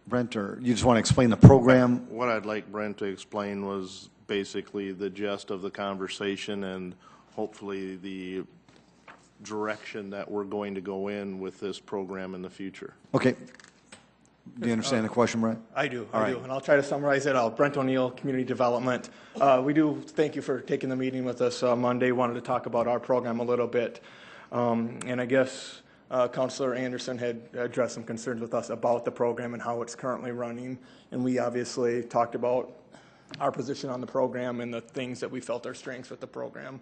Brent, or you just want to explain the program? What I'd like Brent to explain was basically the gist of the conversation and hopefully the direction that we're going to go in with this program in the future. Okay. Do you understand the question, Brent? I do, All I right. do, and I'll try to summarize it. Brent O'Neill, Community Development. We do thank you for taking the meeting with us Monday. Wanted to talk about our program a little bit, and I guess Councilor Anderson had addressed some concerns with us about the program and how it's currently running, and we obviously talked about our position on the program and the things that we felt are strengths with the program.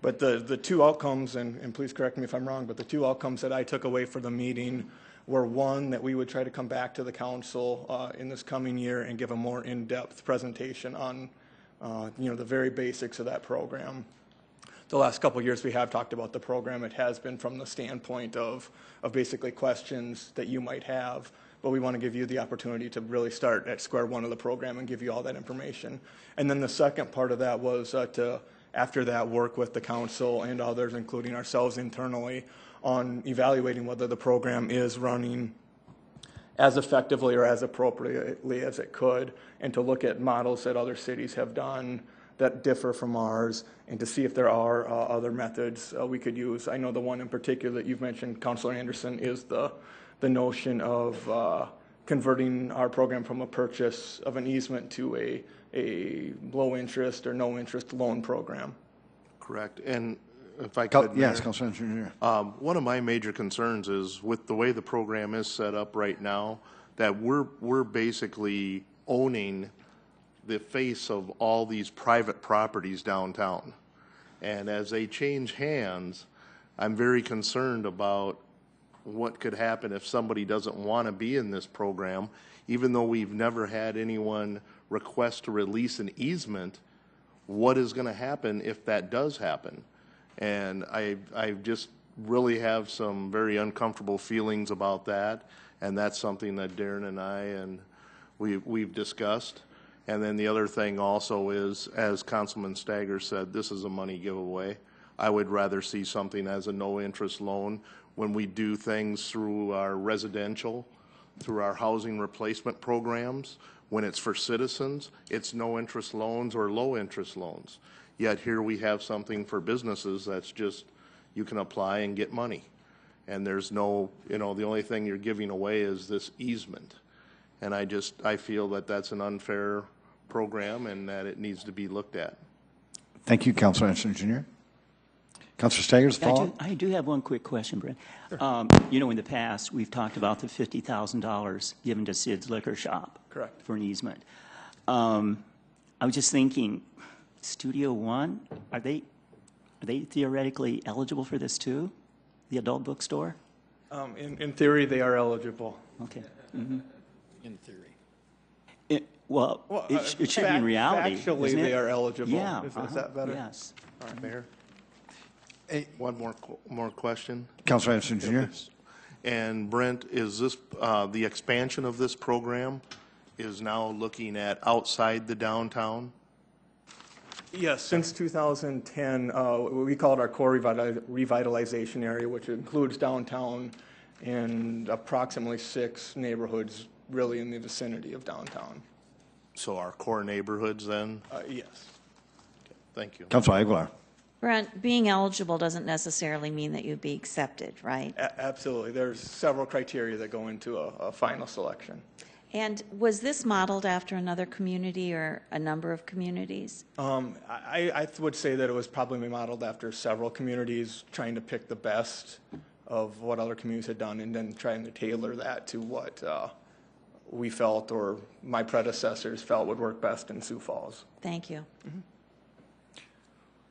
But the two outcomes, and please correct me if I'm wrong, but the two outcomes that I took away for the meeting were, one, that we would try to come back to the council in this coming year and give a more in-depth presentation on the very basics of that program. The last couple of years we have talked about the program. It has been from the standpoint of basically questions that you might have, but we want to give you the opportunity to really start at square one of the program and give you all that information. And then the second part of that was to, after that, work with the council and others, including ourselves internally, on evaluating whether the program is running as effectively or as appropriately as it could, and to look at models that other cities have done that differ from ours, and to see if there are other methods we could use. I know the one in particular that you've mentioned, Councilor Anderson, is the notion of converting our program from a purchase of an easement to a low interest or no interest loan program. Correct. And if I could, Yes, Mayor, Councilor Anderson Jr. One of my major concerns is with the way the program is set up right now, that we're basically owning the face of all these private properties downtown. And as they change hands, I'm very concerned about what could happen if somebody doesn't want to be in this program, even though we've never had anyone request to release an easement. What is going to happen if that does happen? And I just really have some very uncomfortable feelings about that, and that's something that Darren and I and we've discussed. And then the other thing also is, as Councilman Stagger said, this is a money giveaway. I would rather see something as a no-interest loan when we do things through our residential, through our housing replacement programs. When it's for citizens, it's no-interest loans or low-interest loans. Yet here we have something for businesses that's just, you can apply and get money. And there's no, the only thing you're giving away is this easement. And I feel that that's an unfair program and that it needs to be looked at. Thank you, Councilor Anderson Jr. Councilor Staggers, follow-up? I do have one quick question, Brent. Sure. In the past, we've talked about the $50,000 given to Sid's Liquor Shop. Correct. For an easement. I was just thinking, Studio One, are they theoretically eligible for this too? The adult bookstore? In theory, they are eligible. Okay. Mm-hmm. In theory. It should be in reality. Actually, isn't it? they are eligible. Yeah. Is that better? Yes. All right, Mayor. Hey, one more question. Councilor Anderson Jr. And Brent, is this the expansion of this program? is now looking at outside the downtown? Yes, since 2010, we call it our core revitalization area, which includes downtown and approximately 6 neighborhoods really in the vicinity of downtown. So our core neighborhoods then? Yes. Okay, thank you. Councilor Aguilar. Brent, being eligible doesn't necessarily mean that you'd be accepted, right? Absolutely. There's several criteria that go into a final selection. And was this modeled after another community or a number of communities? I would say that it was probably modeled after several communities, trying to pick the best of what other communities had done and then trying to tailor that to what we felt or my predecessors felt would work best in Sioux Falls. Thank you. Mm-hmm.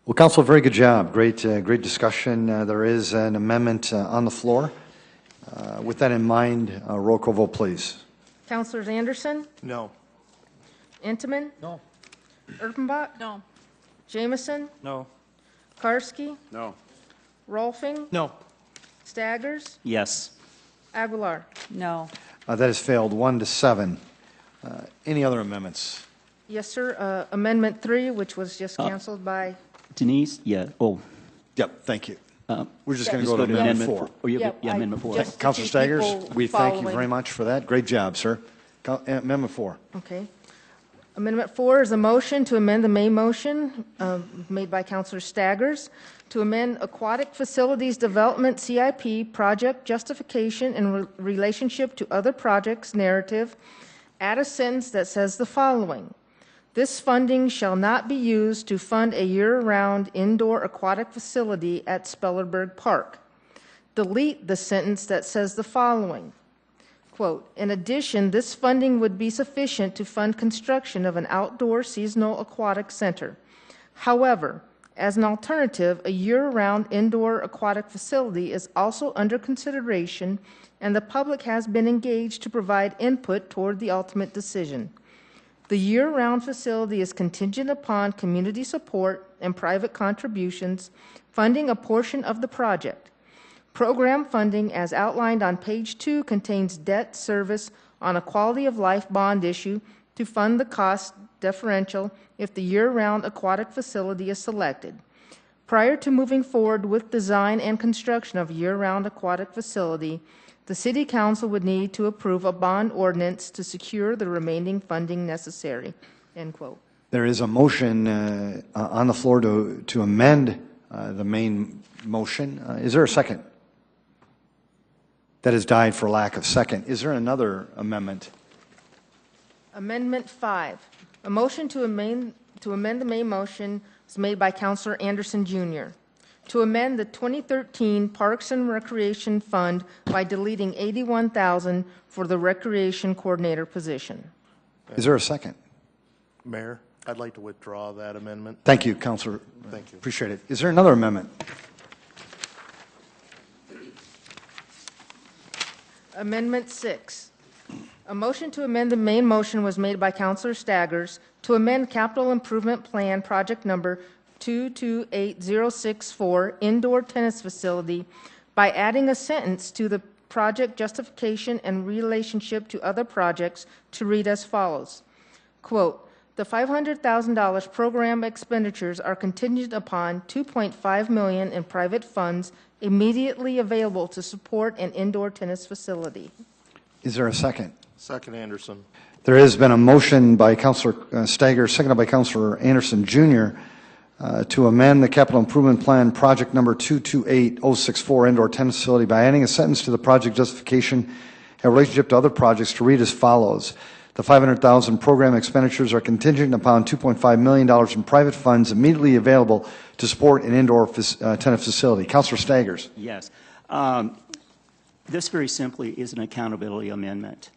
Well, Council, very good job. Great discussion. There is an amendment on the floor. With that in mind, roll call vote, please. Councilors Anderson? No. Intiman? No. Erpenbach? No. Jameson? No. Karski? No. Rolfing? No. Staggers? Yes. Aguilar? No. That has failed 1-7. Any other amendments? Yes, sir. Amendment 3, which was just canceled by... Denise? Yeah. Oh. Yep, thank you. We're just going to Just go to Amendment 4. Oh, Yep, yeah, Amendment 4. just- Councilor keep Staggers, people we thank you following. very much for that. Great job, sir. Amendment 4. Okay. Amendment 4 is a motion to amend the main motion made by Councilor Staggers to amend Aquatic Facilities Development CIP project justification in relationship to other projects narrative, add a sentence that says the following: this funding shall not be used to fund a year-round indoor aquatic facility at Spellerberg Park. Delete the sentence that says the following: quote, in addition, this funding would be sufficient to fund construction of an outdoor seasonal aquatic center. However, as an alternative, a year-round indoor aquatic facility is also under consideration, and the public has been engaged to provide input toward the ultimate decision. The year-round facility is contingent upon community support and private contributions, funding a portion of the project. Program funding, as outlined on page 2, contains debt service on a quality of life bond issue to fund the cost differential if the year-round aquatic facility is selected. Prior to moving forward with design and construction of a year-round aquatic facility, the City Council would need to approve a bond ordinance to secure the remaining funding necessary. End quote. There is a motion on the floor to amend the main motion. Is there a second? That has died for lack of second. Is there another amendment? Amendment 5. A motion to amend the main motion was made by Councilor Anderson Jr. to amend the 2013 Parks and Recreation Fund by deleting $81,000 for the Recreation Coordinator position. Is there a second? Mayor, I'd like to withdraw that amendment. Thank you, Councilor. Thank you. Appreciate it. Is there another amendment? Amendment 6. A motion to amend the main motion was made by Councilor Staggers to amend Capital Improvement Plan Project Number 228064 Indoor Tennis Facility by adding a sentence to the project justification and relationship to other projects to read as follows. Quote, the $500,000 program expenditures are contingent upon $2.5 million in private funds immediately available to support an indoor tennis facility. Is there a second? Second, Anderson. There has been a motion by Councilor Staggers, seconded by Councilor Anderson Jr., to amend the Capital Improvement Plan Project Number 228064 Indoor Tennis Facility by adding a sentence to the project justification in relationship to other projects to read as follows. The $500,000 program expenditures are contingent upon $2.5 million in private funds immediately available to support an indoor tennis facility. Councilor Staggers. Yes. This very simply is an accountability amendment.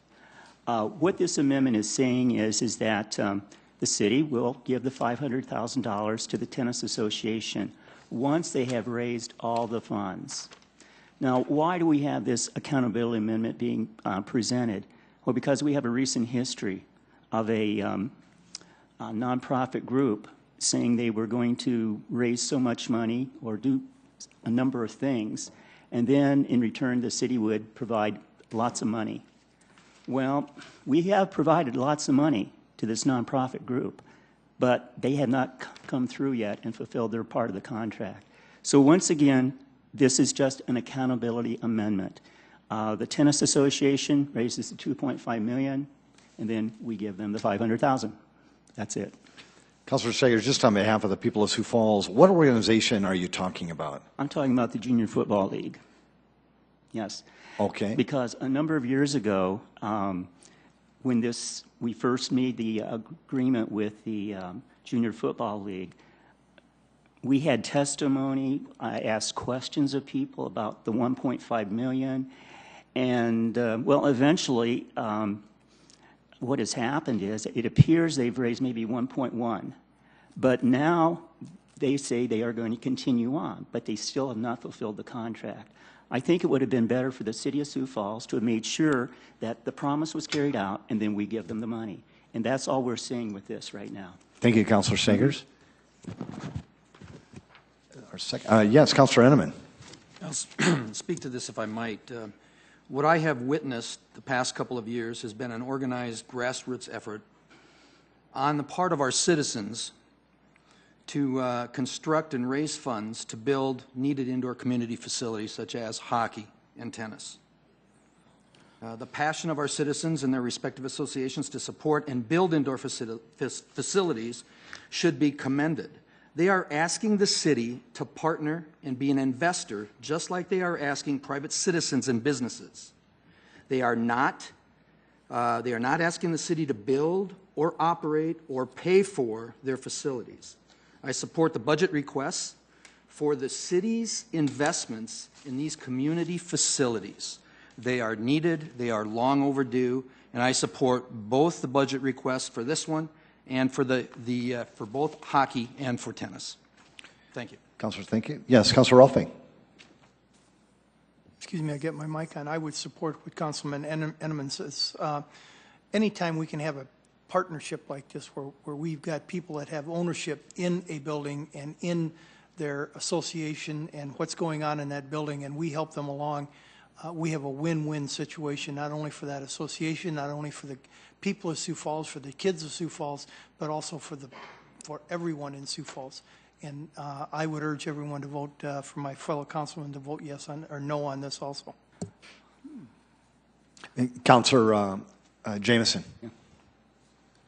What this amendment is saying is that the city will give the $500,000 to the Tennis Association once they have raised all the funds. Now, why do we have this accountability amendment being presented? Well, because we have a recent history of a nonprofit group saying they were going to raise so much money or do a number of things, and then in return the city would provide lots of money. Well, we have provided lots of money to this nonprofit group, but they have not come through yet and fulfilled their part of the contract. So once again, this is just an accountability amendment. The Tennis Association raises the $2.5 million, and then we give them the $500,000. That's it. Councilor Staggers, just on behalf of the people of Sioux Falls, what organization are you talking about? I'm talking about the Junior Football League. Yes. Okay. Because a number of years ago, when we first made the agreement with the Junior Football League, we had testimony. I asked questions of people about the $1.5 million. And, well, eventually, what has happened is it appears they've raised maybe 1.1. But now they say they are going to continue on, but they still have not fulfilled the contract. I think it would have been better for the City of Sioux Falls to have made sure that the promise was carried out, and then we give them the money. And that's all we're saying with this right now. Thank you, Councilor Staggers. Yes, Councilor Enneman. I'll speak to this if I might. What I have witnessed the past couple of years has been an organized grassroots effort on the part of our citizens to construct and raise funds to build needed indoor community facilities such as hockey and tennis. The passion of our citizens and their respective associations to support and build indoor facilities should be commended. They are asking the city to partner and be an investor, just like they are asking private citizens and businesses. They are not asking the city to build or operate or pay for their facilities. I support the budget requests for the city's investments in these community facilities. They are needed, they are long overdue, and I support both the budget requests for this one and for for both hockey and for tennis. Thank you. Councilor, thank you. Yes, Councilor Rolfing. Excuse me, I get my mic on. I would support what Councilman Enneman says. Anytime we can have a partnership like this where we've got people that have ownership in a building and in their association and what's going on in that building, and we help them along, we have a win-win situation, not only for that association, not only for the people of Sioux Falls, for the kids of Sioux Falls, but also for everyone in Sioux Falls. And I would urge everyone to vote, for my fellow councilman to vote yes on, or no on this also. Councilor Jamison. Yeah.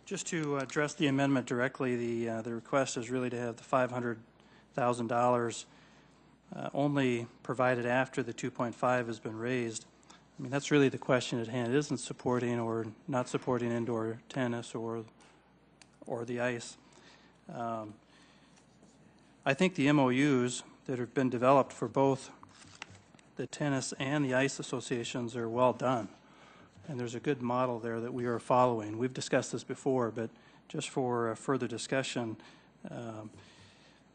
Just to address the amendment directly, the request is really to have the $500,000 only provided after the 2.5 has been raised. I mean, that's really the question at hand. It isn't supporting or not supporting indoor tennis or the ice. I think the MOUs that have been developed for both the tennis and the ice associations are well done. And there's a good model there that we are following. We've discussed this before, but just for further discussion,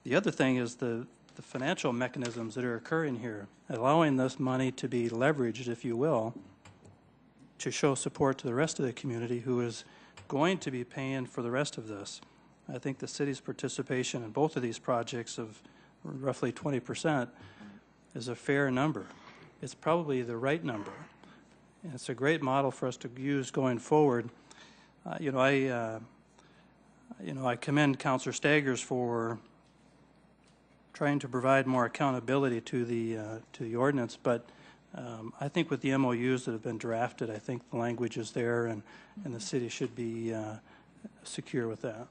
the other thing is the financial mechanisms that are occurring here, allowing this money to be leveraged, if you will, to show support to the rest of the community who is going to be paying for the rest of this. I think the city's participation in both of these projects of roughly 20% is a fair number. It's probably the right number. And it's a great model for us to use going forward. I commend Councilor Staggers for trying to provide more accountability to the ordinance, but I think with the MOUs that have been drafted, I think the language is there, and the city should be secure with that.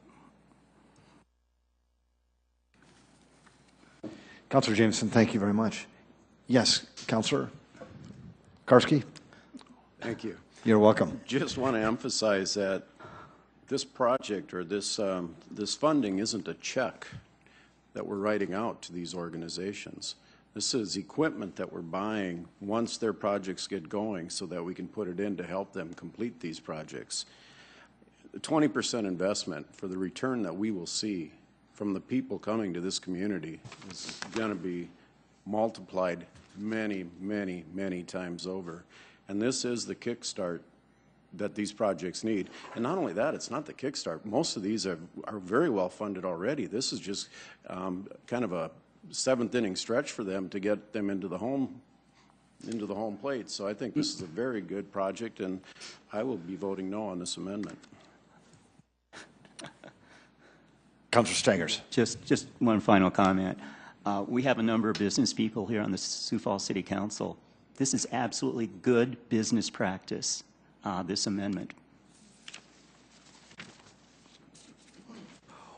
Councilor Jameson, thank you very much. Yes, Councilor Karski. Thank you. You're welcome. Just want to emphasize that this project or this funding isn't a check that we're writing out to these organizations. This is equipment that we're buying once their projects get going so that we can put it in to help them complete these projects. The 20% investment for the return that we will see from the people coming to this community is going to be multiplied many, many, many times over. And this is the kickstart that these projects need. And not only that, it's not the kickstart. Most of these are very well funded already. This is just kind of a seventh inning stretch for them to get them into the home into the home plate. So I think this is a very good project, and I will be voting no on this amendment. Councilor Staggers. Just one final comment. We have a number of business people here on the Sioux Falls City Council. This is absolutely good business practice, this amendment.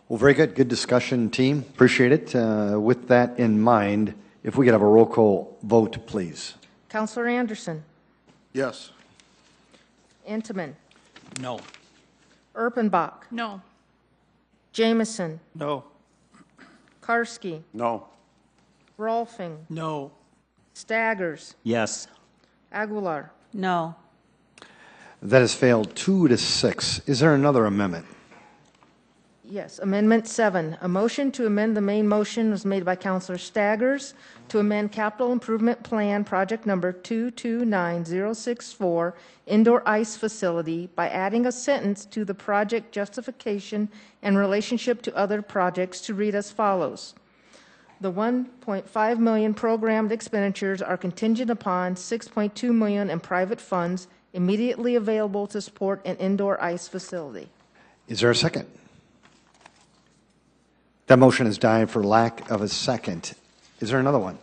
Well, very good. Good discussion, team. Appreciate it. With that in mind, if we could have a roll call vote, please. Councilor Anderson. Yes. Intiman. No. Erpenbach. No. No. Jameson. Karski. No. Rolfing. No. Staggers. Yes. Aguilar. No. That has failed 2-6. Is there another amendment? Yes. Amendment 7. A motion to amend the main motion was made by Councilor Staggers to amend Capital Improvement Plan Project Number 229064 Indoor Ice Facility by adding a sentence to the project justification and relationship to other projects to read as follows. The $1.5 million programmed expenditures are contingent upon $6.2 million in private funds immediately available to support an indoor ice facility. Is there a second? That motion has died for lack of a second. Is there another one?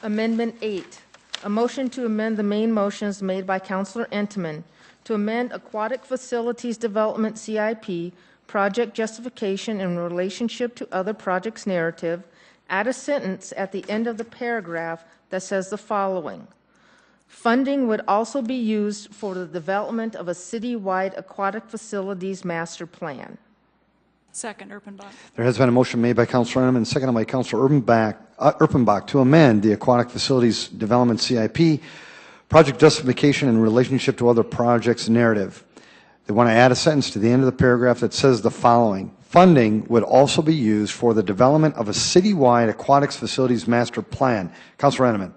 Amendment 8. A motion to amend the main motion is made by Councilor Intiman to amend Aquatic Facilities Development CIP project justification in relationship to other projects narrative, add a sentence at the end of the paragraph that says the following. Funding would also be used for the development of a citywide aquatic facilities master plan. Second, Erpenbach. There has been a motion made by Councilor Inman and seconded by Councilor Erpenbach to amend the Aquatic Facilities Development CIP project justification in relationship to other projects narrative. They want to add a sentence to the end of the paragraph that says the following. Funding would also be used for the development of a citywide aquatics facilities master plan. Councilor Inman.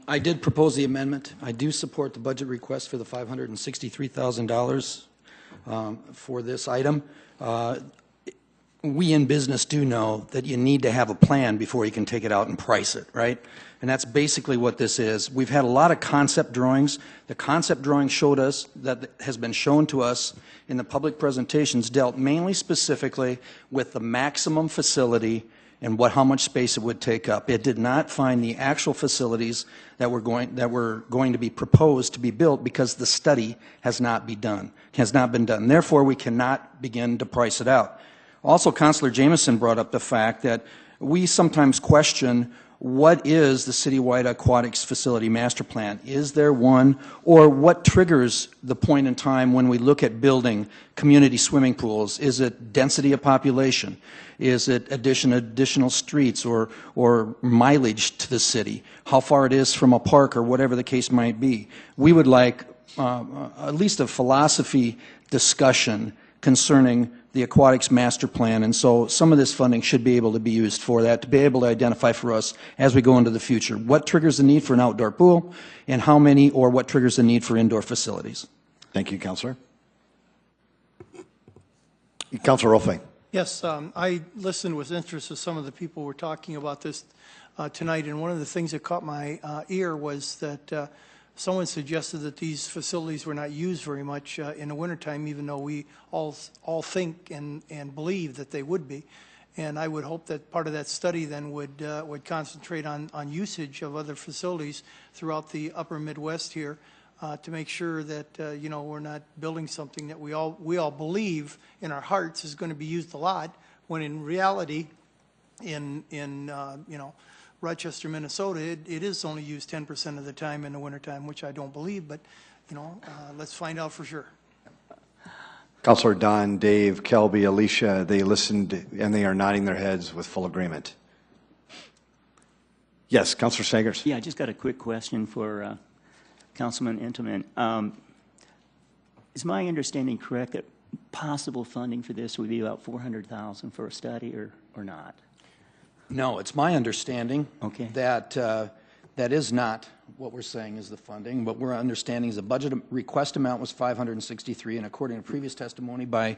I did propose the amendment. I do support the budget request for the $563,000 for this item. We in business do know that you need to have a plan before you can take it out and price it, right? And that's basically what this is. We've had a lot of concept drawings. The concept drawing showed us, that has been shown to us in the public presentations, dealt mainly specifically with the maximum facility and how much space it would take up. It did not find the actual facilities that were going to be proposed to be built because the study has not been done. Therefore, we cannot begin to price it out. Also, Councilor Jameson brought up the fact that we sometimes question what is the citywide aquatics facility master plan? Is there one? Or what triggers the point in time when we look at building community swimming pools? Is it density of population? Is it additional streets or mileage to the city? How far it is from a park or whatever the case might be? We would like at least a philosophy discussion concerning the aquatics master plan, and so some of this funding should be able to be used for that, to be able to identify for us as we go into the future what triggers the need for an outdoor pool and how many or what triggers the need for indoor facilities. Thank you, Councilor. Councilor Rolfing. Yes, I listened with interest to some of the people who were talking about this tonight, and one of the things that caught my ear was that someone suggested that these facilities were not used very much in the wintertime, even though we all think and believe that they would be. And I would hope that part of that study then would concentrate on usage of other facilities throughout the upper Midwest here to make sure that we're not building something that we all believe in our hearts is going to be used a lot, when in reality, in Rochester, Minnesota, it is only used 10% of the time in the wintertime, which I don't believe, but, let's find out for sure. Councilor Don, Dave, Kelby, Alicia, they listened and they are nodding their heads with full agreement. Yes, Councilor Sagers. Yeah, I just got a quick question for Councilman Intiman. Is my understanding correct that possible funding for this would be about $400,000 for a study or not? No, it's my understanding that that is not what we're saying is the funding. What we're understanding is the budget request amount was $563, and according to previous testimony by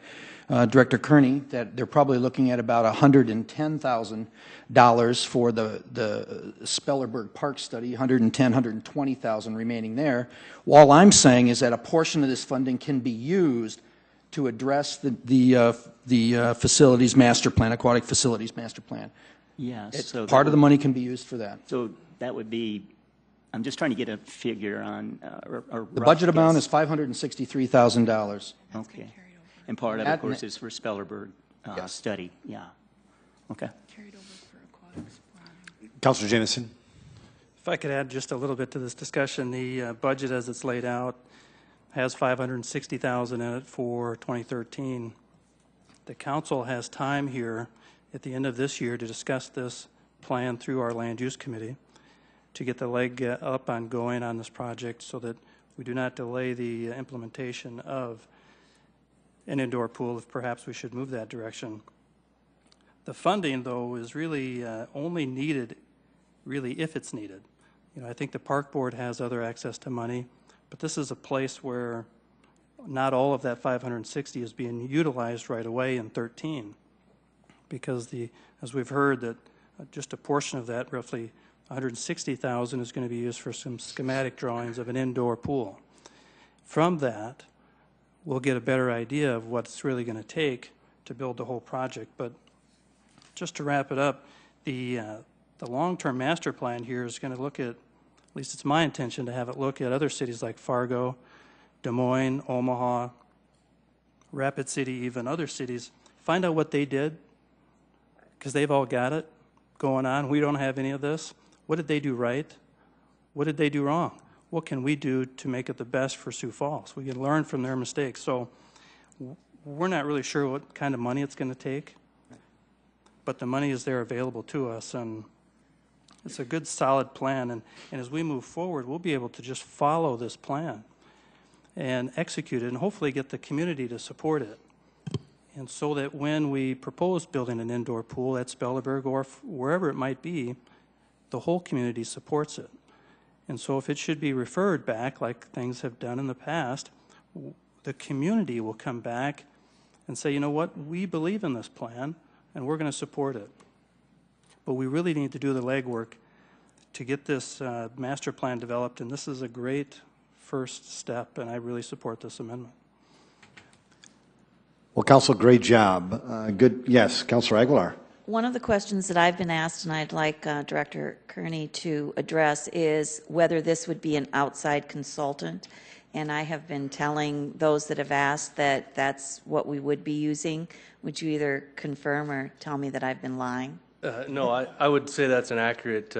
Director Kearney, that they're probably looking at about $110,000 for the Spellerberg Park study, $120,000 remaining there. All I'm saying is that a portion of this funding can be used to address the facilities master plan, aquatic facilities master plan. Yes. So part of the money can be used for that. So that would be, I'm just trying to get a figure on, The budget amount is $563,000. Okay. And part of it, of course, is for Spellerberg study. Yeah. Okay. Councilor Jamison. If I could add just a little bit to this discussion, the budget as it's laid out has $560,000 in it for 2013. The council has time here at the end of this year to discuss this plan through our land use committee to get the leg up on going on this project so that we do not delay the implementation of an indoor pool if perhaps we should move that direction. The funding, though, is really only needed really if it's needed. You know, I think the park board has other access to money, but this is a place where not all of that 560 is being utilized right away in 13. Because as we've heard, that just a portion of that, roughly $160,000, is going to be used for some schematic drawings of an indoor pool. From that, we'll get a better idea of what it's really going to take to build the whole project. But just to wrap it up, the long-term master plan here is going to look at least it's my intention to have it look at other cities like Fargo, Des Moines, Omaha, Rapid City, even other cities, find out what they did, because they've all got it going on. We don't have any of this. What did they do right? What did they do wrong? What can we do to make it the best for Sioux Falls? We can learn from their mistakes. So we're not really sure what kind of money it's going to take, but the money is there available to us, and it's a good, solid plan. And as we move forward, we'll be able to just follow this plan and execute it and hopefully get the community to support it. And so that when we propose building an indoor pool at Spellerberg or wherever it might be, the whole community supports it. And so if it should be referred back, like things have done in the past, the community will come back and say, you know what, we believe in this plan and we're going to support it. But we really need to do the legwork to get this master plan developed, and this is a great first step, and I really support this amendment. Well, Council, great job. Good. Yes, Councilor Aguilar. One of the questions that I've been asked, and I'd like Director Kearney to address, is whether this would be an outside consultant. And I have been telling those that have asked that that's what we would be using. Would you either confirm or tell me that I've been lying? No, I would say that's an accurate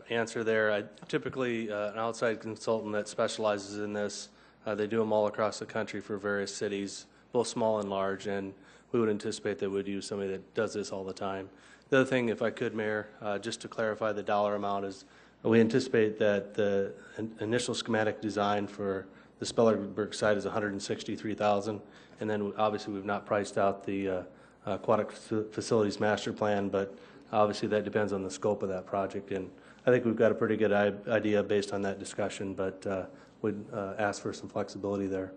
answer there. Typically, an outside consultant that specializes in this, they do them all across the country for various cities, both small and large, and we would anticipate that we'd use somebody that does this all the time. The other thing, if I could, Mayor, just to clarify the dollar amount, is we anticipate that the initial schematic design for the Spellerberg site is $163,000, and then obviously we've not priced out the aquatic facilities master plan, but obviously that depends on the scope of that project, and I think we've got a pretty good idea based on that discussion, but would ask for some flexibility there.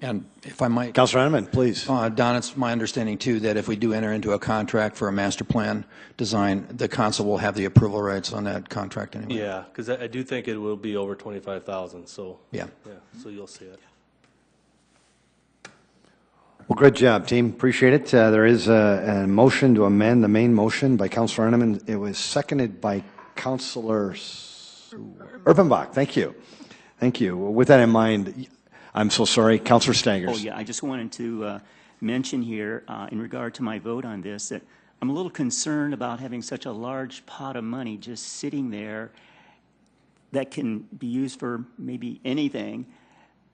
And if I might, Councilor Heineman, please. Don, it's my understanding too that if we do enter into a contract for a master plan design, the council will have the approval rights on that contract anyway. Yeah, because I do think it will be over 25,000. So yeah, so you'll see it. Well, great job, team. Appreciate it. There is a motion to amend the main motion by Councilor Heineman. It was seconded by Councilor Erpenbach. Thank you. Thank you. With that in mind, I'm so sorry, Councilor Staggers. Oh, yeah, I just wanted to mention here, in regard to my vote on this, that I'm a little concerned about having such a large pot of money just sitting there that can be used for maybe anything,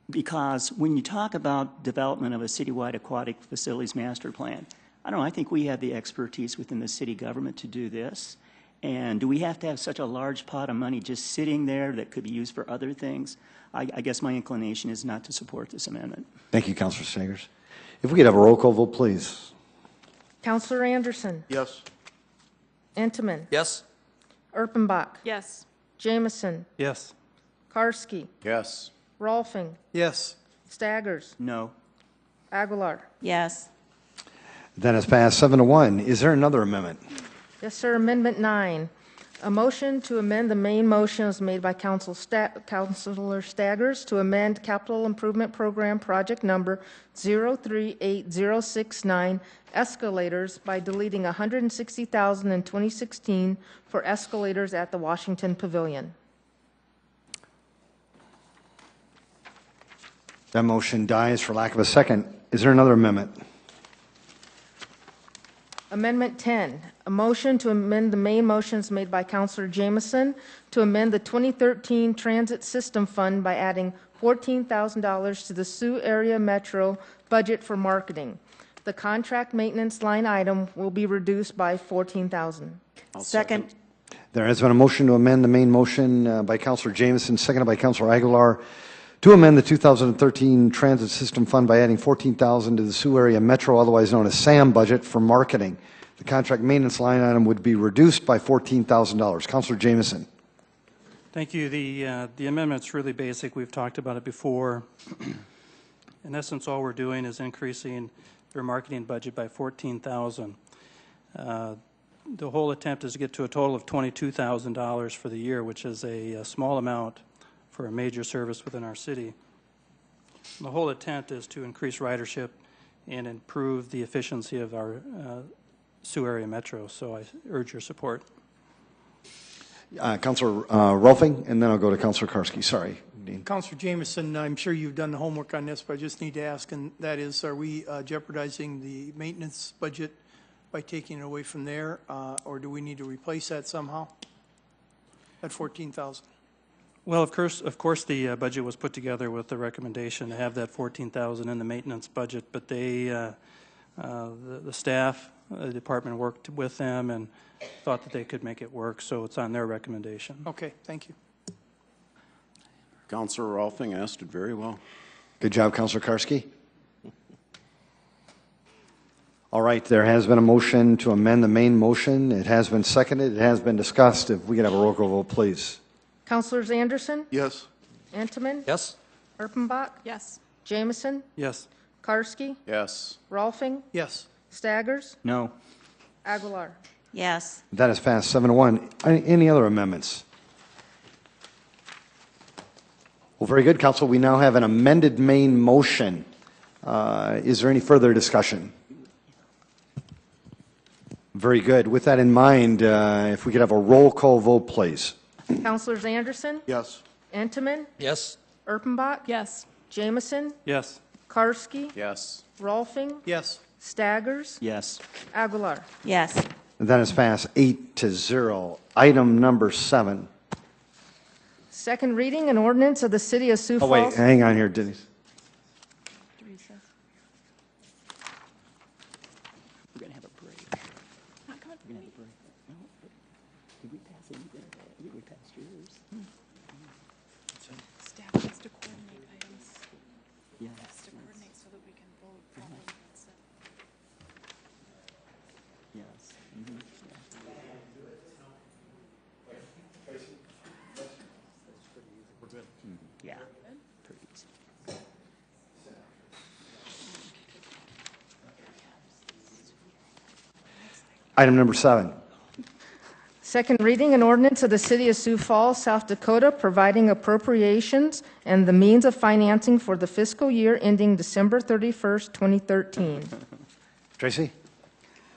because when you talk about development of a citywide aquatic facilities master plan, I don't know, I think we have the expertise within the city government to do this. And do we have to have such a large pot of money just sitting there that could be used for other things? I guess my inclination is not to support this amendment. Thank you, Councilor Staggers. If we could have a roll call vote, please. Councilor Anderson. Yes. Entenmann. Yes. Erpenbach. Yes. Jamison, Yes. Karski, Yes. Rolfing, Yes. Staggers, No. Aguilar. Yes. That has passed 7-1. Is there another amendment? Yes, sir. Amendment 9. A motion to amend the main motion is made by Councilor Staggers to amend Capital Improvement Program Project Number 038069 escalators by deleting $160,000 in 2016 for escalators at the Washington Pavilion. That motion dies for lack of a second. Is there another amendment? Amendment 10, a motion to amend the main motions made by Councilor Jamison to amend the 2013 Transit System Fund by adding $14,000 to the Sioux Area Metro budget for marketing. The contract maintenance line item will be reduced by $14,000. Second. There has been a motion to amend the main motion by Councilor Jamison, seconded by Councilor Aguilar, to amend the 2013 Transit System Fund by adding $14,000 to the Sioux Area Metro, otherwise known as SAM budget, for marketing. The contract maintenance line item would be reduced by $14,000. Councilor Jamison. Thank you. The amendment's really basic. We've talked about it before. In essence, all we're doing is increasing their marketing budget by $14,000. The whole attempt is to get to a total of $22,000 for the year, which is a small amount for a major service within our city. The whole intent is to increase ridership and improve the efficiency of our Sioux Area Metro, so I urge your support. Councilor Rolfing, and then I'll go to Councilor Karski. Sorry, Dean. Councilor Jamison, I'm sure you've done the homework on this, but I just need to ask, and that is, are we jeopardizing the maintenance budget by taking it away from there, or do we need to replace that somehow at $14,000? Well, of course, the budget was put together with the recommendation to have that $14,000 in the maintenance budget, but the staff, the department worked with them and thought that they could make it work, so it's on their recommendation. Okay, thank you. Councilor Rolfing asked it very well. Good job, Councilor Karski. All right, there has been a motion to amend the main motion. It has been seconded. It has been discussed. If we could have a roll call vote, please. Councilors Anderson, Yes. Entenmann, Yes? Erpenbach, Yes. Jamison, Yes. Karski, Yes. Rolfing, Yes. Staggers, No. Aguilar. Yes. That has passed 7-1. Any other amendments? Well, very good, Council. We now have an amended main motion. Is there any further discussion? Very good. With that in mind, if we could have a roll call vote, please. Councilors Anderson, Yes. Entenmann, Yes? Erpenbach, Yes. Jamison, Yes. Karski, Yes. Rolfing, Yes. Staggers, Yes. Aguilar. Yes. That has passed 8-0. Item number 7. Second reading, an ordinance of the City of Sioux Oh, Falls. wait, hang on here, Denise. We're going to have a break. Not coming We're going to have a break. No, but did we pass anything? Did we pass yours? Staff has to coordinate items. Yeah. Has to coordinate so that we can vote properly. That's it. Yes. Mhm. Yeah. Pretty easy. Item number 7. Second reading, an ordinance of the City of Sioux Falls, South Dakota, providing appropriations and the means of financing for the fiscal year ending December 31st, 2013. Tracy?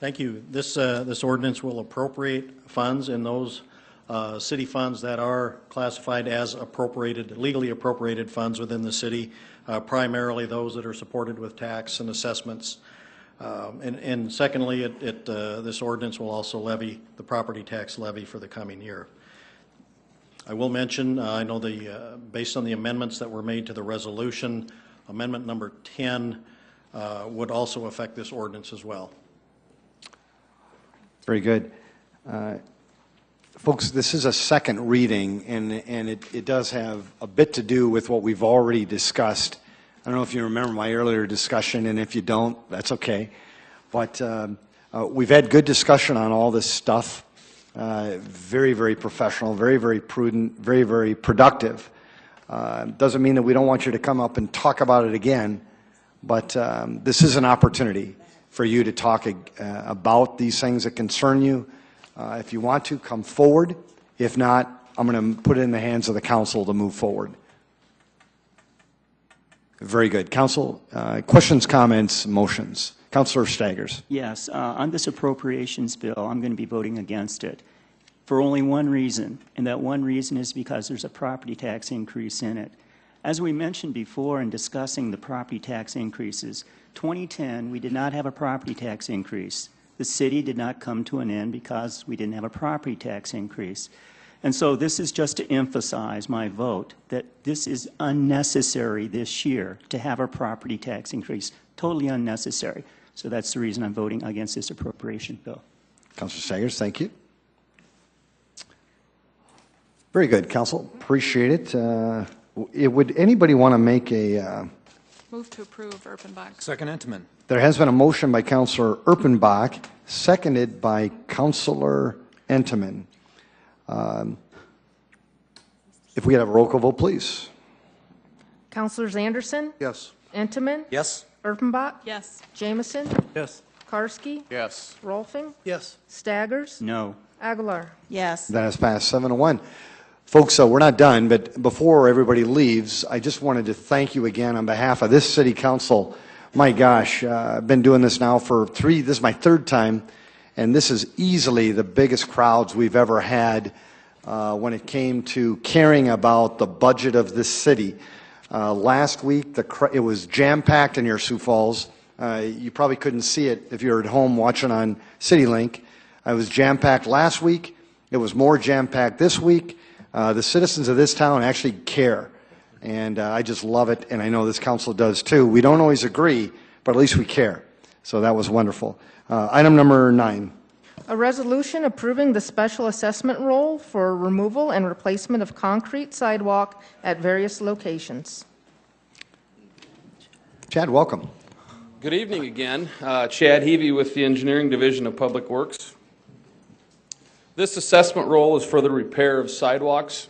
Thank you. This ordinance will appropriate funds in those city funds that are classified as appropriated, legally appropriated funds within the city, primarily those that are supported with tax and assessments. And secondly, this ordinance will also levy the property tax levy for the coming year. I will mention, I know based on the amendments that were made to the resolution, amendment number 10 would also affect this ordinance as well. Very good. Folks, this is a second reading, and it does have a bit to do with what we've already discussed. I don't know if you remember my earlier discussion, and if you don't, that's okay. But we've had good discussion on all this stuff, Very, very professional, very, very prudent, very, very productive. Doesn't mean that we don't want you to come up and talk about it again, but this is an opportunity for you to talk about these things that concern you. If you want to, come forward. If not, I'm going to put it in the hands of the council to move forward. Very good. Council, questions, comments, motions? Councilor Staggers. Yes, on this appropriations bill, I'm going to be voting against it for only one reason, and that one reason is because there's a property tax increase in it. As we mentioned before in discussing the property tax increases, 2010, we did not have a property tax increase. The city did not come to an end because we didn't have a property tax increase. And so this is just to emphasize my vote that this is unnecessary this year to have a property tax increase, totally unnecessary. So that's the reason I'm voting against this appropriation bill. Councilor Staggers, thank you. Very good, Council. Appreciate it. Would anybody want to make a... Move to approve, Erpenbach. Second, Intamin. There has been a motion by Councilor Erpenbach, seconded by Councilor Intamin. If we could have a roll call vote, please. Councilors Anderson? Yes. Entenmann? Yes. Erpenbach? Yes. Jamison? Yes. Karski? Yes. Rolfing? Yes. Staggers? No. Aguilar? Yes. That has passed 7-1. Folks, we're not done, but before everybody leaves, I just wanted to thank you again on behalf of this city council. My gosh, I've been doing this now for this is my third time, and this is easily the biggest crowds we've ever had when it came to caring about the budget of this city. Last week, it was jam-packed in your Sioux Falls. You probably couldn't see it if you were at home watching on CityLink. It was jam-packed last week. It was more jam-packed this week. The citizens of this town actually care, and I just love it, and I know this council does too. We don't always agree, but at least we care. So that was wonderful. Item number 9. A resolution approving the special assessment roll for removal and replacement of concrete sidewalk at various locations. Chad, welcome. Good evening again. Chad Heavey with the Engineering Division of Public Works. This assessment roll is for the repair of sidewalks.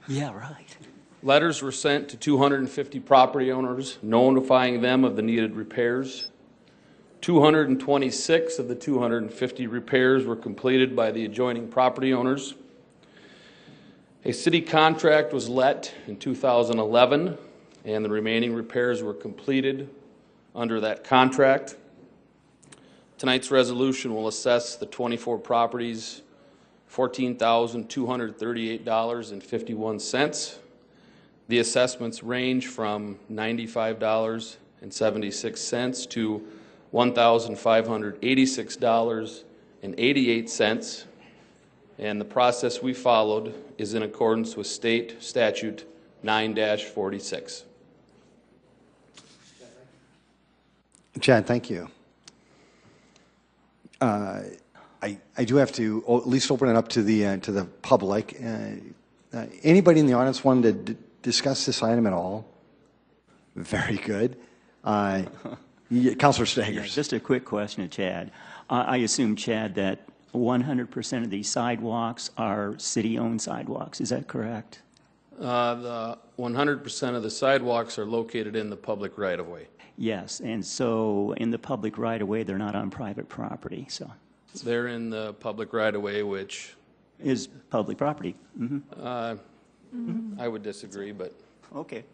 Yeah, right. Letters were sent to 250 property owners notifying them of the needed repairs. 226 of the 250 repairs were completed by the adjoining property owners. A city contract was let in 2011, and the remaining repairs were completed under that contract. Tonight's resolution will assess the 24 properties $14,238.51. The assessments range from $95.76 to $1,586.88, and the process we followed is in accordance with State Statute 9-46. Chad, thank you. I do have to at least open it up to the public. Anybody in the audience wanted to discuss this item at all? Very good. Councilor Staggers. Yeah, just a quick question to Chad. I assume, Chad, that 100% of these sidewalks are city-owned sidewalks. Is that correct? The 100% of the sidewalks are located in the public right-of-way. Yes, and so in the public right-of-way, they're not on private property, so. They're in the public right-of-way, which is public property. I would disagree, but okay.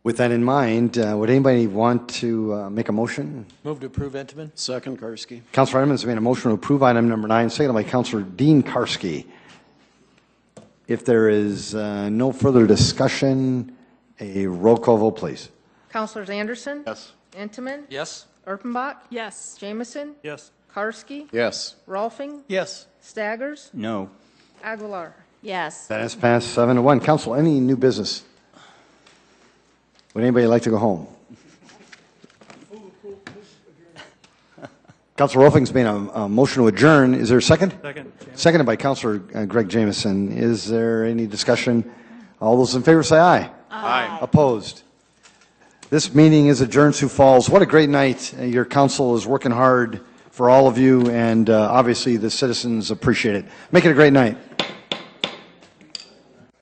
With that in mind, would anybody want to make a motion? Move to approve, Intamin. Second, Karski. Councilor Edmonds made a motion to approve item number 9, seconded by Councilor Dean Karski. If there is no further discussion, a roll call vote, please. Councilors Anderson? Yes. Entenmann? Yes. Erpenbach? Yes. Jamison? Yes. Karski? Yes. Rolfing? Yes. Staggers? No. Aguilar? Yes. That has passed 7-1. Council, any new business? Would anybody like to go home? Councilor Rolfing's made a motion to adjourn. Is there a second? Second. Seconded by Councilor Greg Jamison. Is there any discussion? All those in favor say aye. Aye. Opposed? This meeting is adjourned, Sioux Falls. What a great night. Your council is working hard for all of you, and obviously the citizens appreciate it. Make it a great night.